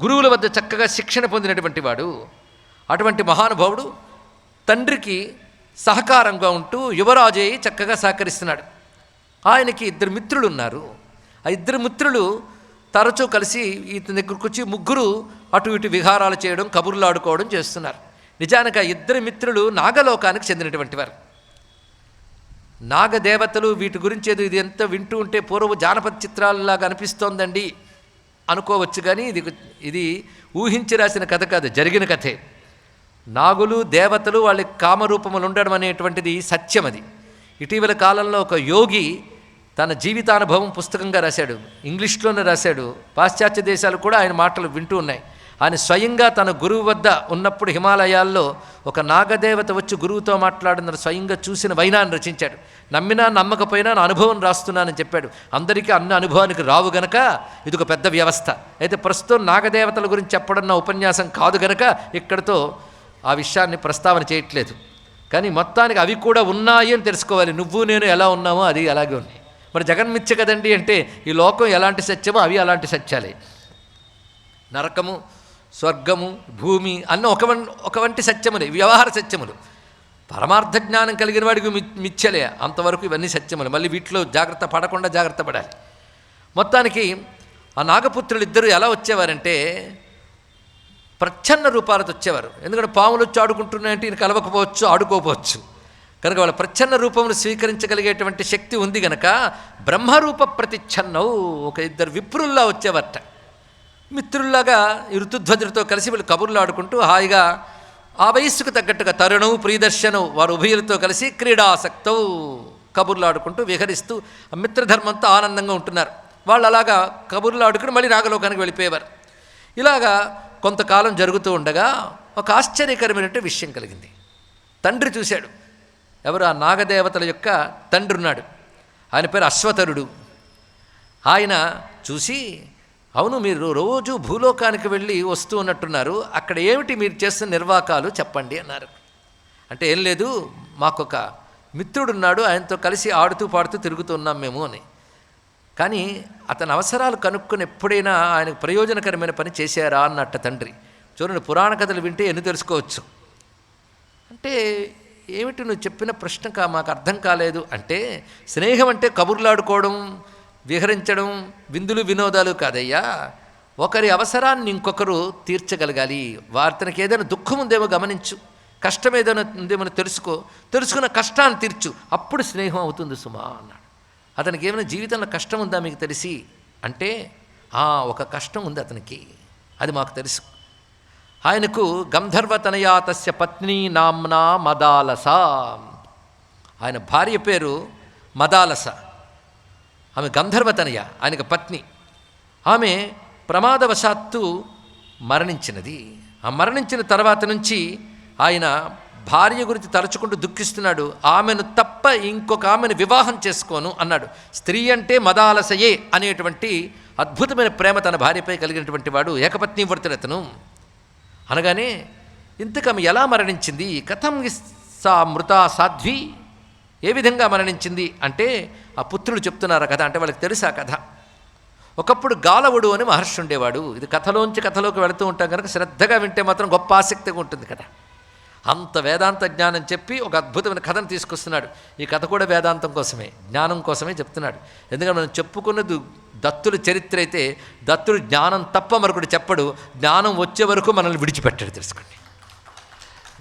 గురువుల వద్ద చక్కగా శిక్షణ పొందినటువంటి వాడు. అటువంటి మహానుభావుడు తండ్రికి సహకారంగా ఉంటూ యువరాజు అయి చక్కగా సహకరిస్తున్నాడు. ఆయనకి ఇద్దరు మిత్రులు ఉన్నారు. ఆ ఇద్దరు మిత్రులు తరచూ కలిసి ఇతని దగ్గరకు వచ్చి ముగ్గురు అటు ఇటు విహారాలు చేయడం, కబుర్లు ఆడుకోవడం చేస్తున్నారు. నిజానికి ఆ ఇద్దరు మిత్రులు నాగలోకానికి చెందినటువంటి వారు. నాగదేవతలు వీటి గురించి ఏదో ఇది ఎంత వింటూ ఉంటే పూర్వ జానపద చిత్రాలలాగా అనిపిస్తోందండి అనుకోవచ్చు. కానీ ఇది ఊహించి రాసిన కథ కాదు, జరిగిన కథే. నాగులు, దేవతలు వాళ్ళకి కామరూపములు ఉండడం అనేటువంటిది సత్యం. అది ఇటీవల కాలంలో ఒక యోగి తన జీవితానుభవం పుస్తకంగా రాశాడు. ఇంగ్లీష్లోనే రాశాడు. పాశ్చాత్య దేశాలు కూడా ఆయన మాటలు వింటూ ఉన్నాయి. ఆయన స్వయంగా తన గురువు వద్ద ఉన్నప్పుడు హిమాలయాల్లో ఒక నాగదేవత వచ్చి గురువుతో మాట్లాడుతున్న స్వయంగా చూసిన వైనాన్ని రచించాడు. నమ్మినా నమ్మకపోయినా నా అనుభవం రాస్తున్నానని చెప్పాడు. అందరికీ అన్న అనుభవానికి రావు గనక ఇది ఒక పెద్ద వ్యవస్థ. అయితే ప్రస్తుతం నాగదేవతల గురించి చెప్పడం నా ఉపన్యాసం కాదు గనక ఇక్కడితో ఆ విషయాన్ని ప్రస్తావన చేయట్లేదు. కానీ మొత్తానికి అవి కూడా ఉన్నాయి అని తెలుసుకోవాలి. నువ్వు నేను ఎలా ఉన్నామో అది అలాగే ఉన్నాయి. మరి జగన్మిథ్య కదండి అంటే ఈ లోకం ఎలాంటి సత్యమో అవి అలాంటి సత్యాలే. నరకము, స్వర్గము, భూమి అన్న ఒక వంటి సత్యములే, వ్యవహార సత్యములు. పరమార్థ జ్ఞానం కలిగిన వాడికి మిథ్యలే. అంతవరకు ఇవన్నీ సత్యములు. మళ్ళీ వీటిలో జాగ్రత్త పడకుండా జాగ్రత్త పడాలి. మొత్తానికి ఆ నాగపుత్రులు ఇద్దరు ఎలా వచ్చేవారంటే ప్రచ్ఛన్న రూపాలతో వచ్చేవారు. ఎందుకంటే పాములు వచ్చి ఆడుకుంటున్నాయంటే ఈయన కలవకపోవచ్చు, ఆడుకోకపోవచ్చు. కనుక వాళ్ళ ప్రచ్ఛన్న రూపమును స్వీకరించగలిగేటువంటి శక్తి ఉంది గనక బ్రహ్మరూప ప్రతిచ్ఛన్నవు ఒక ఇద్దరు విప్రుల్లా వచ్చేవారట. మిత్రుల్లాగా ఈ ఋతుధ్వజులతో కలిసి వీళ్ళు కబుర్లు ఆడుకుంటూ హాయిగా ఆ వయస్సుకు తగ్గట్టుగా తరుణవు, ప్రియదర్శనవు వారు ఉభయులతో కలిసి క్రీడాసక్తవు కబుర్లు ఆడుకుంటూ విహరిస్తూ మిత్రధర్మంతో ఆనందంగా ఉంటున్నారు. వాళ్ళు అలాగా కబుర్లు ఆడుకుని మళ్ళీ నాగలోకానికి వెళ్ళిపోయేవారు. ఇలాగా కొంతకాలం జరుగుతూ ఉండగా ఒక ఆశ్చర్యకరమైనటువంటి విషయం కలిగింది. తండ్రి చూశాడు. ఎవరు? ఆ నాగదేవతల యొక్క తండ్రి ఉన్నాడు. ఆయన పేరు అశ్వతరుడు. ఆయన చూసి, అవును మీరు రోజు భూలోకానికి వెళ్ళి వస్తూ ఉన్నట్టున్నారు, అక్కడ ఏమిటి మీరు చేస్తున్న నిర్వాకాలు చెప్పండి అన్నారు. అంటే ఏం లేదు, మాకొక మిత్రుడున్నాడు, ఆయనతో కలిసి ఆడుతూ పాడుతూ తిరుగుతున్నాం మేము అని. కానీ అతని అవసరాలు కనుక్కొని ఎప్పుడైనా ఆయనకు ప్రయోజనకరమైన పని చేశారా అన్నట్ట తండ్రి. చూడండి, పురాణ కథలు వింటే ఎన్ని తెలుసుకోవచ్చు. అంటే ఏమిటి నువ్వు చెప్పిన ప్రశ్న మాకు అర్థం కాలేదు అంటే, స్నేహం అంటే కబుర్లాడుకోవడం, విహరించడం, విందులు వినోదాలు కాదయ్యా. ఒకరి అవసరాన్ని ఇంకొకరు తీర్చగలగాలి. వారితనకి ఏదైనా దుఃఖం ఉందేమో గమనించు, కష్టం ఏదైనా ఉందేమో తెలుసుకున్న కష్టాన్ని తీర్చు, అప్పుడు స్నేహం అవుతుంది సుమా అన్నాడు. అతనికి ఏమైనా జీవితంలో కష్టం ఉందా మీకు తెలిసి అంటే, ఒక కష్టం ఉంది అతనికి, అది మాకు తెలుసు. ఆయనకు గంధర్వతనయా తస్య పత్ని నామ్నా మదాలస. ఆయన భార్య పేరు మదాలస. ఆమె గంధర్వతనయ, ఆయనకు పత్ని. ఆమె ప్రమాదవశాత్తు మరణించినది. ఆ మరణించిన తర్వాత నుంచి ఆయన భార్య గురించి తలుచుకుంటూ దుఃఖిస్తున్నాడు. ఆమెను తప్ప ఇంకొక ఆమెను వివాహం చేసుకోను అన్నాడు. స్త్రీ అంటే మదాలసయే అనేటువంటి అద్భుతమైన ప్రేమ తన భార్యపై కలిగినటువంటి వాడు ఏకపత్ని వ్రతుడతను. అనగానే ఇంతకు ఆమె ఎలా మరణించింది, కథం సా మృతా సాధ్వి, ఏ విధంగా మరణించింది అంటే ఆ పుత్రుడు చెప్తున్నారు కథ. అంటే వాళ్ళకి తెలుసు ఆ కథ. ఒకప్పుడు గాలవుడు అని మహర్షి ఉండేవాడు. ఇది కథలోంచి కథలోకి వెళుతూ ఉంటాం కనుక శ్రద్ధగా వింటే మాత్రం గొప్ప ఆసక్తిగా ఉంటుంది కదా. అంత వేదాంత జ్ఞానం చెప్పి ఒక అద్భుతమైన కథను తీసుకొస్తున్నాడు. ఈ కథ కూడా వేదాంతం కోసమే, జ్ఞానం కోసమే చెప్తున్నాడు. ఎందుకంటే మనం చెప్పుకున్నది దత్తుల చరిత్ర అయితే, దత్తుడు జ్ఞానం తప్ప మరొకటి చెప్పడు. జ్ఞానం వచ్చే వరకు మనల్ని విడిచిపెట్టాడు, తెలుసుకోండి.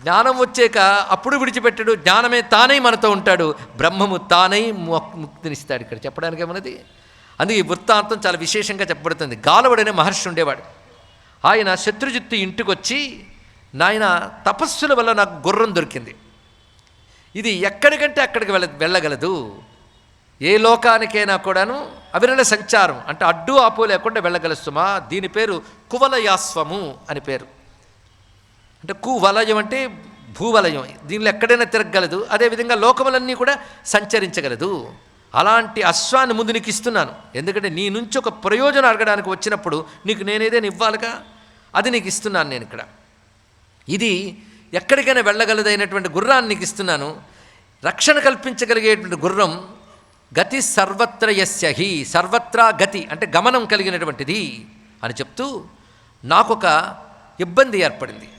జ్ఞానం వచ్చాక అప్పుడు విడిచిపెట్టాడు. జ్ఞానమే తానై మనతో ఉంటాడు. బ్రహ్మము తానై ముక్తినిస్తాడు. ఇక్కడ చెప్పడానికి ఏమన్నది. అందుకే ఈ వృత్తాంతం చాలా విశేషంగా చెప్పబడుతుంది. గాలవుడనే మహర్షి ఉండేవాడు. ఆయన శత్రుజిత్తు ఇంటికి వచ్చి, నాయన తపస్సుల వల్ల నాకు గుర్రం దొరికింది, ఇది ఎక్కడికంటే అక్కడికి వెళ్ళగలదు, ఏ లోకానికైనా కూడాను అవిరళ సంచారం అంటే అడ్డు ఆపు లేకుండా వెళ్ళగలుస్తుమా. దీని పేరు కువలయాస్వము అని పేరు. అంటే కువలయం అంటే భూవలయం, దీనిలో ఎక్కడైనా తిరగగలదు, అదేవిధంగా లోకములన్నీ కూడా సంచరించగలదు. అలాంటి అశ్వాన్ని ముందు నీకు ఇస్తున్నాను, ఎందుకంటే నీ నుంచి ఒక ప్రయోజనం అడగడానికి వచ్చినప్పుడు నీకు నేనేదైనా ఇవ్వాలిగా, అది నీకు ఇస్తున్నాను నేను ఇక్కడ. ఇది ఎక్కడికైనా వెళ్ళగలదైనటువంటి గుర్రాన్ని నీకు ఇస్తున్నాను. రక్షణ కల్పించగలిగేటువంటి గుర్రం. గతి సర్వత్ర యస్య హి, సర్వత్రా గతి అంటే గమనం కలిగినటువంటిది అని చెప్తూ, నాకొక ఇబ్బంది ఏర్పడింది,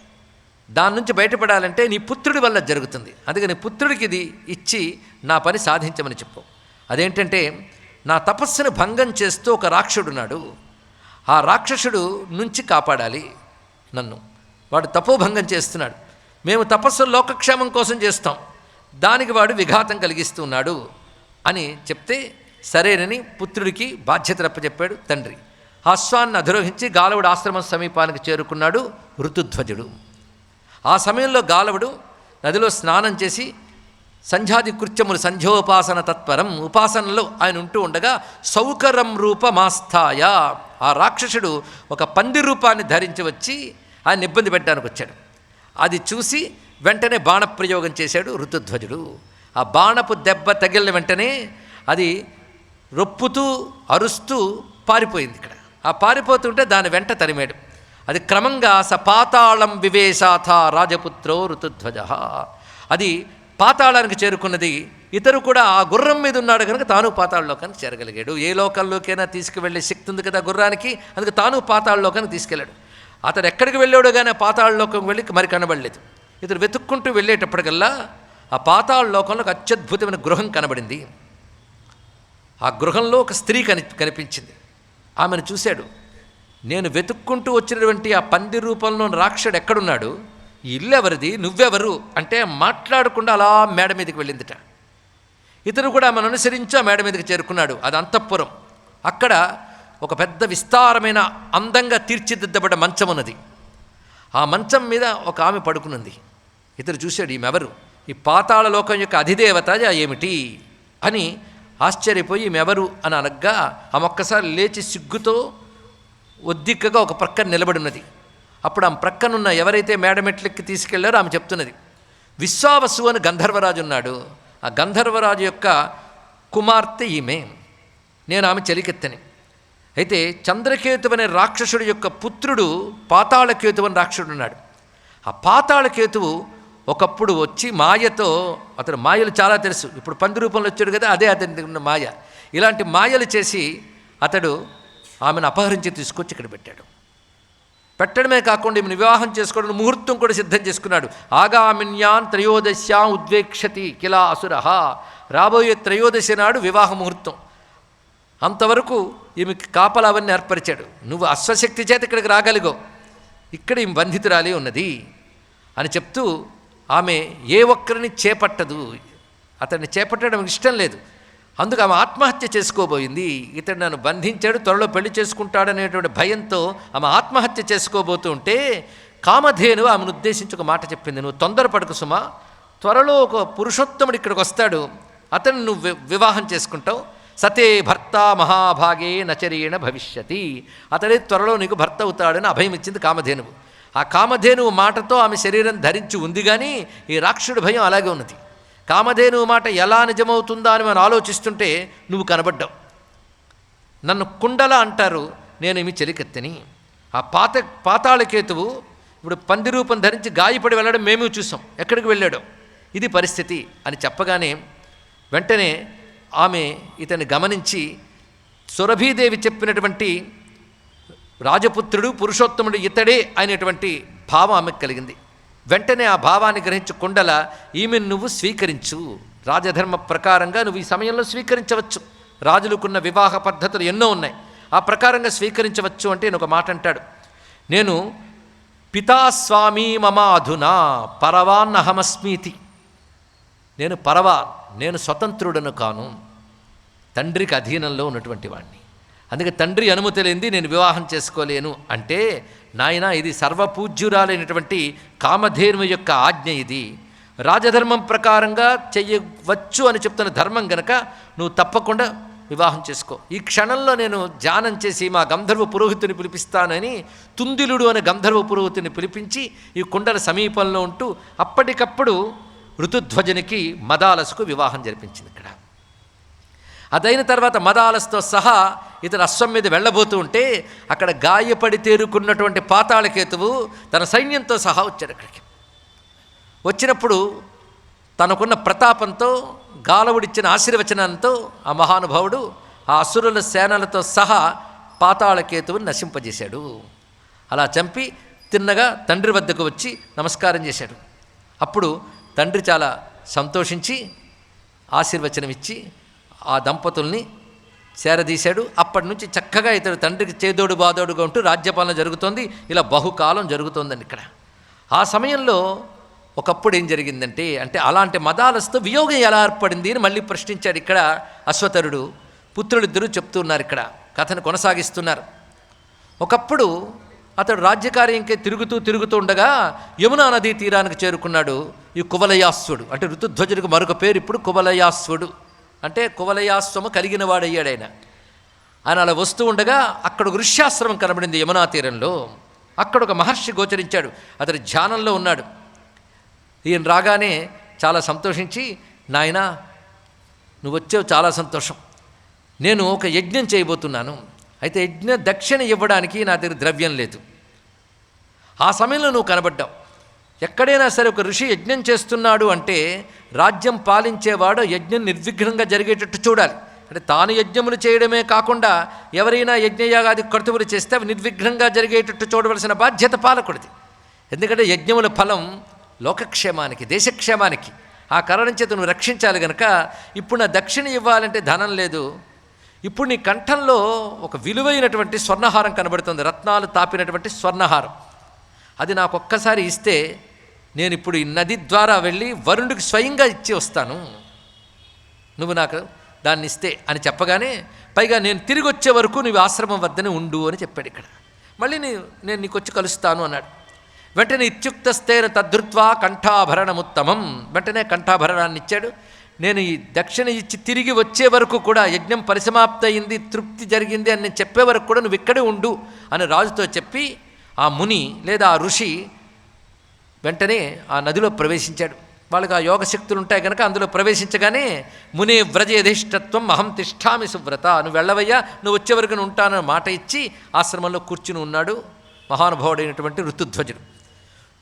దాని నుంచి బయటపడాలంటే నీ పుత్రుడి వల్ల జరుగుతుంది. అందుకని పుత్రుడికి ఇది ఇచ్చి నా పని సాధించమని చెప్పు. అదేంటంటే, నా తపస్సును భంగం చేస్తూ ఒక రాక్షసుడున్నాడు, ఆ రాక్షసుడు నుంచి కాపాడాలి నన్ను. వాడు తపోభంగం చేస్తున్నాడు. మేము తపస్సు లోకక్షేమం కోసం చేస్తాం, దానికి వాడు విఘాతం కలిగిస్తున్నాడు అని చెప్తే సరేనని పుత్రుడికి బాధ్యతలు అప్పచెప్పాడు తండ్రి. ఆ అశ్వాన్ని అధిరోహించి గాలవుడు ఆశ్రమం సమీపానికి చేరుకున్నాడు ఋతుధ్వజుడు. ఆ సమయంలో గాలవుడు నదిలో స్నానం చేసి సంధ్యాది కృత్యములు సంధ్యోపాసన తత్పరం ఉపాసనలో ఆయన ఉంటూ ఉండగా సౌకరం రూపమాస్థాయ, ఆ రాక్షసుడు ఒక పంది రూపాన్ని ధరించి వచ్చి ఆయన ఇబ్బంది పెట్టడానికి వచ్చాడు. అది చూసి వెంటనే బాణప్రయోగం చేశాడు ఋతుధ్వజుడు. ఆ బాణపు దెబ్బ తగిలిన వెంటనే అది రొప్పుతూ అరుస్తూ పారిపోయింది. ఇక్కడ ఆ పారిపోతుంటే దాని వెంట తరిమాడు. అది క్రమంగా పాతాళం వివేశాథ రాజపుత్రో ఋతుధ్వజ, అది పాతాళానికి చేరుకున్నది. ఇతరు కూడా ఆ గుర్రం మీద ఉన్నాడు కనుక తాను పాతాళలోకానికి చేరగలిగాడు. ఏ లోకంలోకైనా తీసుకువెళ్ళే శక్తి ఉంది కదా గుర్రానికి, అందుకే తాను పాతాళలోకానికి తీసుకెళ్ళాడు. అతడు ఎక్కడికి వెళ్ళాడో కానీ ఆ పాతాళలోకం వెళ్ళి మరి కనబడలేదు. ఇతడు వెతుక్కుంటూ వెళ్ళేటప్పటికల్లా ఆ పాతాళలోకంలో ఒక అత్యద్భుతమైన గృహం కనబడింది. ఆ గృహంలో ఒక స్త్రీ కనిపించింది. ఆమెను చూశాడు. నేను వెతుక్కుంటూ వచ్చినటువంటి ఆ పంది రూపంలో రాక్షసుడు ఎక్కడున్నాడు, ఈ ఇల్లు ఎవరిది, నువ్వెవరు అంటే మాట్లాడకుండా అలా మేడ మీదకి వెళ్ళిందిట. ఇతను కూడా ఆమెను అనుసరించి ఆ మేడ మీదకి చేరుకున్నాడు. అది అంతఃపురం. అక్కడ ఒక పెద్ద విస్తారమైన అందంగా తీర్చిదిద్దబడ్డ మంచం ఉన్నది. ఆ మంచం మీద ఒక ఆమె పడుకునుంది. ఇతడు చూశాడు, ఈమెవరు, ఈ పాతాళ లోకం యొక్క అధిదేవత ఏమిటి అని ఆశ్చర్యపోయి ఈమెవరు అని అనగ్గా ఆమె ఒక్కసారి లేచి సిగ్గుతో ఒద్దిక్కగా ఒక ప్రక్కన నిలబడి ఉన్నది. అప్పుడు ఆమె ప్రక్కనున్న ఎవరైతే మేడమెట్లెక్కి తీసుకెళ్లారో ఆమె చెప్తున్నది, విశ్వావసు అని గంధర్వరాజు ఉన్నాడు, ఆ గంధర్వరాజు యొక్క కుమార్తె ఈమె, నేను ఆమె చెలికెత్తని. అయితే చంద్రకేతువు అనే రాక్షసుడి యొక్క పుత్రుడు పాతాళకేతువు అని రాక్షసుడు ఉన్నాడు. ఆ పాతాళకేతువు ఒకప్పుడు వచ్చి మాయతో, అతను మాయలు చాలా తెలుసు, ఇప్పుడు పంది రూపంలో వచ్చాడు కదా, అదే అతని ఉన్న మాయ. ఇలాంటి మాయలు చేసి అతడు ఆమెను అపహరించి తీసుకొచ్చి ఇక్కడ పెట్టాడు. పెట్టడమే కాకుండా ఈమెను వివాహం చేసుకోవడానికి ముహూర్తం కూడా సిద్ధం చేసుకున్నాడు. ఆగామిన్యాన్ త్రయోదశ్యాం ఉద్వేక్షతి కిలా అసుర, రాబోయే త్రయోదశి నాడు వివాహ ముహూర్తం. అంతవరకు ఈమెకి కాపలా అవన్నీ ఏర్పరిచాడు. నువ్వు అశ్వశక్తి చేత ఇక్కడికి రాగలిగో, ఇక్కడ ఈమె బంధితురాలి ఉన్నది అని చెప్తూ ఆమె ఏ ఒక్కరిని చేపట్టదు. అతన్ని చేపట్టడం ఇష్టం లేదు. అందుకు ఆమె ఆత్మహత్య చేసుకోబోయింది. ఇతడు నన్ను బంధించాడు, త్వరలో పెళ్లి చేసుకుంటాడనేటువంటి భయంతో ఆమె ఆత్మహత్య చేసుకోబోతూ ఉంటే కామధేను ఆమెను ఉద్దేశించి ఒక మాట చెప్పింది. నువ్వు తొందరపడకు సుమా, త్వరలో ఒక పురుషోత్తముడు ఇక్కడికి వస్తాడు, అతను నువ్వు వివాహం చేసుకుంటావు. సతే భర్త మహాభాగే నచరేణ భవిష్యతి, అతడే త్వరలో నీకు భర్త అవుతాడని అభయం ఇచ్చింది కామధేనువు. ఆ కామధేనువు మాటతో ఆమె శరీరం ధరించి ఉంది, కానీ ఈ రాక్షసుడి భయం అలాగే ఉన్నది. కామధేనువు మాట ఎలా నిజమవుతుందా అని మనం ఆలోచిస్తుంటే నువ్వు కనబడ్డావు. నన్ను కుండల అంటారు, నేనేమి చెలికెత్తని. ఆ పాతాళకేతువు ఇప్పుడు పంది రూపం ధరించి గాయపడి వెళ్ళడం మేము చూసాం, ఎక్కడికి వెళ్ళాడో, ఇది పరిస్థితి అని చెప్పగానే వెంటనే ఆమె ఇతన్ని గమనించి సురభీదేవి చెప్పినటువంటి రాజపుత్రుడు పురుషోత్తముడు ఇతడే అనేటువంటి భావం ఆమెకు కలిగింది. వెంటనే ఆ భావాన్ని గ్రహించి కుండల, ఈమెను నువ్వు స్వీకరించు, రాజధర్మ ప్రకారంగా నువ్వు ఈ సమయంలో స్వీకరించవచ్చు. రాజులకున్న వివాహ పద్ధతులు ఎన్నో ఉన్నాయి, ఆ ప్రకారంగా స్వీకరించవచ్చు అంటే నేను ఒక మాట అంటాడు. నేను పితాస్వామి మమ అధునా పరవాన్నహమస్మీతి, నేను నేను స్వతంత్రుడను కాను, తండ్రికి అధీనంలో ఉన్నటువంటి వాడిని. అందుకే తండ్రి అనుమతి లేనిది నేను వివాహం చేసుకోలేను అంటే, నాయన ఇది సర్వపూజ్యురాలైనటువంటి కామధేను యొక్క ఆజ్ఞ, ఇది రాజధర్మం ప్రకారంగా చెయ్యవచ్చు అని చెప్తున్న ధర్మం గనక నువ్వు తప్పకుండా వివాహం చేసుకో. ఈ క్షణంలో నేను ధ్యానం చేసి మా గంధర్వ పురోహితుని పిలిపిస్తానని తుందిలుడు అనే గంధర్వ పురోహితుని పిలిపించి ఈ కుండల సమీపంలో ఉంటూ అప్పటికప్పుడు ఋతుధ్వజునికి మదాలసుకు వివాహం జరిపించింది. ఇక్కడ అదైన తర్వాత మదాలస్తో సహా ఇతను అశ్వం మీద వెళ్ళబోతూ ఉంటే అక్కడ గాయపడి తేరుకున్నటువంటి పాతాళకేతువు తన సైన్యంతో సహా వచ్చాడు. అక్కడికి వచ్చినప్పుడు తనకున్న ప్రతాపంతో, గాలవుడిచ్చిన ఆశీర్వచనంతో ఆ మహానుభావుడు ఆ అసురుల సేనలతో సహా పాతాళకేతువుని నశింపజేశాడు. అలా చంపి తిన్నగా తండ్రి వద్దకు వచ్చి నమస్కారం చేశాడు. అప్పుడు తండ్రి చాలా సంతోషించి ఆశీర్వచనం ఇచ్చి ఆ దంపతుల్ని చేరదీశాడు. అప్పటి నుంచి చక్కగా ఇతడు తండ్రికి చేదోడు బాదోడుగా ఉంటూ రాజ్యపాలన జరుగుతోంది. ఇలా బహుకాలం జరుగుతోందండి. ఇక్కడ ఆ సమయంలో ఒకప్పుడు ఏం జరిగిందంటే, అంటే అలాంటి మదాలస్తో వియోగం ఎలా ఏర్పడింది అని మళ్ళీ ప్రశ్నించాడు. ఇక్కడ అశ్వతరుడు పుత్రులిద్దరూ చెప్తున్నారు, ఇక్కడ కథను కొనసాగిస్తున్నారు. ఒకప్పుడు అతడు రాజ్యకార్యంకే తిరుగుతూ ఉండగా యమునా నదీ తీరానికి చేరుకున్నాడు ఈ కువలయాశ్వుడు. అంటే ఋతుధ్వజుడికి మరొక పేరు ఇప్పుడు కువలయాశ్వుడు, అంటే కువలయాశ్వము కలిగిన వాడయ్యాడు ఆయన. అలా వస్తూ ఉండగా అక్కడ ఒక ఋష్యాశ్రమం కనబడింది యమునా తీరంలో. అక్కడ ఒక మహర్షి గోచరించాడు, అతడు ధ్యానంలో ఉన్నాడు. ఈయన రాగానే చాలా సంతోషించి, నాయనా నువ్వు వచ్చావు, చాలా సంతోషం, నేను ఒక యజ్ఞం చేయబోతున్నాను, అయితే యజ్ఞ దక్షిణ ఇవ్వడానికి నా దగ్గర ద్రవ్యం లేదు. ఆ సమయంలో నువ్వు కనబడ్డావు. ఎక్కడైనా సరే ఒక ఋషి యజ్ఞం చేస్తున్నాడు అంటే రాజ్యం పాలించేవాడు యజ్ఞం నిర్విఘ్నంగా జరిగేటట్టు చూడాలి. అంటే తాను యజ్ఞములు చేయడమే కాకుండా ఎవరైనా యజ్ఞయాగాది కర్తవులు చేస్తే అవి నిర్విఘ్నంగా జరిగేటట్టు చూడవలసిన బాధ్యత పాలకుడిది. ఎందుకంటే యజ్ఞముల ఫలం లోకక్షేమానికి, దేశక్షేమానికి. ఆ కారణం చేత నువ్వు రక్షించాలి గనక ఇప్పుడు నా దక్షిణ ఇవ్వాలంటే ధనం లేదు. ఇప్పుడు నీ కంఠంలో ఒక విలువైనటువంటి స్వర్ణహారం కనబడుతుంది, రత్నాలు తాపినటువంటి స్వర్ణహారం. అది నాకు ఒక్కసారి ఇస్తే నేను ఇప్పుడు ఈ నది ద్వారా వెళ్ళి వరుణుడికి స్వయంగా ఇచ్చి వస్తాను, నువ్వు నాకు దాన్ని ఇస్తే అని చెప్పగానే, పైగా నేను తిరిగి వచ్చే వరకు నువ్వు ఆశ్రమం వద్దనే ఉండు అని చెప్పాడు. ఇక్కడ మళ్ళీ నేను నీకు వచ్చి కలుస్తాను అన్నాడు. వెంటనే ఇత్యుక్తస్తేన తద్ధృత్వా కంఠాభరణముత్తమం, వెంటనే కంఠాభరణాన్ని ఇచ్చాడు. నేను ఈ దక్షిణ ఇచ్చి తిరిగి వచ్చే వరకు కూడా యజ్ఞం పరిసమాప్తి అయింది, తృప్తి జరిగింది అని నేను చెప్పే వరకు కూడా నువ్వు ఇక్కడే ఉండు అని రాజుతో చెప్పి ఆ ముని లేదా ఆ ఋషి వెంటనే ఆ నదిలో ప్రవేశించాడు. వాళ్ళకి ఆ యోగశక్తులు ఉంటాయి కనుక అందులో ప్రవేశించగానే, ముని వ్రజేధిష్టత్వం అహం తిష్టామి సువ్రత, నువ్వు వెళ్ళవయ్యా, నువ్వు వచ్చే వరకు నేను ఉంటానని మాట ఇచ్చి ఆశ్రమంలో కూర్చుని ఉన్నాడు మహానుభావుడైనటువంటి ఋతుధ్వజుడు.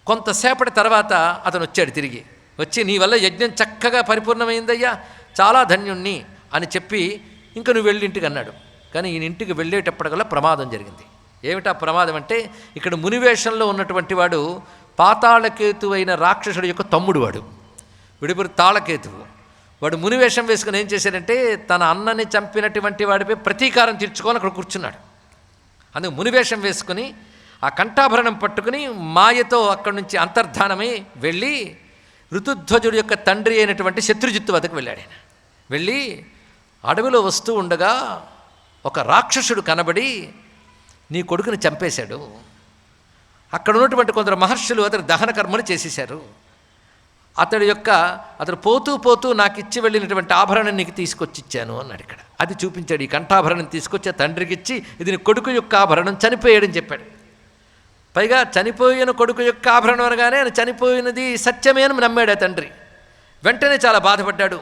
కొంతసేపటి తర్వాత అతను వచ్చాడు. తిరిగి వచ్చి, నీ వల్ల యజ్ఞం చక్కగా పరిపూర్ణమైందయ్యా, చాలా ధన్యుణ్ణి అని చెప్పి ఇంక నువ్వు వెళ్ళి ఇంటికి అన్నాడు. కానీ ఈయన ఇంటికి వెళ్ళేటప్పటికల్లా ప్రమాదం జరిగింది. ఏమిటా ప్రమాదం అంటే, ఇక్కడ మునివేషంలో ఉన్నటువంటి వాడు పాతాళకేతు అయిన రాక్షసుడు యొక్క తమ్ముడు. వీడి పేరు తాళకేతువు. వాడు మునివేషం వేసుకుని ఏం చేశాడంటే, తన అన్నని చంపినటువంటి వాడిపై ప్రతీకారం తీర్చుకొని అక్కడ కూర్చున్నాడు. అందుకు మునివేషం వేసుకుని ఆ కంఠాభరణం పట్టుకుని మాయతో అక్కడి నుంచి అంతర్ధానమై వెళ్ళి ఋతుధ్వజుడి యొక్క తండ్రి అయినటువంటి శత్రుజిత్తు వద్దకు వెళ్ళాడు. ఆయన వెళ్ళి అడవిలో వస్తూ ఉండగా ఒక రాక్షసుడు కనబడి నీ కొడుకుని చంపేశాడు. అక్కడ ఉన్నటువంటి కొందరు మహర్షులు అతని దహన కర్మలు చేసేశారు. అతడు పోతూ పోతూ నాకు ఇచ్చి వెళ్ళినటువంటి ఆభరణం నీకు తీసుకొచ్చి ఇచ్చాను అన్నాడు. ఇక్కడ అది చూపించాడు. ఈ కంఠాభరణం తీసుకొచ్చి ఆ తండ్రికి ఇచ్చి, ఇది నీ కొడుకు యొక్క ఆభరణం, చనిపోయాడని చెప్పాడు. పైగా చనిపోయిన కొడుకు యొక్క ఆభరణం అనగానే ఆయన చనిపోయినది సత్యమే అని నమ్మాడు ఆ తండ్రి. వెంటనే చాలా బాధపడ్డాడు.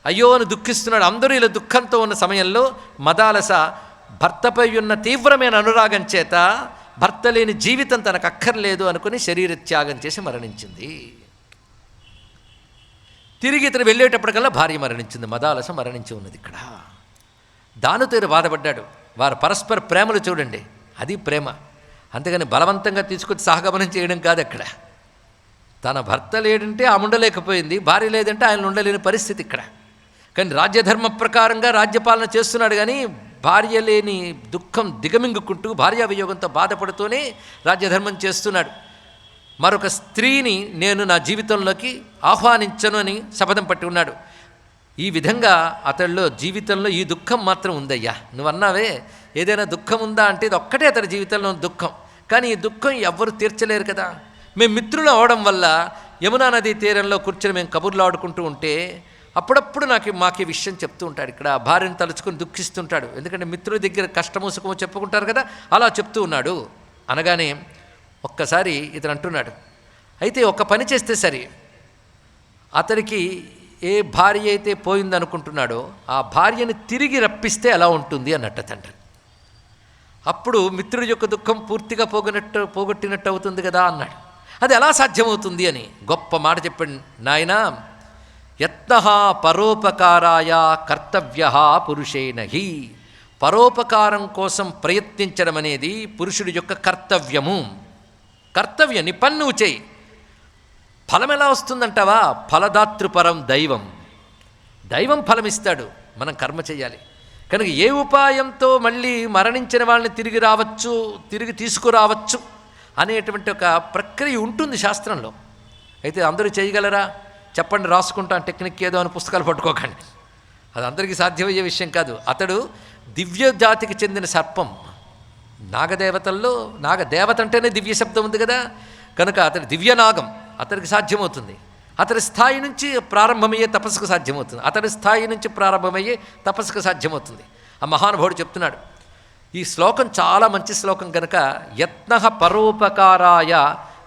అయ్యో అని దుఃఖిస్తున్నాడు. అందరూ ఇలా దుఃఖంతో ఉన్న సమయంలో మదాలస భర్తపై ఉన్న తీవ్రమైన అనురాగం చేత భర్త లేని జీవితం తనకు అక్కర్లేదు అనుకుని శరీర త్యాగం చేసి మరణించింది. తిరిగి ఇతను వెళ్ళేటప్పటికల్లా భార్య మరణించింది. మదాలస మరణించి ఉన్నది. ఇక్కడ దానుతేరు బాధపడ్డాడు. వారు పరస్పర ప్రేమలు చూడండి, అది ప్రేమ. అంతేగాని బలవంతంగా తీసుకొచ్చి సహగమనం చేయడం కాదు. అక్కడ తన భర్త లేడంటే ఆమె ఉండలేకపోయింది, భార్య లేదంటే ఆయన ఉండలేని పరిస్థితి ఇక్కడ. కానీ రాజ్యధర్మ ప్రకారంగా రాజ్యపాలన చేస్తున్నాడు. కానీ భార్య లేని దుఃఖం దిగమింగుకుంటూ భార్యా వియోగంతో బాధపడుతూనే రాజ్యధర్మం చేస్తున్నాడు. మరొక స్త్రీని నేను నా జీవితంలోకి ఆహ్వానించను అని శపథం పట్టి ఉన్నాడు. ఈ విధంగా అతడిలో జీవితంలో ఈ దుఃఖం మాత్రం ఉందయ్యా. నువ్వు అన్నావే ఏదైనా దుఃఖం ఉందా అంటే ఇది ఒక్కటే అతడి జీవితంలో దుఃఖం. కానీ ఈ దుఃఖం ఎవ్వరు తీర్చలేరు కదా. మేము మిత్రులు అవడం వల్ల యమునా నదీ తీరంలో కూర్చొని మేము కబుర్లు ఆడుకుంటూ ఉంటే అప్పుడప్పుడు మాకు ఈ విషయం చెప్తూ ఉంటాడు. ఇక్కడ భార్యను తలుచుకొని దుఃఖిస్తుంటాడు. ఎందుకంటే మిత్రుల దగ్గర కష్టమో సుఖమో చెప్పుకుంటారు కదా, అలా చెప్తూ ఉన్నాడు. అనగానే ఒక్కసారి ఇతను అంటున్నాడు, అయితే ఒక పని చేస్తే సరే, అతడికి ఏ భార్య అయితే పోయిందనుకుంటున్నాడో ఆ భార్యని తిరిగి రప్పిస్తే ఎలా ఉంటుంది అన్నట్టు తండ్రి. అప్పుడు మిత్రుడి యొక్క దుఃఖం పూర్తిగా పోగొట్టినట్టు అవుతుంది కదా అన్నాడు. అది ఎలా సాధ్యమవుతుంది అని గొప్ప మాట చెప్పండి నాయనా. యత్నః పరోపకారాయ కర్తవ్యః పురుషేణ హి. పరోపకారం కోసం ప్రయత్నించడం అనేది పురుషుడి యొక్క కర్తవ్యము. కర్తవ్యం, నీ పని నువ్వు చేయి. ఫలం ఎలా వస్తుందంటావా? ఫలదాతృపరం దైవం. దైవం ఫలమిస్తాడు, మనం కర్మ చేయాలి. కనుక ఏ ఉపాయంతో మళ్ళీ మరణించిన వాళ్ళని తిరిగి తీసుకురావచ్చు అనేటువంటి ఒక ప్రక్రియ ఉంటుంది శాస్త్రంలో. అయితే అందరూ చేయగలరా? చెప్పండి, రాసుకుంటాం టెక్నిక్ ఏదో అని పుస్తకాలు పట్టుకోకండి. అది అందరికీ సాధ్యమయ్యే విషయం కాదు. అతడు దివ్య జాతికి చెందిన సర్పం. నాగదేవతల్లో నాగదేవత అంటేనే దివ్య శబ్దం ఉంది కదా. కనుక అతడి దివ్యనాగం, అతడికి సాధ్యమవుతుంది. అతడి స్థాయి నుంచి ప్రారంభమయ్యే తపస్సుకు సాధ్యమవుతుంది. అతడి స్థాయి నుంచి ప్రారంభమయ్యే తపస్సుకు సాధ్యమవుతుంది. ఆ మహానుభావుడు చెప్తున్నాడు. ఈ శ్లోకం చాలా మంచి శ్లోకం కనుక యత్నః పరోపకారాయ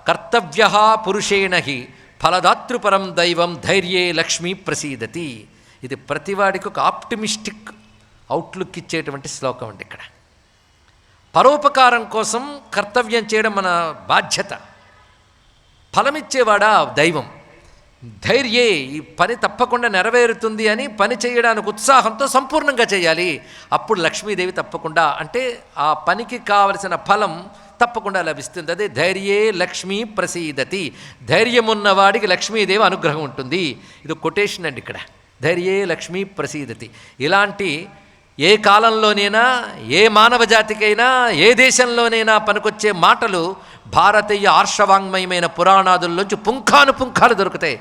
కర్తవ్యః పురుషేణ హి ఫలదాతృపరం దైవం ధైర్యే లక్ష్మీ ప్రసీదతి. ఇది ప్రతివాడికి ఒక ఆప్టిమిస్టిక్ అవుట్లుక్ ఇచ్చేటువంటి శ్లోకం అండి. ఇక్కడ పరోపకారం కోసం కర్తవ్యం చేయడం మన బాధ్యత. ఫలమిచ్చేవాడా దైవం. ధైర్యే, ఈ పని తప్పకుండా నెరవేరుతుంది అని పని చేయడానికి ఉత్సాహంతో సంపూర్ణంగా చేయాలి. అప్పుడు లక్ష్మీదేవి తప్పకుండా, అంటే ఆ పనికి కావలసిన ఫలం తప్పకుండా లభిస్తుంది. అదే ధైర్యే లక్ష్మీ ప్రసీదతి. ధైర్యం ఉన్నవాడికి లక్ష్మీదేవి అనుగ్రహం ఉంటుంది. ఇది కొటేషన్ అండి. ఇక్కడ ధైర్యే లక్ష్మీ ప్రసీదతి. ఇలాంటి ఏ కాలంలోనైనా, ఏ మానవ జాతికైనా, ఏ దేశంలోనైనా పనికొచ్చే మాటలు భారతీయ ఆర్షవాంగ్మయమైన పురాణాదుల్లోంచి పుంఖాలు దొరుకుతాయి.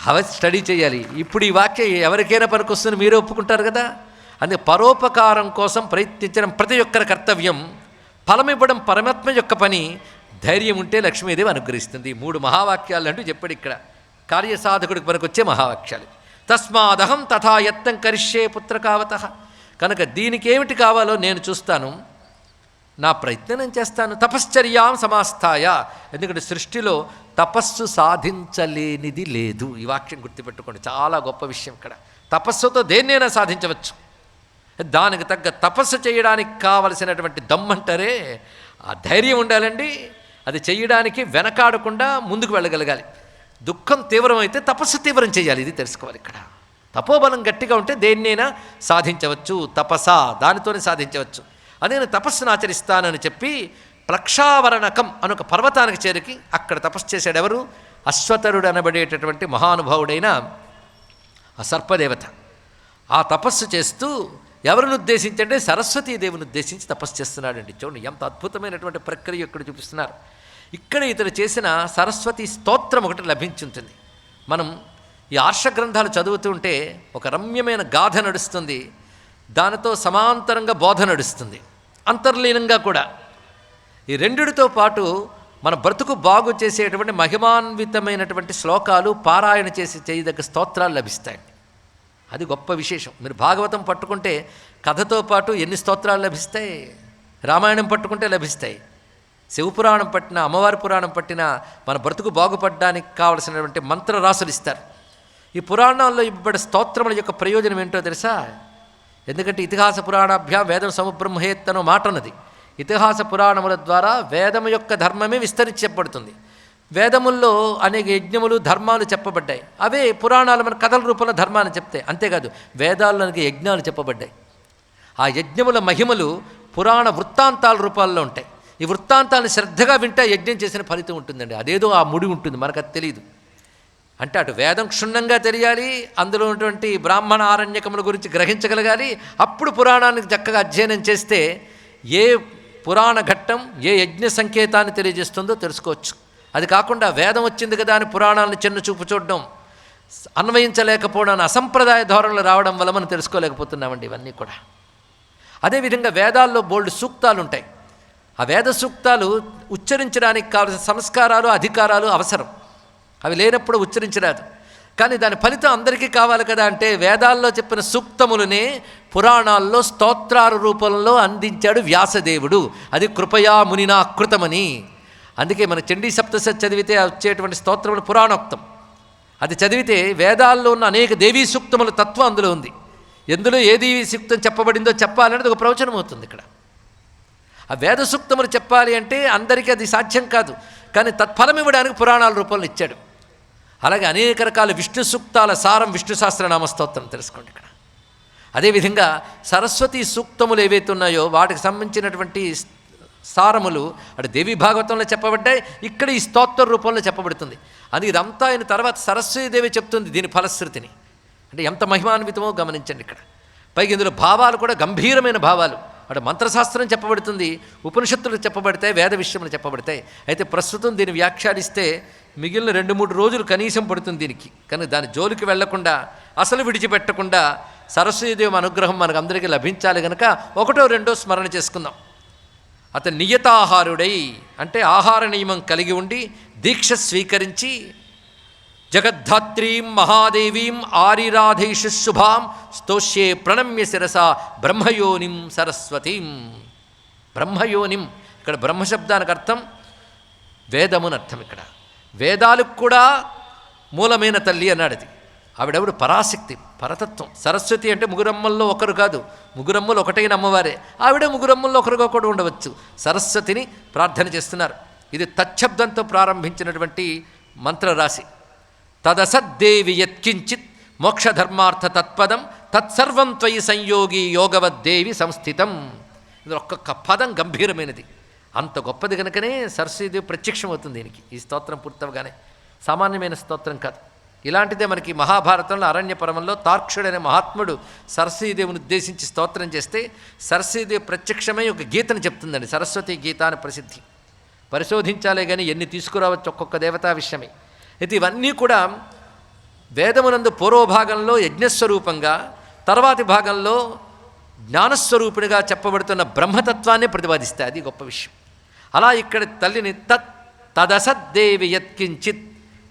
అవి స్టడీ చేయాలి. ఇప్పుడు ఈ వాక్యం ఎవరికైనా పనికొస్తుంది, మీరు ఒప్పుకుంటారు కదా. అందుకే పరోపకారం కోసం ప్రయత్నించడం ప్రతి ఒక్కరి కర్తవ్యం. ఫలమివ్వడం పరమాత్మ యొక్క పని. ధైర్యం ఉంటే లక్ష్మీదేవి అనుగ్రహిస్తుంది. 3 మహావాక్యాలు అంటూ చెప్పాడు ఇక్కడ. కార్యసాధకుడికి పనికొచ్చే మహావాక్యాలు. తస్మాదహం తథా యత్నం కరిష్యే పుత్రకావతః. కనుక దీనికి ఏమిటి కావాలో నేను చూస్తాను, నా ప్రయత్నం నేను చేస్తాను. తపశ్చర్యాం సమాస్థాయ. ఎందుకంటే సృష్టిలో తపస్సు సాధించలేనిది లేదు. ఈ వాక్యం గుర్తుపెట్టుకోండి, చాలా గొప్ప విషయం. ఇక్కడ తపస్సుతో దేన్నైనా సాధించవచ్చు. దానికి తగ్గ తపస్సు చేయడానికి కావలసినటువంటి దమ్మంటారే ఆ ధైర్యం ఉండాలండి. అది చేయడానికి వెనకాడకుండా ముందుకు వెళ్ళగలగాలి. దుఃఖం తీవ్రమైతే తపస్సు తీవ్రం చేయాలి. ఇది తెలుసుకోవాలి. ఇక్కడ తపోబలం గట్టిగా ఉంటే దేన్నైనా సాధించవచ్చు. తపస, దానితోనే సాధించవచ్చు. అదే నేను తపస్సును ఆచరిస్తానని చెప్పి ప్లక్షావరణకం అనొక పర్వతానికి చేరికి అక్కడ తపస్సు చేశాడు. ఎవరు? అశ్వతరుడు అనబడేటటువంటి మహానుభావుడైన ఆ సర్పదేవత. ఆ తపస్సు చేస్తూ ఎవరిని ఉద్దేశించంటే సరస్వతీదేవిని ఉద్దేశించి తపస్సు చేస్తున్నాడండి. చూడండి ఎంత అద్భుతమైనటువంటి ప్రక్రియ ఇక్కడ చూపిస్తున్నారు. ఇక్కడ ఇతడు చేసిన సరస్వతి స్తోత్రం ఒకటి లభించుంటుంది. మనం ఈ ఆర్ష గ్రంథాలు చదువుతూ ఉంటే ఒక రమ్యమైన గాథ నడుస్తుంది, దానితో సమాంతరంగా బోధ నడుస్తుంది, అంతర్లీనంగా కూడా. ఈ రెండిటితో పాటు మన బ్రతుకు బాగు చేసేటువంటి మహిమాన్వితమైనటువంటి శ్లోకాలు పారాయణ చేసి చేయదగ్గ స్తోత్రాలు లభిస్తాయి. అది గొప్ప విశేషం. మీరు భాగవతం పట్టుకుంటే కథతో పాటు ఎన్ని స్తోత్రాలు లభిస్తాయి. రామాయణం పట్టుకుంటే లభిస్తాయి. శివపురాణం పట్టిన, అమ్మవారి పురాణం పట్టిన మన బ్రతుకు బాగుపడడానికి కావలసినటువంటి మంత్రరాశులు ఇస్తారు. ఈ పురాణాల్లో ఇవ్వబడే స్తోత్రముల యొక్క ప్రయోజనం ఏంటో తెలుసా? ఎందుకంటే ఇతిహాస పురాణాభ్యాం వేదం సముబ్రహ్మేత్ అనే మాట ఉన్నది. ఇతిహాస పురాణముల ద్వారా వేదము యొక్క ధర్మమే విస్తరించి చెప్పబడుతుంది. వేదముల్లో అనేక యజ్ఞములు ధర్మాలు చెప్పబడ్డాయి. అవే పురాణాలు మన కథల రూపంలో ధర్మాన్ని చెప్తాయి. అంతేకాదు వేదాల్లో యజ్ఞాలు చెప్పబడ్డాయి. ఆ యజ్ఞముల మహిమలు పురాణ వృత్తాంతాల రూపాల్లో ఉంటాయి. ఈ వృత్తాంతాలను శ్రద్ధగా వింటే యజ్ఞం చేసిన ఫలితం ఉంటుందండి. అదేదో ఆ ముడి ఉంటుంది, మనకు అది తెలియదు. అంటే అటు వేదం క్షుణ్ణంగా తెలియాలి, అందులో ఉన్నటువంటి బ్రాహ్మణ ఆరణ్యకముల గురించి గ్రహించగలగాలి. అప్పుడు పురాణానికి చక్కగా అధ్యయనం చేస్తే ఏ పురాణ ఘట్టం ఏ యజ్ఞ సంకేతాన్ని తెలియజేస్తుందో తెలుసుకోవచ్చు. అది కాకుండా వేదం వచ్చింది కదా అని పురాణాలను చిన్న చూపు చూడడం, అన్వయించలేకపోవడం, అసంప్రదాయ ధోరణులు రావడం వల్ల మనం తెలుసుకోలేకపోతున్నామండి ఇవన్నీ కూడా. అదేవిధంగా వేదాల్లో బోల్డ్ సూక్తాలు ఉంటాయి. ఆ వేద సూక్తాలు ఉచ్చరించడానికి కావాల్సిన సంస్కారాలు అధికారాలు అవసరం. అవి లేనప్పుడు ఉచ్చరించరాదు. కానీ దాని ఫలితం అందరికీ కావాలి కదా. అంటే వేదాల్లో చెప్పిన సూక్తములనే పురాణాల్లో స్తోత్రాల రూపంలో అందించాడు వ్యాసదేవుడు. అది కృపయా మునినా కృతమని. అందుకే మన చండీ సప్తశతి చదివితే వచ్చేటువంటి స్తోత్రములు పురాణోక్తం. అది చదివితే వేదాల్లో ఉన్న అనేక దేవీ సూక్తముల తత్వం అందులో ఉంది. ఎందులో ఏ దేవీ సూక్తం చెప్పబడిందో చెప్పాలనేది ఒక ప్రవచనం అవుతుంది ఇక్కడ. ఆ వేద సూక్తములు చెప్పాలి అంటే అందరికీ అది సాధ్యం కాదు. కానీ తత్ఫలం ఇవ్వడానికి పురాణాల రూపంలో ఇచ్చాడు. అలాగే అనేక రకాల విష్ణు సూక్తాల సారం విష్ణు సహస్రనామ స్తోత్రం తెలుసుకోండి ఇక్కడ. అదేవిధంగా సరస్వతి సూక్తములు ఏవైతే ఉన్నాయో వాటికి సంబంధించినటువంటి సారములు అటు దేవీ భాగవతంలో చెప్పబడ్డాయి, ఇక్కడ ఈ స్తోత్ర రూపంలో చెప్పబడుతుంది. అది ఇదంతా అయిన తర్వాత సరస్వతీదేవి చెప్తుంది దీని ఫలశ్రుతిని. అంటే ఎంత మహిమాన్వితమో గమనించండి ఇక్కడ. పైగా ఇందులో భావాలు కూడా గంభీరమైన భావాలు. అటు మంత్రశాస్త్రం చెప్పబడుతుంది, ఉపనిషత్తులు చెప్పబడతాయి, వేద విషయములు చెప్పబడతాయి. అయితే ప్రస్తుతం దీన్ని వ్యాఖ్యానిస్తే మిగిలిన 2-3 రోజులు కనీసం పడుతుంది దీనికి. కానీ దాని జోలికి వెళ్లకుండా అసలు విడిచిపెట్టకుండా సరస్వతీదేవి అనుగ్రహం మనకు అందరికీ లభించాలి కనుక 1-2 స్మరణ చేసుకుందాం. అతను నియతాహారుడై అంటే ఆహార నియమం కలిగి ఉండి దీక్ష స్వీకరించి జగద్ధాత్రీం మహాదేవీం ఆరిరాధైషు శుభాం స్తోష్యే ప్రణమ్య శిరస బ్రహ్మయోనిం సరస్వతీం. బ్రహ్మయోనిం ఇక్కడ బ్రహ్మశబ్దానికి అర్థం వేదముని అర్థం. ఇక్కడ వేదాలకు కూడా మూలమైన తల్లి అన్నాడు. అది ఆవిడెవడు? పరాశక్తి, పరతత్వం. సరస్వతి అంటే ముగ్గురమ్మల్లో ఒకరు కాదు, ముగ్గురమ్మలు ఒకటైన అమ్మవారే. ఆవిడ ముగ్గురమ్మల్లో ఒకరుగా కూడా ఉండవచ్చు. సరస్వతిని ప్రార్థన చేస్తున్నారు. ఇది తచ్చబ్దంతో ప్రారంభించినటువంటి మంత్రరాశి. తదసద్దేవి యత్కించిత్ మోక్షధర్మార్థ తత్పదం తత్సర్వం త్వయి సంయోగి యోగవద్దేవి సంస్థితం. ఇది ఒక్కొక్క పదం గంభీరమైనది. అంత గొప్పది కనుకనే సరస్వతీదేవి ప్రత్యక్షమవుతుంది దీనికి. ఈ స్తోత్రం పూర్తవగానే సామాన్యమైన స్తోత్రం కాదు. ఇలాంటిదే మనకి మహాభారతంలో అరణ్య పర్వంలో తార్క్షుడనే మహాత్ముడు సరస్వతీదేవిని ఉద్దేశించి స్తోత్రం చేస్తే సరస్వతీదేవి ప్రత్యక్షమై ఒక గీతను చెప్తుందండి. సరస్వతి గీత అని ప్రసిద్ధి. పరిశోధించాలే కానీ ఎన్ని తీసుకురావచ్చు ఒక్కొక్క దేవతా విషయమే. అయితే ఇవన్నీ కూడా వేదమునందు పూర్వభాగంలో యజ్ఞస్వరూపంగా, తర్వాతి భాగంలో జ్ఞానస్వరూపిణిగా చెప్పబడుతున్న బ్రహ్మతత్వాన్ని ప్రతిపాదిస్తాయి. అది గొప్ప విషయం. అలా ఇక్కడ తల్లిని తదసద్దేవి యత్కించిత్,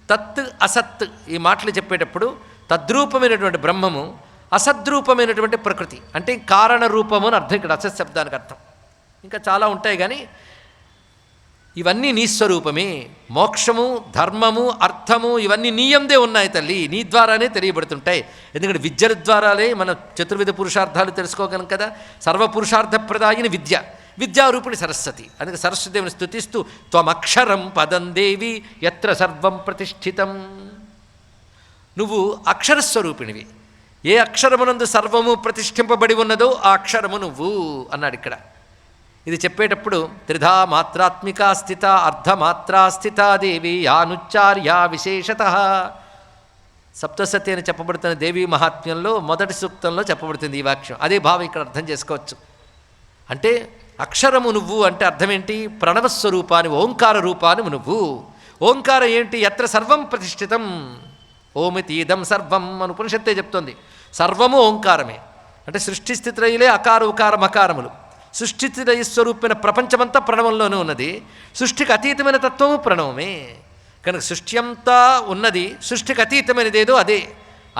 తత్ అసత్ ఈ మాటలు చెప్పేటప్పుడు తద్రూపమైనటువంటి బ్రహ్మము, అసద్రూపమైనటువంటి ప్రకృతి అంటే కారణ రూపము అని అర్థం. ఇక్కడ అసత్ శబ్దానికి అర్థం ఇంకా చాలా ఉంటాయి, కానీ ఇవన్నీ నీ స్వరూపమే. మోక్షము, ధర్మము, అర్థము ఇవన్నీ నీయందే ఉన్నాయి తల్లి, నీ ద్వారానే తెలియబడుతుంటాయి. ఎందుకంటే విద్యల ద్వారాలే మన చతుర్విధ పురుషార్థాలు తెలుసుకోగలం కదా. సర్వపురుషార్థప్రదాయిని విద్య, విద్యారూపిణి సరస్వతి. అందుకే సరస్వతీదేవిని స్తుతిస్తూ త్వమక్షరం పదం దేవి యత్ర సర్వం ప్రతిష్ఠితం. నువ్వు అక్షరస్వరూపిణివి. ఏ అక్షరమునందు సర్వము ప్రతిష్ఠింపబడి ఉన్నదో ఆ అక్షరము నువ్వు అన్నాడు ఇక్కడ. ఇది చెప్పేటప్పుడు త్రిధా మాత్రాత్మికా స్థిత అర్ధమాత్రా స్థితా దేవి యానుచ్చార్య విశేషత. సప్తసతి అని చెప్పబడుతున్న దేవీ మహాత్మ్యంలో మొదటి సూక్తంలో చెప్పబడుతుంది ఈ వాక్యం. అదే భావం ఇక్కడ అర్థం చేసుకోవచ్చు. అంటే అక్షరము నువ్వు అంటే అర్థం ఏంటి? ప్రణవస్వరూపాన్ని, ఓంకార రూపాన్ని నువ్వు. ఓంకారం ఏంటి? ఎత్ర సర్వం ప్రతిష్ఠితం ఓమితి ఇదం సర్వం అని ఉపనిషత్తే చెప్తోంది. సర్వము ఓంకారమే. అంటే సృష్టి స్థితిలయలే అకార ఉకార మకారములు. సృష్టిస్థితిలయ స్వరూపమైన ప్రపంచమంతా ప్రణవంలోనే ఉన్నది. సృష్టికి అతీతమైన తత్వము ప్రణవమే. కనుక సృష్టి అంతా ఉన్నది, సృష్టికి అతీతమైనదేదో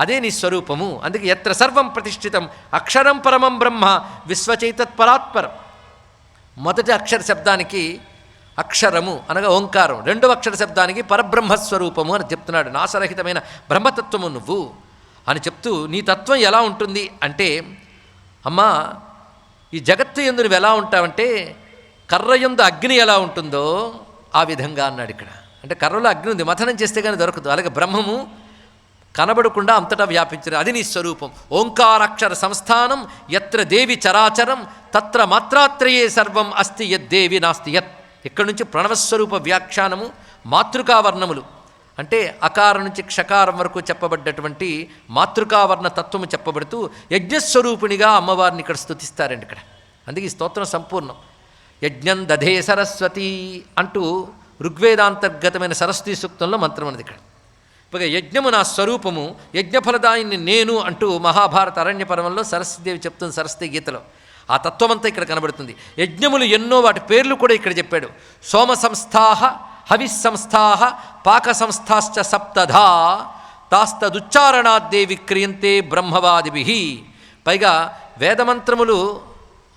అదే నీ స్వరూపము. అందుకే ఎత్ర సర్వం ప్రతిష్ఠితం అక్షరం పరమం బ్రహ్మ విశ్వచైతత్పరాత్పరం. మొదటి అక్షర శబ్దానికి అక్షరము అనగా ఓంకారం, రెండవ అక్షర శబ్దానికి పరబ్రహ్మస్వరూపము అని చెప్తున్నాడు. నాశరహితమైన బ్రహ్మతత్వము నువ్వు అని చెప్తూ నీ తత్వం ఎలా ఉంటుంది అంటే, అమ్మా ఈ జగత్తు యందు నువ్వు ఎలా ఉంటావంటే కర్ర యందు అగ్ని ఎలా ఉంటుందో ఆ విధంగా అన్నాడు ఇక్కడ. అంటే కర్రలో అగ్ని ఉంది, మథనం చేస్తే కానీ దొరకదు. అలాగే బ్రహ్మము కనబడకుండా అంతటా వ్యాపించిన అది నీ స్వరూపం. ఓంకారాక్షర సంస్థానం యత్ర దేవి చరాచరం తత్ర మాత్రాత్రయే సర్వం అస్తి యద్దేవి నాస్తి యత్. ఇక్కడ నుంచి ప్రణవస్వరూప వ్యాఖ్యానము, మాతృకావర్ణములు అంటే అకారం నుంచి క్షకారం వరకు చెప్పబడ్డటువంటి మాతృకావర్ణ తత్వము చెప్పబడుతూ యజ్ఞస్వరూపిణిగా అమ్మవారిని ఇక్కడ స్తుతిస్తారండి ఇక్కడ. అందుకే ఈ స్తోత్రం సంపూర్ణం. యజ్ఞం దధే సరస్వతి అంటూ ఋగ్వేదాంతర్గతమైన సరస్వతీ సూక్తంలో మంత్రం అనేది ఇక్కడ. ఇక యజ్ఞము నా స్వరూపము, యజ్ఞఫలదాయిని నేను అంటూ మహాభారత అరణ్య పర్వంలో సరస్వతీదేవి చెప్తుంది సరస్వతీ గీతలో. ఆ తత్వమంతా ఇక్కడ కనబడుతుంది. యజ్ఞములు ఎన్నో, వాటి పేర్లు కూడా ఇక్కడ చెప్పాడు. సోమ సంస్థాహ హవిస్సంస్థాహ పాక సంస్థాశ్చ సప్తధా తాస్తదుచ్చారణాద్దేవి క్రియంతే బ్రహ్మవాదిభి. పైగా వేదమంత్రములు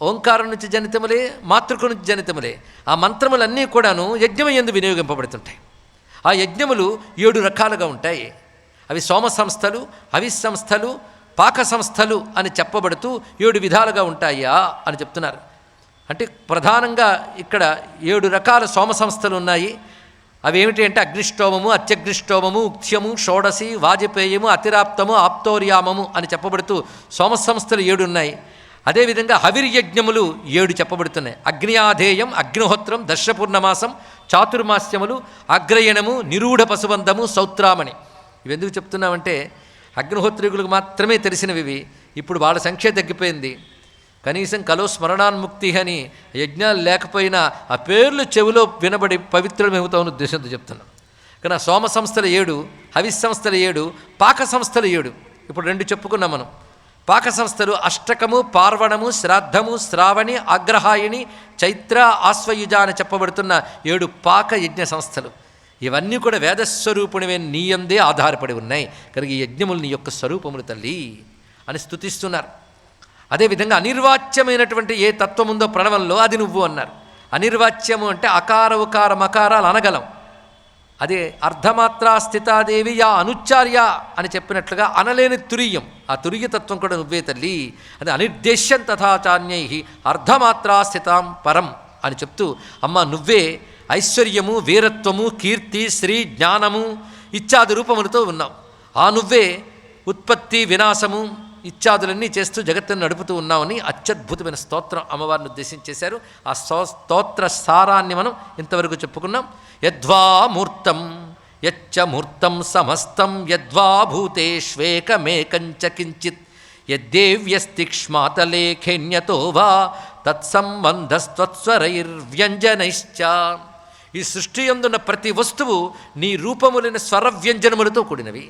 ఓంకారం నుంచి జనితములే, మాతృక నుంచి జనితములే. ఆ మంత్రములన్నీ కూడాను యజ్ఞం యందు వినియోగింపబడుతుంటాయి. ఆ యజ్ఞములు 7 రకాలుగా ఉంటాయి. అవి సోమ సంస్థలు, హవిస్సంస్థలు, పాక సంస్థలు అని చెప్పబడుతూ 7 విధాలుగా ఉంటాయా అని చెప్తున్నారు. అంటే ప్రధానంగా ఇక్కడ 7 రకాల సోమ సంస్థలు ఉన్నాయి. అవి ఏమిటి అంటే అగ్నిష్టోమము, అత్యగ్నిష్టోమము, ఉక్ష్యము, షోడసి, వాజపేయము, అతిరాప్తము, ఆప్తోర్యామము అని చెప్పబడుతూ సోమ సంస్థలు 7 ఉన్నాయి. అదేవిధంగా హవిర్యజ్ఞములు 7 చెప్పబడుతున్నాయి. అగ్నియాధేయం, అగ్నిహోత్రం, దర్శపూర్ణమాసం, చాతుర్మాస్యములు, అగ్రయణము, నిరూఢ పశుబంధము, సౌత్రామణి. ఇవెందుకు చెప్తున్నామంటే అగ్నిహోత్రికులకు మాత్రమే తెలిసినవి. ఇప్పుడు వాళ్ళ సంఖ్య తగ్గిపోయింది. కనీసం కలో స్మరణాన్ముక్తి అని యజ్ఞాలు లేకపోయినా ఆ పేర్లు చెవిలో వినబడి పవిత్రమవుతామని ఉద్దేశంతో చెప్తున్నాం. కానీ సోమ సంస్థలు 7, హవిస్ సంస్థలు 7, పాక సంస్థలు 7. ఇప్పుడు 2 చెప్పుకున్నాం మనం. పాక సంస్థలు అష్టకము, పార్వణము, శ్రాద్ధము, శ్రావణి, అగ్రహాయిణి, చైత్ర, ఆశ్వయుజ అని చెప్పబడుతున్న 7 పాక యజ్ఞ సంస్థలు. ఇవన్నీ కూడా వేదస్వరూపునివే నీయందే ఆధారపడి ఉన్నాయి. కనుక ఈ యజ్ఞములు నీ యొక్క స్వరూపములు తల్లి అని స్తుతిస్తున్నారు. అదేవిధంగా అనిర్వాచ్యమైనటువంటి ఏ తత్వం ఉందో ప్రణవంలో అది నువ్వు అన్నారు. అనిర్వాచ్యము అంటే అకార ఉకార మకారాలు అనగలం. అదే అర్ధమాత్రా స్థితాదేవి యా అనుచ్చార్య అని చెప్పినట్లుగా అనలేని తురియం. ఆ తురియతత్వం కూడా నువ్వే తల్లి. అది అనిర్దేశ్యం తథాచాన్యై అర్ధమాత్రా స్థితాం పరం అని చెప్తూ అమ్మ నువ్వే ఐశ్వర్యము, వీరత్వము, కీర్తి, శ్రీ, జ్ఞానము ఇత్యాది రూపములతో ఉన్నావు. ఆ నువ్వే ఉత్పత్తి, వినాశము ఇత్యాదులన్నీ చేస్తూ జగత్తును నడుపుతూ ఉన్నామని అత్యద్భుతమైన స్తోత్రం అమ్మవారిని ఉద్దేశించేశారు. ఆ స్తోత్ర సారాన్ని మనం ఇంతవరకు చెప్పుకున్నాం. యద్వా మూర్తం యచ్చ మూర్తం సమస్తం యద్వా భూతేష్వేకమేకంచ కించిత్ యద్దేవ్యస్తిక్ష్మాతలేఖేన్యతో వా తత్సంబంధస్త్వత్స్వరైర్వ్యంజనైశ్చ. ఈ సృష్టి యందున్న ప్రతి వస్తువు నీ రూపములైన స్వరవ్యంజనములతో కూడినవి.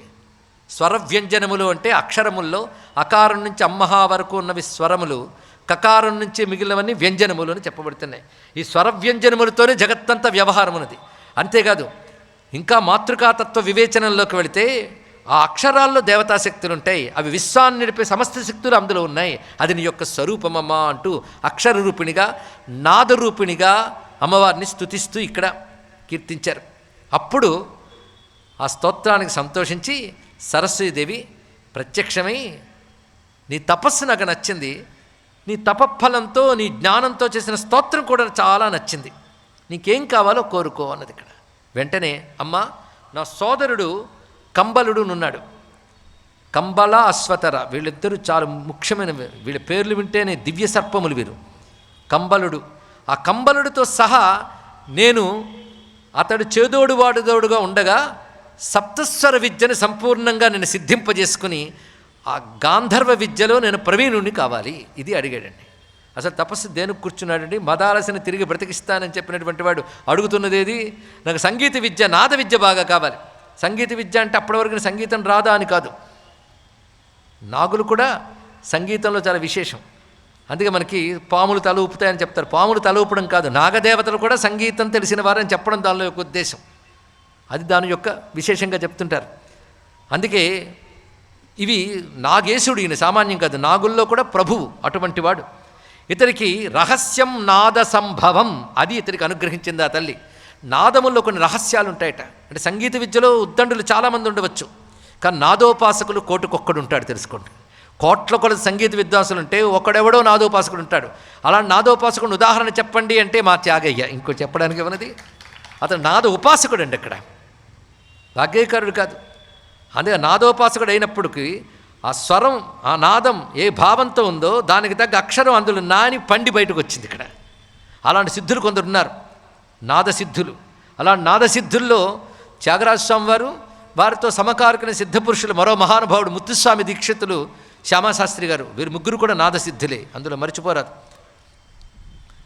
స్వరవ్యంజనములు అంటే అక్షరముల్లో అకారం నుంచి అమ్మహా వరకు ఉన్నవి స్వరములు, కకారం నుంచి మిగిలినవన్నీ వ్యంజనములు అని చెప్పబడుతున్నాయి. ఈ స్వరవ్యంజనములతోనే జగత్తంతా వ్యవహారం ఉన్నది. అంతేకాదు ఇంకా మాతృకాతత్వ వివేచనంలోకి వెళితే ఆ అక్షరాల్లో దేవతాశక్తులు ఉంటాయి. అవి విశ్వాన్ని నడిపే సమస్త శక్తులు అందులో ఉన్నాయి. అది నీ యొక్క స్వరూపమమ్మా అంటూ అక్షర రూపిణిగా, నాదరూపిణిగా అమ్మవారిని స్తుతిస్తూ ఇక్కడ కీర్తించారు. అప్పుడు ఆ స్తోత్రానికి సంతోషించి సరస్వతీదేవి ప్రత్యక్షమై నీ తపస్సు నాకు నచ్చింది, నీ తపఫలంతో నీ జ్ఞానంతో చేసిన స్తోత్రం కూడా చాలా నచ్చింది, నీకేం కావాలో కోరుకో అన్నది ఇక్కడ. వెంటనే అమ్మ నా సోదరుడు కంబలుడు నున్నాడు. కంబల, అశ్వతర వీళ్ళిద్దరూ చాలా ముఖ్యమైన, వీళ్ళ పేర్లు వింటేనే దివ్య సర్పములు వీరు. కంబలుడు ఆ కంబలుడితో సహా నేను అతడు చేదోడు వాడుదోడుగా ఉండగా సప్తస్వర విద్యను సంపూర్ణంగా నేను సిద్ధింపజేసుకుని ఆ గాంధర్వ విద్యలో నేను ప్రవీణుణ్ణి కావాలి. ఇది అడిగాడండి. అసలు తపస్సు దేనికి కూర్చున్నాడండి? మదాలసని తిరిగి బ్రతికిస్తానని చెప్పినటువంటి వాడు అడుగుతున్నదేది? నాకు సంగీత విద్య, నాద విద్య బాగా కావాలి. సంగీత విద్య అంటే అప్పటి వరకు సంగీతం రాదా అని కాదు. నాగులు కూడా సంగీతంలో చాలా విశేషం. అందుకే మనకి పాములు తల ఊపుతాయని చెప్తారు. పాములు తల ఊపడం కాదు, నాగదేవతలు కూడా సంగీతం తెలిసిన వారని చెప్పడం దానిలో యొక్క ఉద్దేశం. అది దాని యొక్క విశేషంగా చెప్తుంటారు. అందుకే ఇవి నాగేశుడు, ఈయన సామాన్యం కాదు, నాగుల్లో కూడా ప్రభువు అటువంటి వాడు. ఇతనికి రహస్యం నాద సంభవం, అది ఇతనికి అనుగ్రహించింది ఆ తల్లి. నాదముల్లో కొన్ని రహస్యాలు ఉంటాయట. అంటే సంగీత విద్యలో ఉద్దండులు చాలామంది ఉండవచ్చు, కానీ నాదోపాసకులు కోటికొక్కడు ఉంటాడు, తెలుసుకోండి. కోట్ల కొలది సంగీత విద్వాంసులు ఉంటే ఒకడెవడో నాదోపాసకుడు ఉంటాడు. అలాంటి నాదోపాసకుడు ఉదాహరణ చెప్పండి అంటే మా త్యాగయ్య. ఇంకో చెప్పడానికి ఏమన్నది? అతను నాద ఉపాసకుడు అండి, అక్కడ భాగ్యకారుడు కాదు. అందుకే నాదోపాసకుడు అయినప్పటికీ ఆ స్వరం, ఆ నాదం ఏ భావంతో ఉందో దానికి తగ్గ అక్షరం అందులో నాని పండి బయటకు వచ్చింది ఇక్కడ. అలాంటి సిద్ధులు కొందరు ఉన్నారు, నాదసిద్ధులు. అలాంటి నాదసిద్ధుల్లో త్యాగరాజస్వామి వారు, వారితో సమకాలికన సిద్ధపురుషులు మరో మహానుభావుడు ముత్తుస్వామి దీక్షితులు, శ్యామాశాస్త్రి గారు, వీరు ముగ్గురు కూడా నాదసిద్ధులే, అందులో మర్చిపోరాదు.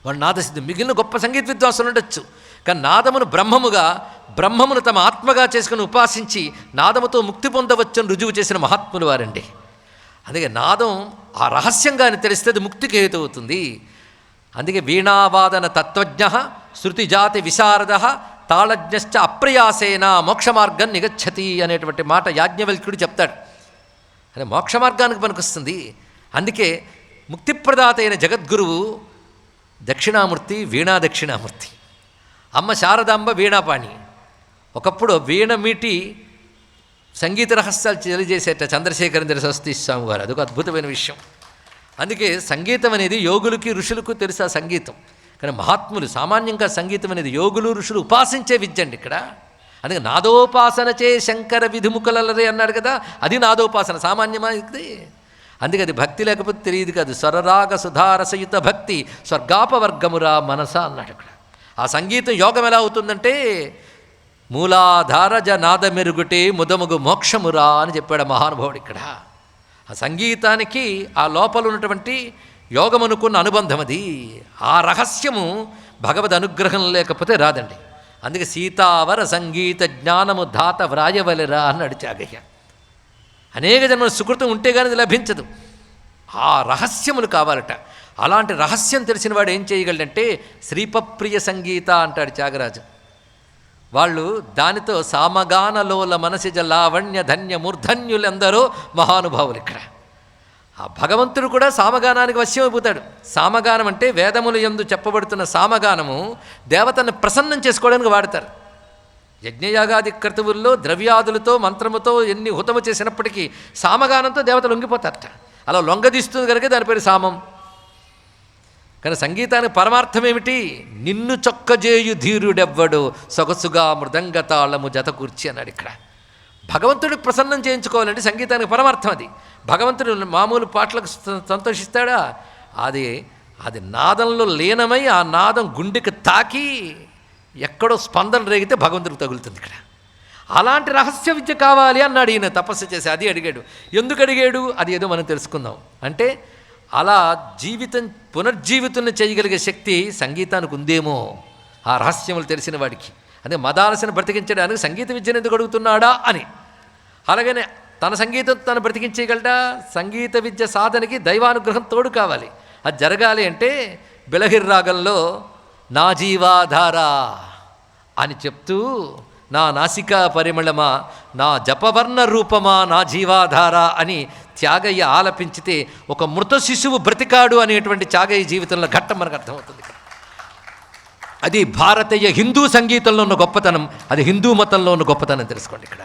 వాళ్ళు నాదసిద్ధులు. మిగిలిన గొప్ప సంగీత విద్వాంసులు ఉండొచ్చు, కానీ నాదమును బ్రహ్మముగా, బ్రహ్మమును తమ ఆత్మగా చేసుకుని ఉపాసించి నాదముతో ముక్తి పొందవచ్చని రుజువు చేసిన మహాత్ములు వారండి. అందుకే నాదం ఆ రహస్యంగా అని తెలిస్తే అది ముక్తికి హేతు అవుతుంది. అందుకే వీణావాదన తత్వజ్ఞ శృతిజాతి విశారద తాళజ్ఞశ్చ అప్రయాసేన మోక్షమార్గం నిగచ్చతి అనేటువంటి మాట యాజ్ఞవల్క్యుడు చెప్తాడు. అదే మోక్ష మార్గానికి పనికొస్తుంది. అందుకే ముక్తిప్రదాత అయిన జగద్గురువు దక్షిణామూర్తి, వీణా దక్షిణామూర్తి. అమ్మ శారదాంబ వీణాపాణి. ఒకప్పుడు వీణ మీటి సంగీత రహస్యాలు తెలియజేసేట చంద్రశేఖరేంద్ర సరస్వతి స్వామి వారు. అదొక అద్భుతమైన విషయం. అందుకే సంగీతం అనేది యోగులకి ఋషులకు తెలుసు ఆ సంగీతం, కానీ మహాత్ములు సామాన్యంగా సంగీతం అనేది యోగులు ఋషులు ఉపాసించే విద్య అండి ఇక్కడ. అందుకే నాదోపాసన చే శంకర విధిముఖలరే అన్నాడు కదా, అది నాదోపాసన, సామాన్యమా ఇది? అందుకే అది భక్తి లేకపోతే తెలియదు కాదు. స్వరరాగ సుధారసయుత భక్తి స్వర్గాపవర్గమురా మనస అన్నాడు అక్కడ. ఆ సంగీతం యోగం ఎలా అవుతుందంటే మూలాధారజ నాద మెరుగుటే ముదముగు మోక్షమురా అని చెప్పాడు మహానుభావుడు ఇక్కడ. ఆ సంగీతానికి ఆ లోపల ఉన్నటువంటి యోగం అనుకున్న అనుబంధం అది. ఆ రహస్యము భగవద్ అనుగ్రహం లేకపోతే రాదండి. అందుకే సీతావర సంగీత జ్ఞానము ధాత వ్రాయవలెరా అన్నాడు త్యాగయ్య. అనేక జన్మల సుకృతం ఉంటే కానీ అది లభించదు. ఆ రహస్యములు కావాలట. అలాంటి రహస్యం తెలిసిన వాడు ఏం చేయగలడంటే శ్రీపప్రియ సంగీత అంటాడు త్యాగరాజు. వాళ్ళు దానితో సామగానలోల మనసిజ లావణ్య ధన్య మూర్ధన్యులందరూ మహానుభావులు ఇక్కడ. ఆ భగవంతుడు కూడా సామగానానికి వశ్యమైపోతాడు. సామగానం అంటే వేదముల యందు చెప్పబడుతున్న సామగానము దేవతను ప్రసన్నం చేసుకోవడానికి వాడతారు. యజ్ఞయాగాది క్రతువుల్లో ద్రవ్యాదులతో మంత్రముతో ఎన్ని హుతము చేసినప్పటికీ సామగానంతో దేవతలు లొంగిపోతారట. అలా లొంగదీస్తుంది కనుక దాని పేరు సామం. కానీ సంగీతానికి పరమార్థం ఏమిటి? నిన్ను చొక్కజేయు ధీరుడెవ్వడు సొగసుగా మృదంగ తాళము జత కూర్చి అన్నాడు ఇక్కడ. భగవంతుడికి ప్రసన్నం చేయించుకోవాలంటే సంగీతానికి పరమార్థం అది. భగవంతుడు మామూలు పాటలకు సంతోషిస్తాడా? అది నాదంలో లీనమై ఆ నాదం గుండెకి తాకి ఎక్కడో స్పందన రేగితే భగవంతుడికి తగులుతుంది ఇక్కడ. అలాంటి రహస్య విద్య కావాలి అన్నాడు ఈయన తపస్సు చేసి. అది అడిగాడు. ఎందుకు అడిగాడు? అది ఏదో మనం తెలుసుకుందాం. అంటే అలా పునర్జీవితాన్ని చేయగలిగే శక్తి సంగీతానికి ఉందేమో ఆ రహస్యములు తెలిసిన వాడికి. అదే మదాలసను బ్రతికించడానికి సంగీత విద్యను ఎందుకు అడుగుతున్నాడా అని. అలాగనే తన సంగీతం తను బ్రతికించేయగలడా? సంగీత విద్య సాధనకి దైవానుగ్రహం తోడు కావాలి. అది జరగాలి అంటే బిలహిర్ రాగంలో నా జీవాధార అని చెప్తూ నా నాసికా పరిమళమా, నా జపవర్ణ రూపమా, నా జీవాధార అని త్యాగయ్య ఆలపించితే ఒక మృత శిశువు బ్రతికాడు అనేటువంటి త్యాగయ్య జీవితంలో ఘట్టం మనకు అర్థమవుతుంది. అది భారతీయ హిందూ సంగీతంలో ఉన్న గొప్పతనం, అది హిందూ మతంలో ఉన్న గొప్పతనం తెలుసుకోండి ఇక్కడ.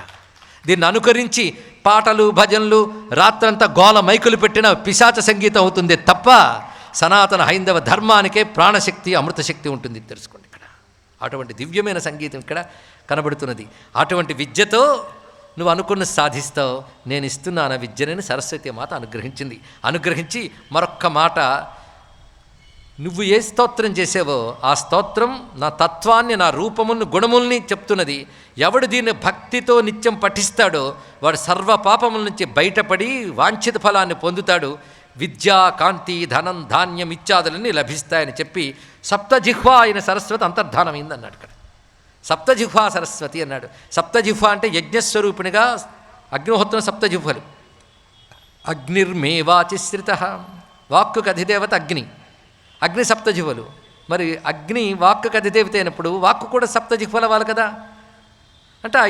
దీన్ని అనుకరించి పాటలు భజనలు రాత్రంతా గోల మైకులు పెట్టిన పిశాచ సంగీతం అవుతుంది తప్ప సనాతన హైందవ ధర్మానికే ప్రాణశక్తి అమృతశక్తి ఉంటుంది తెలుసుకోండి ఇక్కడ. అటువంటి దివ్యమైన సంగీతం ఇక్కడ కనబడుతున్నది. అటువంటి విద్యతో నువ్వు అనుకున్న సాధిస్తావు. నేను ఇస్తున్నాను ఆ విద్యనని సరస్వతి మాత అనుగ్రహించింది. అనుగ్రహించి మరొక్క మాట నువ్వు ఏ స్తోత్రం చేసావో ఆ స్తోత్రం నా తత్వాన్ని, నా రూపమును, గుణముల్ని చెప్తున్నది. ఎవడు దీన్ని భక్తితో నిత్యం పఠిస్తాడో వాడు సర్వ పాపముల నుంచి బయటపడి వాంఛిత ఫలాన్ని పొందుతాడు. విద్యా, కాంతి, ధనం, ధాన్యం ఇత్యాదులన్నీ లభిస్తాయని చెప్పి సప్తజిహ్వా అయిన సరస్వతి అంతర్ధానమైందన్నాడు. ఇక్కడ సప్తజిహ్వా సరస్వతి అన్నాడు. సప్తజిహ్వ అంటే యజ్ఞస్వరూపిణిగా అగ్నిహోత్రం సప్తజిహ్వలు. అగ్నిర్మేవాచిశ్రిత, వాక్కుకు అధిదేవత అగ్ని, అగ్ని సప్తజిహ్వలు. మరి అగ్ని వాక్కుకు అధిదేవత అయినప్పుడు వాక్కు కూడా సప్తజిహ్వల వాళ్ళు కదా. అంటే ఆ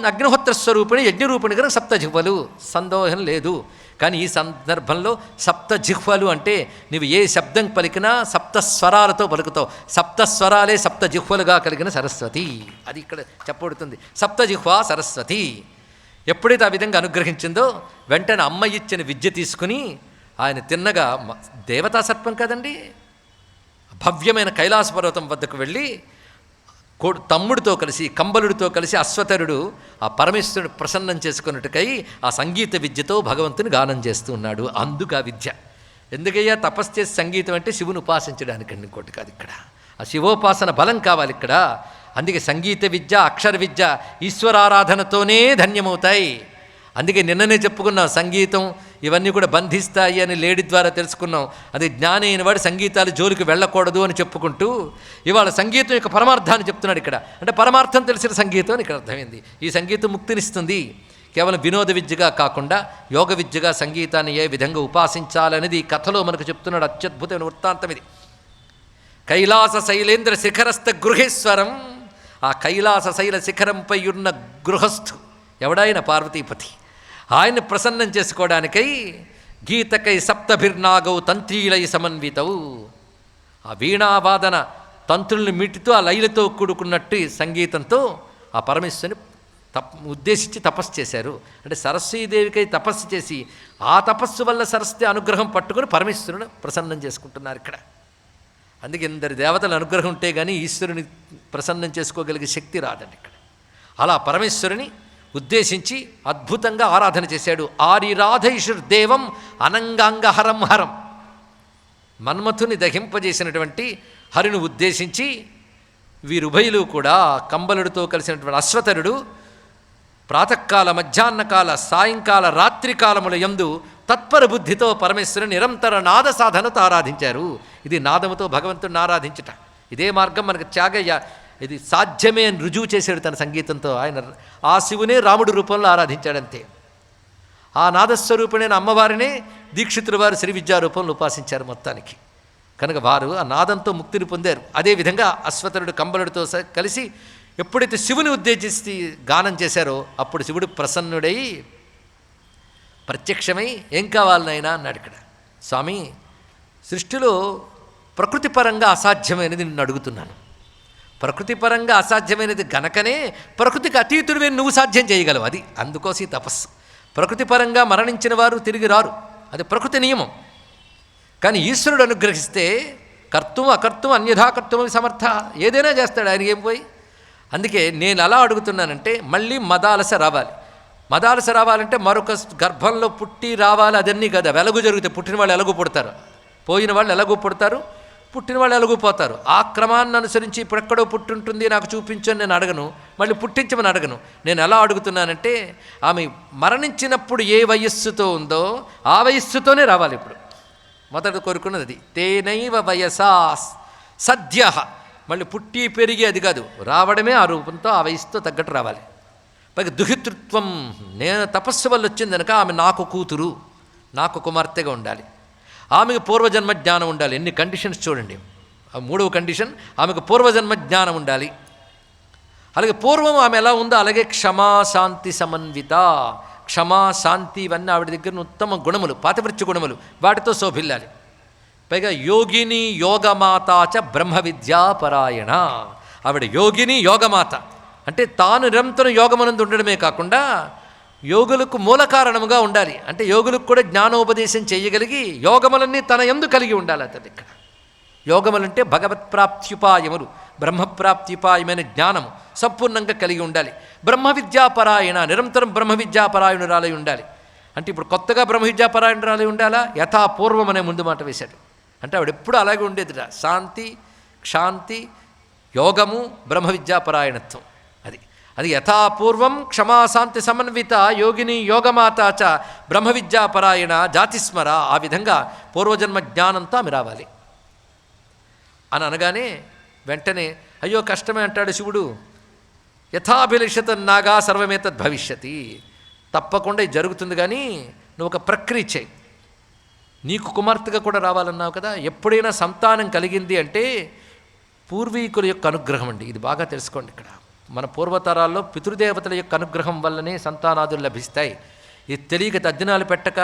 అగ్నిహోత్ర స్వరూపిణి యజ్ఞరూపిణి కనుక సప్తజిహ్వలు, సందేహం లేదు. కానీ ఈ సందర్భంలో సప్తజిహ్వలు అంటే నువ్వు ఏ శబ్దం పలికినా సప్తస్వరాలతో పలుకుతావు. సప్తస్వరాలే సప్తజిహ్వలుగా కలిగిన సరస్వతి. అది ఇక్కడ చెప్పబడుతుంది. సప్తజిహ్వా సరస్వతి ఎప్పుడైతే ఆ విధంగా అనుగ్రహించిందో వెంటనే అమ్మ ఇచ్చిన విద్య తీసుకుని ఆయన తిన్నగా, దేవతా సర్పం కదండి, భవ్యమైన కైలాస పర్వతం వద్దకు వెళ్ళి తమ్ముడితో కలిసి, కంబలుడితో కలిసి అశ్వతరుడు ఆ పరమేశ్వరుడు ప్రసన్నం చేసుకున్నట్టుకై ఆ సంగీత విద్యతో భగవంతుని గానం చేస్తూ ఉన్నాడు. అందుకు ఆ విద్య. ఎందుకయ్యా తపస్సు చేసి సంగీతం అంటే శివుని ఉపాసించడానికండి, ఇంకోటి కాదు. ఇక్కడ ఆ శివోపాసన బలం కావాలి ఇక్కడ. అందుకే సంగీత విద్య, అక్షర విద్య ఈశ్వరారాధనతోనే ధన్యమవుతాయి. అందుకే నిన్ననే చెప్పుకున్నాం, సంగీతం ఇవన్నీ కూడా బంధిస్తాయి అని లేడీ ద్వారా తెలుసుకున్నాం. అది జ్ఞాని అయిన వాడు సంగీతాలు జోలికి వెళ్ళకూడదు అని చెప్పుకుంటూ ఇవాళ సంగీతం యొక్క పరమార్థాన్ని చెప్తున్నాడు ఇక్కడ. అంటే పరమార్థం తెలిసిన సంగీతం అని ఇక్కడ అర్థమైంది. ఈ సంగీతం ముక్తినిస్తుంది. కేవలం వినోద విద్యగా కాకుండా యోగ విద్యగా సంగీతాన్ని ఏ విధంగా ఉపాసించాలనేది ఈ కథలో మనకు చెప్తున్నాడు. అత్యద్భుతమైన వృత్తాంతం ఇది. కైలాస శైలేంద్ర శిఖరస్థ గృహేశ్వరం. ఆ కైలాస శైల శిఖరంపై ఉన్న గృహస్థు ఎవడాయన? పార్వతీపతి. ఆయన్ని ప్రసన్నం చేసుకోవడానికై గీతకై సప్తభిర్నాగౌ తంత్రీలై సమన్వితవు. ఆ వీణావాదన తంత్రుల్ని మీటితో ఆ లైలతో కూడుకున్నట్టు సంగీతంతో ఆ పరమేశ్వరుని ఉద్దేశించి తపస్సు చేశారు. అంటే సరస్వతీదేవికై తపస్సు చేసి ఆ తపస్సు వల్ల సరస్వతి అనుగ్రహం పట్టుకుని పరమేశ్వరుని ప్రసన్నం చేసుకుంటున్నారు ఇక్కడ. అందుకే ఇందరి దేవతల అనుగ్రహం ఉంటే కానీ ఈశ్వరుని ప్రసన్నం చేసుకోగలిగే శక్తి రాదండి ఇక్కడ. అలా పరమేశ్వరుని ఉద్దేశించి అద్భుతంగా ఆరాధన చేశాడు. ఆరిరాధైషుర్దేవం అనంగాంగహరం హరం. మన్మథుని దహింపజేసినటువంటి హరిని ఉద్దేశించి వీరుభయులు కూడా కంబలుడితో కలిసినటువంటి అశ్వతరుడు ప్రాతకాల, మధ్యాహ్నకాల, సాయంకాల, రాత్రికాలముల యందు తత్పర బుద్ధితో పరమేశ్వరుని నిరంతర నాద సాధనతో ఆరాధించారు. ఇది నాదముతో భగవంతుడిని ఆరాధించుట. ఇదే మార్గం మనకు త్యాగయ్య ఇది సాధ్యమే అని రుజువు చేశాడు తన సంగీతంతో. ఆయన ఆ శివునే రాముడి రూపంలో ఆరాధించాడంతే. ఆ నాదస్వరూపిణైన అమ్మవారినే దీక్షితుల వారు శ్రీ విద్యా రూపంలో ఉపాసించారు మొత్తానికి. కనుక వారు ఆ నాదంతో ముక్తిని పొందారు. అదేవిధంగా అశ్వతరుడు కంబలుడితో కలిసి ఎప్పుడైతే శివుని ఉద్దేశించి గానం చేశారో అప్పుడు శివుడు ప్రసన్నుడై ప్రత్యక్షమై ఏం కావాలనైనా అన్నాడు ఇక్కడ. స్వామి, సృష్టిలో ప్రకృతిపరంగా అసాధ్యమైనది నిన్ను అడుగుతున్నాను. ప్రకృతిపరంగా అసాధ్యమైనది గనకనే ప్రకృతికి అతీతుడివే నువ్వు సాధ్యం చేయగలవు. అది అందుకోసం ఈ తపస్సు. ప్రకృతిపరంగా మరణించిన వారు తిరిగి రారు, అది ప్రకృతి నియమం. కానీ ఈశ్వరుడు అనుగ్రహిస్తే కర్తం అకర్తం అన్యథా కర్తం సమర్థ, ఏదైనా చేస్తాడు ఆయన. ఏం పోయి అందుకే నేను అలా అడుగుతున్నానంటే మళ్ళీ మదాలస రావాలి. మదాలస రావాలంటే మరొక గర్భంలో పుట్టి రావాలి, అదన్నీ కదా. వెలుగు జరుగుతాయి. పుట్టిన వాళ్ళు ఎలాగూ పుడతారు, పోయిన వాళ్ళు ఎలాగూ పుడతారు, పుట్టిన వాళ్ళు ఎలాగూ పోతారు. ఆ క్రమాన్ని అనుసరించి ఇప్పుడెక్కడో పుట్టుంటుంది నాకు చూపించని నేను అడగను, మళ్ళీ పుట్టించమని అడగను. నేను ఎలా అడుగుతున్నానంటే ఆమె మరణించినప్పుడు ఏ వయస్సుతో ఉందో ఆ వయస్సుతోనే రావాలి. ఇప్పుడు మొదట కోరుకున్నది అది. తేనైవ వయసా సద్య. మళ్ళీ పుట్టి పెరిగి అది కాదు, రావడమే ఆ రూపంతో ఆ వయస్సుతో తగ్గట్టు రావాలి. పైగా దుహితృత్వం, నేను తపస్సు వల్ల వచ్చింది కనుక ఆమె నాకు కూతురు, నాకు కుమార్తెగా ఉండాలి. ఆమెకు పూర్వజన్మ జ్ఞానం ఉండాలి. ఎన్ని కండిషన్స్ చూడండి. మూడవ కండిషన్, ఆమెకు పూర్వజన్మ జ్ఞానం ఉండాలి. అలాగే పూర్వం ఆమె ఎలా ఉందో అలాగే క్షమా శాంతి సమన్విత. క్షమా శాంతి ఇవన్నీ ఆవిడ దగ్గర ఉత్తమ గుణములు, పాతివృత్య గుణములు, వాటితో శోభిల్లాలి. పైగా యోగిని యోగమాత చ బ్రహ్మ విద్యాపరాయణ. ఆవిడ యోగిని యోగమాత అంటే తాను నిరంతరం యోగమనందు ఉండడమే కాకుండా యోగులకు మూల కారణముగా ఉండాలి. అంటే యోగులకు కూడా జ్ఞానోపదేశం చేయగలిగి యోగములన్నీ తన యందు కలిగి ఉండాలి. అతను ఇక్కడ యోగములంటే భగవత్ప్రాప్త్యుపాయములు, బ్రహ్మప్రాప్త్యుపాయమైన జ్ఞానము సంపూర్ణంగా కలిగి ఉండాలి. బ్రహ్మ విద్యాపరాయణ, నిరంతరం బ్రహ్మ విద్యాపరాయణురాలై ఉండాలి. అంటే ఇప్పుడు కొత్తగా బ్రహ్మ విద్యాపరాయణురాలై ఉండాలా? యథాపూర్వం అనే ముందు మాట వేశాడు. అంటే ఆవిడ ఎప్పుడు అలాగే ఉండేదిట. శాంతి, క్షాంతి, యోగము, బ్రహ్మ విద్యాపరాయణత్వం. అది అది యథాపూర్వం క్షమాశాంతి సమన్విత యోగిని యోగమాత చ బ్రహ్మ విద్యాపరాయణ జాతిస్మర. ఆ విధంగా పూర్వజన్మ జ్ఞానంతో ఆమె రావాలి అని అనగానే వెంటనే అయ్యో కష్టమే అంటాడు శివుడు. యథాభిలషత నాగా సర్వమేతద్ భవిష్యతి. తప్పకుండా ఇది జరుగుతుంది, కానీ నువ్వు ఒక ప్రక్రియ చేయి. నీకు కుమార్తెగా కూడా రావాలన్నావు కదా, ఎప్పుడైనా సంతానం కలిగింది అంటే పూర్వీకుల యొక్క అనుగ్రహం అండి. ఇది బాగా తెలుసుకోండి. ఇక్కడ మన పూర్వతరాల్లో పితృదేవతల యొక్క అనుగ్రహం వల్లనే సంతానాదులు లభిస్తాయి. ఇది తెలియక తద్దినాలు పెట్టక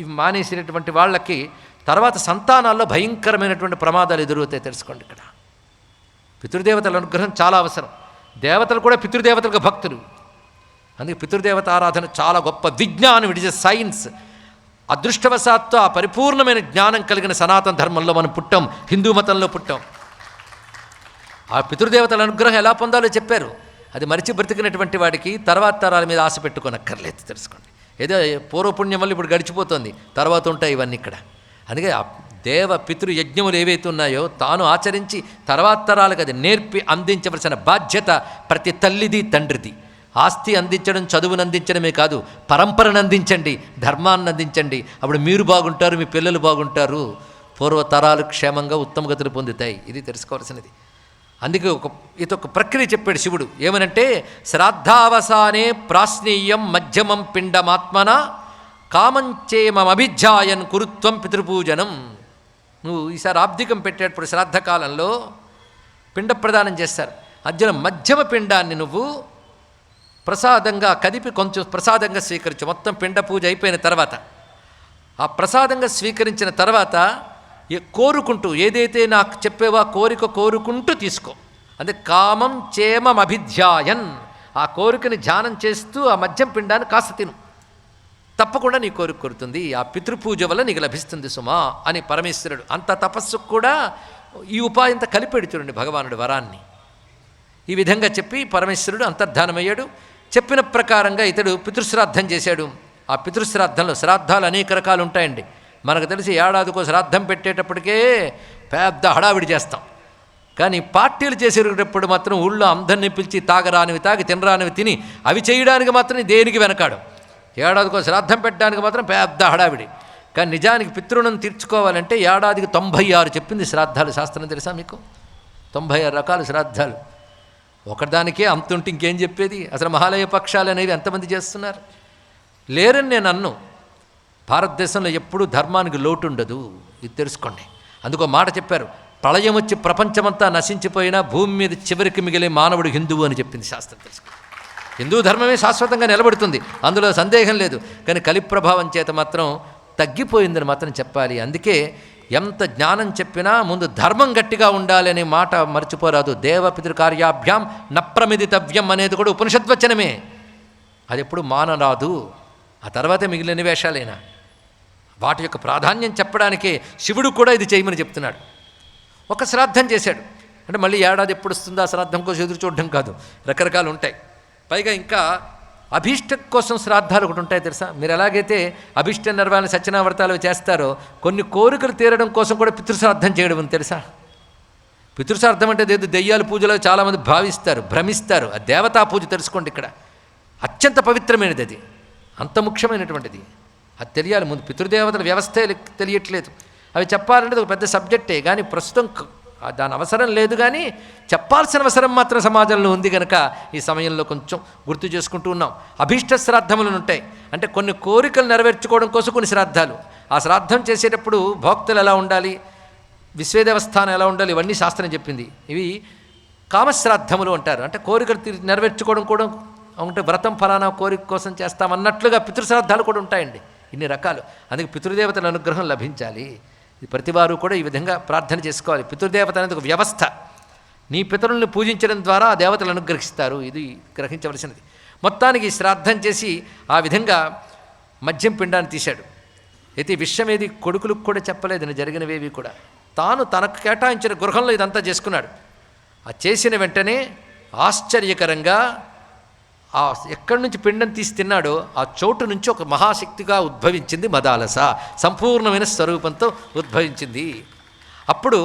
ఇవి మానేసినటువంటి వాళ్ళకి తర్వాత సంతానాల్లో భయంకరమైనటువంటి ప్రమాదాలు ఎదురవుతాయి. తెలుసుకోండి. ఇక్కడ పితృదేవతల అనుగ్రహం చాలా అవసరం. దేవతలు కూడా పితృదేవతలకు భక్తులు. అందుకే పితృదేవత ఆరాధన చాలా గొప్ప విజ్ఞానం. It is a science. అదృష్టవశాత్తు ఆ పరిపూర్ణమైన జ్ఞానం కలిగిన సనాతన ధర్మంలో మనం పుట్టాం, హిందూ మతంలో పుట్టాం. ఆ పితృదేవతల అనుగ్రహం ఎలా పొందాలో చెప్పారు. అది మరిచి బ్రతికినటువంటి వాడికి తర్వాత తరాల మీద ఆశ పెట్టుకోనక్కర్లేదు. తెలుసుకోండి. ఏదో పూర్వపుణ్యం వల్ల ఇప్పుడు గడిచిపోతుంది, తర్వాత ఉంటాయి ఇవన్నీ ఇక్కడ. అందుకే ఆ దేవ పితృ యజ్ఞములు ఏవైతే ఉన్నాయో తాను ఆచరించి తర్వాత తరాలకు అది నేర్పి అందించవలసిన బాధ్యత ప్రతి తల్లిది, తండ్రిది. ఆస్తి అందించడం, చదువును అందించడమే కాదు, పరంపరను అందించండి, ధర్మాన్ని అందించండి. అప్పుడు మీరు బాగుంటారు, మీ పిల్లలు బాగుంటారు, పూర్వతరాలు క్షేమంగా ఉత్తమగతులు పొందుతాయి. ఇది తెలుసుకోవాల్సినది. అందుకే ఇదొక ప్రక్రియ చెప్పాడు శివుడు. ఏమనంటే శ్రాద్ధావసానే ప్రాశ్నీయం మధ్యమం పిండమాత్మన కామంచేమభిధ్యాయన్ కురుత్వం పితృపూజనం. నువ్వు ఈసారి ఆబ్దికం పెట్టేటప్పుడు శ్రాద్ధకాలంలో పిండ ప్రదానం చేస్తారు. మధ్యమ పిండాన్ని నువ్వు ప్రసాదంగా కదిపి కొంచెం ప్రసాదంగా స్వీకరించు. మొత్తం పిండ పూజ అయిపోయిన తర్వాత ఆ ప్రసాదంగా స్వీకరించిన తర్వాత కోరుకుంటూ ఏదైతే నాకు చెప్పేవా కోరిక కోరుకుంటూ తీసుకో. అంటే కామం చేమం అభిధ్యాయన్. ఆ కోరికని ధ్యానం చేస్తూ ఆ మధ్యం పిండాన్ని కాస్త తిను, తప్పకుండా నీ కోరిక కోరుతుంది. ఆ పితృపూజ వల్ల నీకు లభిస్తుంది సుమా అని పరమేశ్వరుడు అంత తపస్సుకు కూడా ఈ ఉపాయంతో కలిపెడు. చూడండి భగవానుడు వరాన్ని ఈ విధంగా చెప్పి పరమేశ్వరుడు అంతర్ధానమయ్యాడు. చెప్పిన ప్రకారంగా ఇతడు పితృశ్రాద్ధం చేశాడు. ఆ పితృశ్రాద్ధంలో శ్రాద్ధాలు అనేక రకాలు ఉంటాయండి. మనకు తెలిసి ఏడాదికో శ్రాద్ధం పెట్టేటప్పటికే పెద్ద హడావిడి చేస్తాం. కానీ పార్టీలు చేసేటప్పుడు మాత్రం ఊళ్ళో అందరినీ పిలిచి తాగరానివి తాగి తినరానివి తిని అవి చేయడానికి మాత్రం దేనికి వెనకాడు. ఏడాదికో శ్రాద్ధం పెట్టడానికి మాత్రం పెద్ద హడావిడి. కానీ నిజానికి పితృణం తీర్చుకోవాలంటే ఏడాదికి 96 చెప్పింది శ్రాద్ధాలు శాస్త్రం. తెలుసా మీకు? 96 రకాల శ్రాద్ధాలు. ఒకదానికే అంతుంటే ఇంకేం చెప్పేది? అసలు మహాలయ పక్షాలు అనేవి ఎంతమంది చేస్తున్నారు? లేరని నేను అన్ను. భారతదేశంలో ఎప్పుడూ ధర్మానికి లోటు ఉండదు, ఇది తెలుసుకోండి. అందుకో మాట చెప్పారు, ప్రళయం వచ్చి ప్రపంచమంతా నశించిపోయినా భూమి మీద చివరికి మిగిలే మానవుడు హిందువు అని చెప్పింది శాస్త్రం. తెలుసుకోండి. హిందూ ధర్మమే శాశ్వతంగా నిలబడుతుంది, అందులో సందేహం లేదు. కానీ కలి ప్రభావం చేత మాత్రం తగ్గిపోయిందని మాత్రం చెప్పాలి. అందుకే ఎంత జ్ఞానం చెప్పినా ముందు ధర్మం గట్టిగా ఉండాలి అనే మాట మర్చిపోరాదు. దేవపితృకార్యాభ్యాం నప్రమిదితవ్యం అనేది కూడా ఉపనిషద్వచనమే. అది ఎప్పుడు మానరాదు. ఆ తర్వాతే మిగిలిన వేషాలైనా వాటి యొక్క ప్రాధాన్యం చెప్పడానికే శివుడు కూడా ఇది చేయమని చెప్తున్నాడు. ఒక శ్రాద్ధం చేశాడు అంటే మళ్ళీ ఏడాది ఎప్పుడు వస్తుందో ఆ శ్రాద్ధం కోసం ఎదురు చూడడం కాదు, రకరకాలు ఉంటాయి. పైగా ఇంకా అభీష్టం కోసం శ్రాద్ధాలు ఒకటి ఉంటాయి తెలుసా? మీరు ఎలాగైతే అభీష్ట నిర్వహణ సత్యనావ్రతాలు చేస్తారో కొన్ని కోరికలు తీరడం కోసం కూడా పితృశ్రాద్ధం చేయడం అని తెలుసా? పితృశ్రాద్ధం అంటే దెయ్యాల పూజలో చాలామంది భావిస్తారు, భ్రమిస్తారు. ఆ దేవతా పూజ తెలుసుకోండి. ఇక్కడ అత్యంత పవిత్రమైనది, అది అంత ముఖ్యమైనటువంటిది. అది తెలియాలి ముందు. పితృదేవతల వ్యవస్థే తెలియట్లేదు. అవి చెప్పాలంటే ఒక పెద్ద సబ్జెక్టే, కానీ ప్రస్తుతం దాని అవసరం లేదు. కానీ చెప్పాల్సిన అవసరం మాత్రం సమాజంలో ఉంది కనుక ఈ సమయంలో కొంచెం గుర్తు చేసుకుంటూ ఉన్నాం. అభీష్ట శ్రాద్ధములు ఉంటాయి, అంటే కొన్ని కోరికలు నెరవేర్చుకోవడం కోసం కొన్ని శ్రాద్ధాలు. ఆ శ్రాద్ధం చేసేటప్పుడు భోక్తలు ఎలా ఉండాలి, విశ్వేదేవస్థానం ఎలా ఉండాలి, ఇవన్నీ శాస్త్రం చెప్పింది. ఇవి కామశ్రాద్ధములు అంటారు. అంటే కోరికలు నెరవేర్చుకోవడం కూడా అంటే వ్రతం ఫలానా కోరిక కోసం చేస్తామన్నట్లుగా పితృశ్రాద్ధాలు కూడా ఉంటాయండి. ఇన్ని రకాలు. అందుకే పితృదేవతల అనుగ్రహం లభించాలి. ఇది ప్రతివారు కూడా ఈ విధంగా ప్రార్థన చేసుకోవాలి. పితృదేవత అనేది ఒక వ్యవస్థ. నీ పితరుల్ని పూజించడం ద్వారా ఆ దేవతలు అనుగ్రహిస్తారు. ఇది గ్రహించవలసినది. మొత్తానికి శ్రాద్ధం చేసి ఆ విధంగా మద్యం పిండాన్ని తీశాడు. అయితే విషయం ఏది కొడుకులకు కూడా చెప్పలేదు, జరిగినవేవి కూడా. తాను తనకు కేటాయించిన గృహంలో ఇదంతా చేసుకున్నాడు. ఆ చేసిన వెంటనే ఆశ్చర్యకరంగా ఆ ఎక్కడి నుంచి పిండం తీసి తిన్నాడో ఆ చోటు నుంచి ఒక మహాశక్తిగా ఉద్భవించింది మదాలస, సంపూర్ణమైన స్వరూపంతో ఉద్భవించింది. అప్పుడు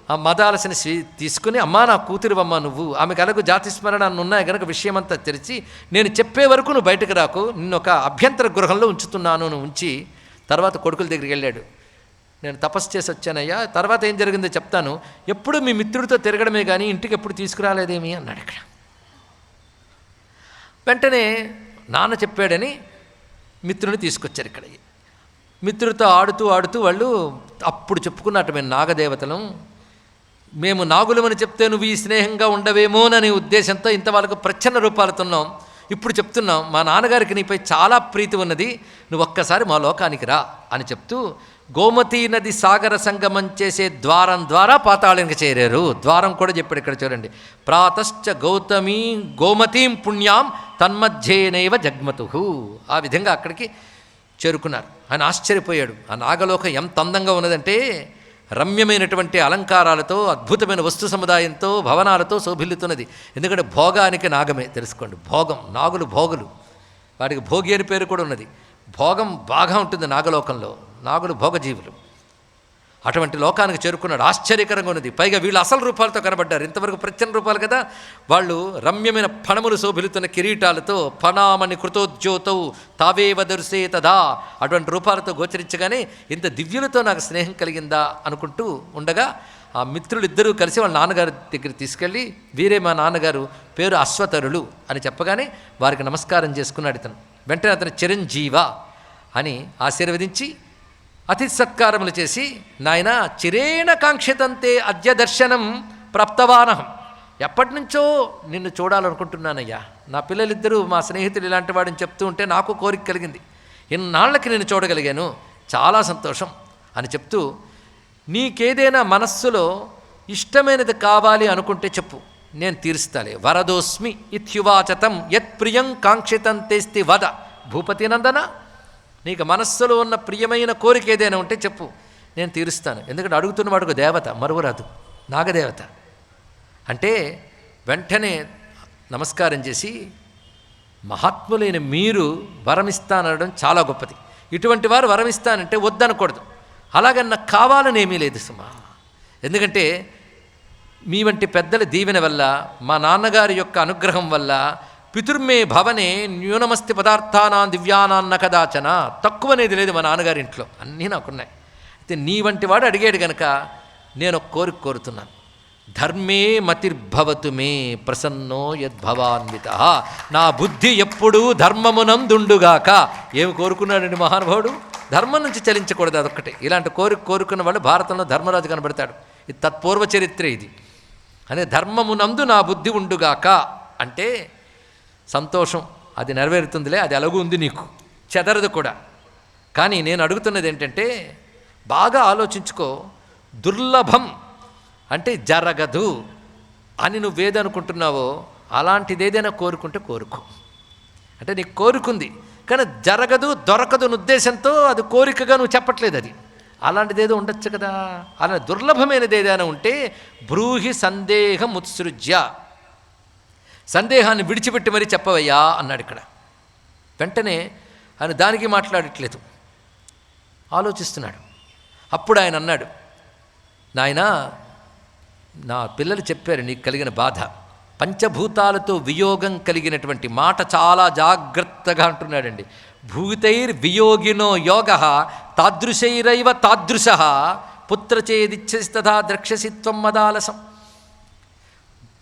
ఆ మదాలసని తీసుకుని, అమ్మా నా కూతురివమ్మా నువ్వు, ఆమెకు అలాగూ జాతిస్మరణ ఉన్నాయి కనుక విషయమంతా తెరిచి, నేను చెప్పే వరకు నువ్వు బయటకు రాకు, నిన్ను ఒక అభ్యంతర గృహంలో ఉంచుతున్నాను, నువ్వు ఉంచి. తర్వాత కొడుకుల దగ్గరికి వెళ్ళాడు. నేను తపస్సు చేసి వచ్చానయ్యా, తర్వాత ఏం జరిగిందో చెప్తాను, ఎప్పుడు మీ మిత్రుడితో తిరగడమే కానీ ఇంటికి ఎప్పుడు తీసుకురాలేదేమి అన్నాడు. ఇక్కడ వెంటనే నాన్న చెప్పాడని మిత్రుని తీసుకొచ్చారు. ఇక్కడ మిత్రుడితో ఆడుతూ ఆడుతూ వాళ్ళు అప్పుడు చెప్పుకున్నట్టు, మేము నాగదేవతలం, మేము నాగులమని చెప్తే నువ్వు ఈ స్నేహంగా ఉండవేమోననే ఉద్దేశంతో ఇంత వాళ్ళకు ప్రచ్ఛన్న రూపాలుతున్నాం. ఇప్పుడు చెప్తున్నాం, మా నాన్నగారికి నీపై చాలా ప్రీతి ఉన్నది, నువ్వు ఒక్కసారి మా లోకానికి రా అని చెప్తూ గోమతీ నది సాగర సంగమం చేసే ద్వారం ద్వారా పాతాళానికి చేరారు. ద్వారం కూడా చెప్పాడు ఇక్కడ చూడండి. ప్రాతశ్చ గౌతమీ గోమతీం పుణ్యాం తన్మధ్యేనైవ జగ్మతు. ఆ విధంగా అక్కడికి చేరుకున్నారు. ఆయన ఆశ్చర్యపోయాడు. ఆ నాగలోకం ఎంత అందంగా ఉన్నదంటే రమ్యమైనటువంటి అలంకారాలతో, అద్భుతమైన వస్తు సముదాయంతో, భవనాలతో శోభిల్లుతున్నది. ఎందుకంటే భోగానికి నాగమే తెలుసుకోండి. భోగం, నాగులు భోగులు, వాటికి భోగి అని పేరు కూడా ఉన్నది. భోగం బాగా ఉంటుంది నాగలోకంలో, నాగులు భోగజీవులు. అటువంటి లోకానికి చేరుకున్నాడు. ఆశ్చర్యకరంగా ఉన్నది. పైగా వీళ్ళు అసలు రూపాలతో కనబడ్డారు. ఇంతవరకు ప్రత్యన్న రూపాలు కదా. వాళ్ళు రమ్యమైన ఫణములు శోభిలుతున్న కిరీటాలతో, ఫణామణి కృతోజ్యోతౌ తావేవ దర్శే తదా, అటువంటి రూపాలతో గోచరించగానే ఇంత దివ్యులతో నాకు స్నేహం కలిగిందా అనుకుంటూ ఉండగా ఆ మిత్రులిద్దరూ కలిసి వాళ్ళ నాన్నగారి దగ్గర తీసుకెళ్ళి, వీరే మా నాన్నగారు, పేరు అశ్వతరులు అని చెప్పగానే వారికి నమస్కారం చేసుకున్నాడు ఇతను. వెంటనే అతను చిరంజీవ అని ఆశీర్వదించి అతిథి సత్కారములు చేసి, నాయన చిరేణ కాంక్షితంతే అద్య దర్శనం ప్రాప్తవానహం, ఎప్పటి నుంచో నిన్ను చూడాలనుకుంటున్నానయ్యా. నా పిల్లలిద్దరూ మా స్నేహితులు ఇలాంటి వాడిని చెప్తూ ఉంటే నాకు కోరిక కలిగింది, ఇన్నాళ్ళకి నేను చూడగలిగాను, చాలా సంతోషం అని చెప్తూ, నీకేదైనా మనస్సులో ఇష్టమైనది కావాలి అనుకుంటే చెప్పు, నేను తీరుస్తాలే. వరదోస్మి ఇత్యువాచతం యత్ ప్రియం కాంక్షితంతేస్తి వద భూపతి నందన, నీకు మనస్సులో ఉన్న ప్రియమైన కోరిక ఏదైనా ఉంటే చెప్పు, నేను తీరుస్తాను. ఎందుకంటే అడుగుతున్న వాడుకు దేవత, మరువరాదు, నాగదేవత. అంటే వెంటనే నమస్కారం చేసి, మహాత్ములైన మీరు వరమిస్తానడం చాలా గొప్పది, ఇటువంటి వారు వరమిస్తానంటే వద్దనకూడదు. అలాగని నాకు కావాలని ఏమీ లేదు సుమా. ఎందుకంటే మీ వంటి పెద్దల దీవెన వల్ల, మా నాన్నగారి యొక్క అనుగ్రహం వల్ల, పితుర్మే భవనే న్యూనమస్తి పదార్థానాం దివ్యానాన్న కదాచన, తక్కువనేది లేదు మా నాన్నగారి ఇంట్లో, అన్నీ నాకున్నాయి. అయితే నీ వంటి వాడు అడిగాడు గనక నేను ఒక కోరిక కోరుతున్నాను. ధర్మే మతిర్భవతు మే ప్రసన్నో యద్భవాన్విత, నా బుద్ధి ఎప్పుడూ ధర్మమునందుండుగాక. ఏమి కోరుకున్నాడండి మహానుభావుడు? ధర్మం నుంచి చలించకూడదు, అదొక్కటే. ఇలాంటి కోరుకున్న వాళ్ళు భారతంలో ధర్మరాజు కనబడతాడు. ఇది తత్పూర్వ చరిత్ర ఇది. అదే ధర్మమునందు నా బుద్ధి ఉండుగాక అంటే సంతోషం, అది నెరవేరుతుందిలే, అది అలాగూ ఉంది, నీకు చెదరదు కూడా. కానీ నేను అడుగుతున్నది ఏంటంటే, బాగా ఆలోచించుకో, దుర్లభం అంటే జరగదు అని నువ్వేదనుకుంటున్నావో అలాంటిది ఏదైనా కోరుకుంటే కోరుకో. అంటే నీకు కోరుకుంది కానీ జరగదు, దొరకదు అని ఉద్దేశంతో అది కోరికగా నువ్వు చెప్పట్లేదు. అది అలాంటిది ఏదో ఉండొచ్చు కదా. అలా దుర్లభమైనది ఏదైనా ఉంటే బ్రూహి సందేహం ఉత్సృజ్య, సందేహాన్ని విడిచిపెట్టి మరీ చెప్పవయ్యా అన్నాడు ఇక్కడ. వెంటనే ఆయన దానికి మాట్లాడట్లేదు, ఆలోచిస్తున్నాడు. అప్పుడు ఆయన అన్నాడు, నాయనా నా పిల్లలు చెప్పారు నీకు కలిగిన బాధ, పంచభూతాలతో వియోగం కలిగినటువంటి మాట చాలా జాగ్రత్తగా అంటున్నాడండి. భూతైర్ వియోగినో యోగ తాదృశైరైవ తాదృశ పుత్రచేదిచ్ఛస్తథా ద్రక్షసిత్వం మదాలసం.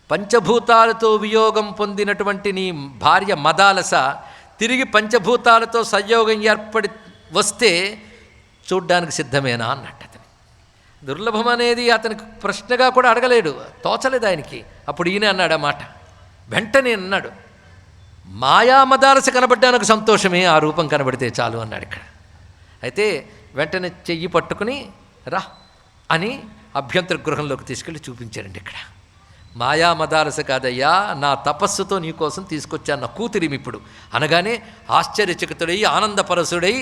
పంచభూతాలతో వియోగం పొందినటువంటి నీ భార్య మదాలస తిరిగి పంచభూతాలతో సంయోగం ఏర్పడి వస్తే చూడ్డానికి సిద్ధమేనా అన్నట్టు. అతని దుర్లభం అనేది అతనికి ప్రశ్నగా కూడా అడగలేడు, తోచలేదు ఆయనకి. అప్పుడు ఈయన అన్నాడు ఆ మాట. వెంటనే అన్నాడు, మాయా మదాలస కనబడ్డానికి సంతోషమే, ఆ రూపం కనబడితే చాలు అన్నాడు ఇక్కడ. అయితే వెంటనే చెయ్యి పట్టుకుని రా అని అభ్యంతర గృహంలోకి తీసుకెళ్ళి చూపించారండి. ఇక్కడ మాయా మదాలస కాదయ్యా, నా తపస్సుతో నీకోసం తీసుకొచ్చాను నా కూతురిమి ఇప్పుడు అనగానే ఆశ్చర్యచకితుడై ఆనందపరసుడై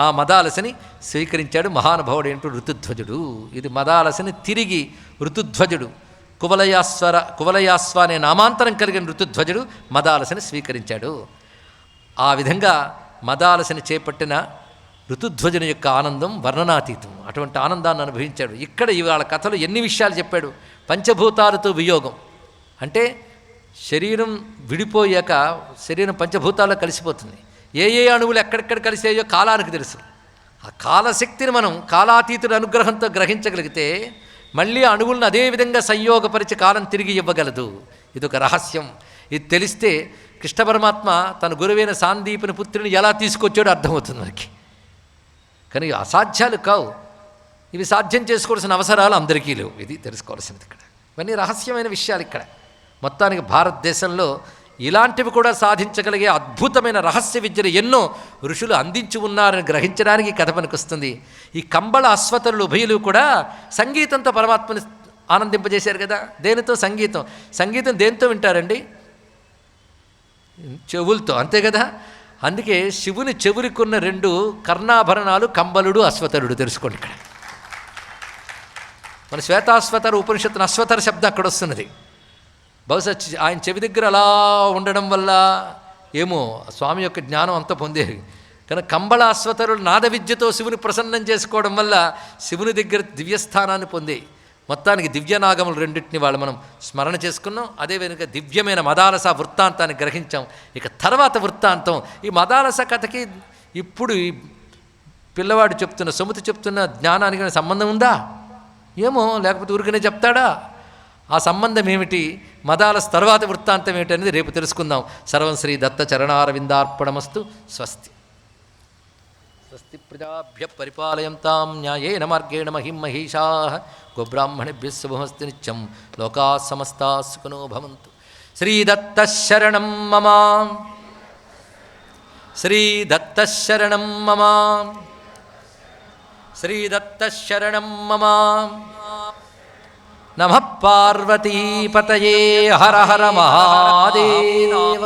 ఆ మదాలసని స్వీకరించాడు మహానుభావుడు ఏంటో ఋతుధ్వజుడు. ఇది మదాలసని తిరిగి ఋతుధ్వజుడు కువలయాస్వ అనే నామాంతరం కలిగిన ఋతుధ్వజుడు మదాలసని స్వీకరించాడు. ఆ విధంగా మదాలసని చేపట్టిన ఋతుధ్వజుని యొక్క ఆనందం వర్ణనాతీతం. అటువంటి ఆనందాన్ని అనుభవించాడు. ఇక్కడ ఇవాళ కథలో ఎన్ని విషయాలు చెప్పాడు. పంచభూతాలతో వియోగం అంటే శరీరం విడిపోయాక శరీరం పంచభూతాల్లో కలిసిపోతుంది. ఏ అణువులు ఎక్కడెక్కడ కలిసాయో కాలానికి తెలుసు. ఆ కాలశక్తిని మనం కాలాతీతుడి అనుగ్రహంతో గ్రహించగలిగితే మళ్ళీ అణువులను అదేవిధంగా సంయోగపరిచి కాలం తిరిగి ఇవ్వగలదు. ఇదొక రహస్యం. ఇది తెలిస్తే కృష్ణ పరమాత్మ తన గురువైన సాందీపుని పుత్రుని ఎలా తీసుకొచ్చాడో అర్థమవుతుంది మనకి. కానీ అసాధ్యాలు కావు. ఇవి సాధ్యం చేసుకోవాల్సిన అవసరాలు అందరికీ లేవు. ఇది తెలుసుకోవాల్సినది ఇక్కడ. ఇవన్నీ రహస్యమైన విషయాలు. ఇక్కడ మొత్తానికి భారతదేశంలో ఇలాంటివి కూడా సాధించగలిగే అద్భుతమైన రహస్య విద్యలు ఎన్నో ఋషులు అందించి ఉన్నారని గ్రహించడానికి కథ పనికొస్తుంది. ఈ కంబళ అశ్వతరులు ఉభయులు కూడా సంగీతంతో పరమాత్మని ఆనందింపజేశారు కదా. దేనితో? సంగీతం దేంతో వింటారండి? చెవులతో, అంతే కదా. అందుకే శివుని చెవులకున్న 2 కర్ణాభరణాలు కంబలుడు, అశ్వతరుడు. తెలుసుకోండి ఇక్కడ. మన శ్వేతాశ్వతర ఉపనిషత్తున అశ్వతర శబ్దం అక్కడ వస్తున్నది. బహుశా ఆయన చెవి దగ్గర అలా ఉండడం వల్ల ఏమో స్వామి యొక్క జ్ఞానం అంతా పొందేది. కానీ కంబళ అశ్వతరులు నాద విద్యతో శివుని ప్రసన్నం చేసుకోవడం వల్ల శివుని దగ్గర దివ్యస్థానాన్ని పొందే. మొత్తానికి దివ్యనాగములు 2 వాళ్ళు మనం స్మరణ చేసుకున్నాం. అదేవిధంగా దివ్యమైన మదాలస వృత్తాంతాన్ని గ్రహించాం. ఇక తర్వాత వృత్తాంతం. ఈ మదాలస కథకి ఇప్పుడు ఈ పిల్లవాడు చెప్తున్న సుమతి చెప్తున్న జ్ఞానానికి సంబంధం ఉందా? ఏమో, లేకపోతే ఊరికనే చెప్తాడా? ఆ సంబంధం ఏమిటి, మదాలస తర్వాత వృత్తాంతం ఏమిటి అనేది రేపు తెలుసుకుందాం. సర్వం శ్రీ దత్త చరణారవిందార్పణమస్తు. స్వస్తి. స్వస్తి ప్రజాభ్య పరిపాలయంతాం న్యాయేన మార్గేణ మహిం మహిషాః. గోబ్రాహ్మణేభ్యः శుభమస్తు నిత్యం. లోకాः సమస్తాः సుఖినో భవంతు. శ్రీదత్త శరణం మమ. శ్రీదత్త శరణం మమ. శ్రీదత్త శరణం మమ. నమః పార్వతీపతయే. హర హర మహాదేవ.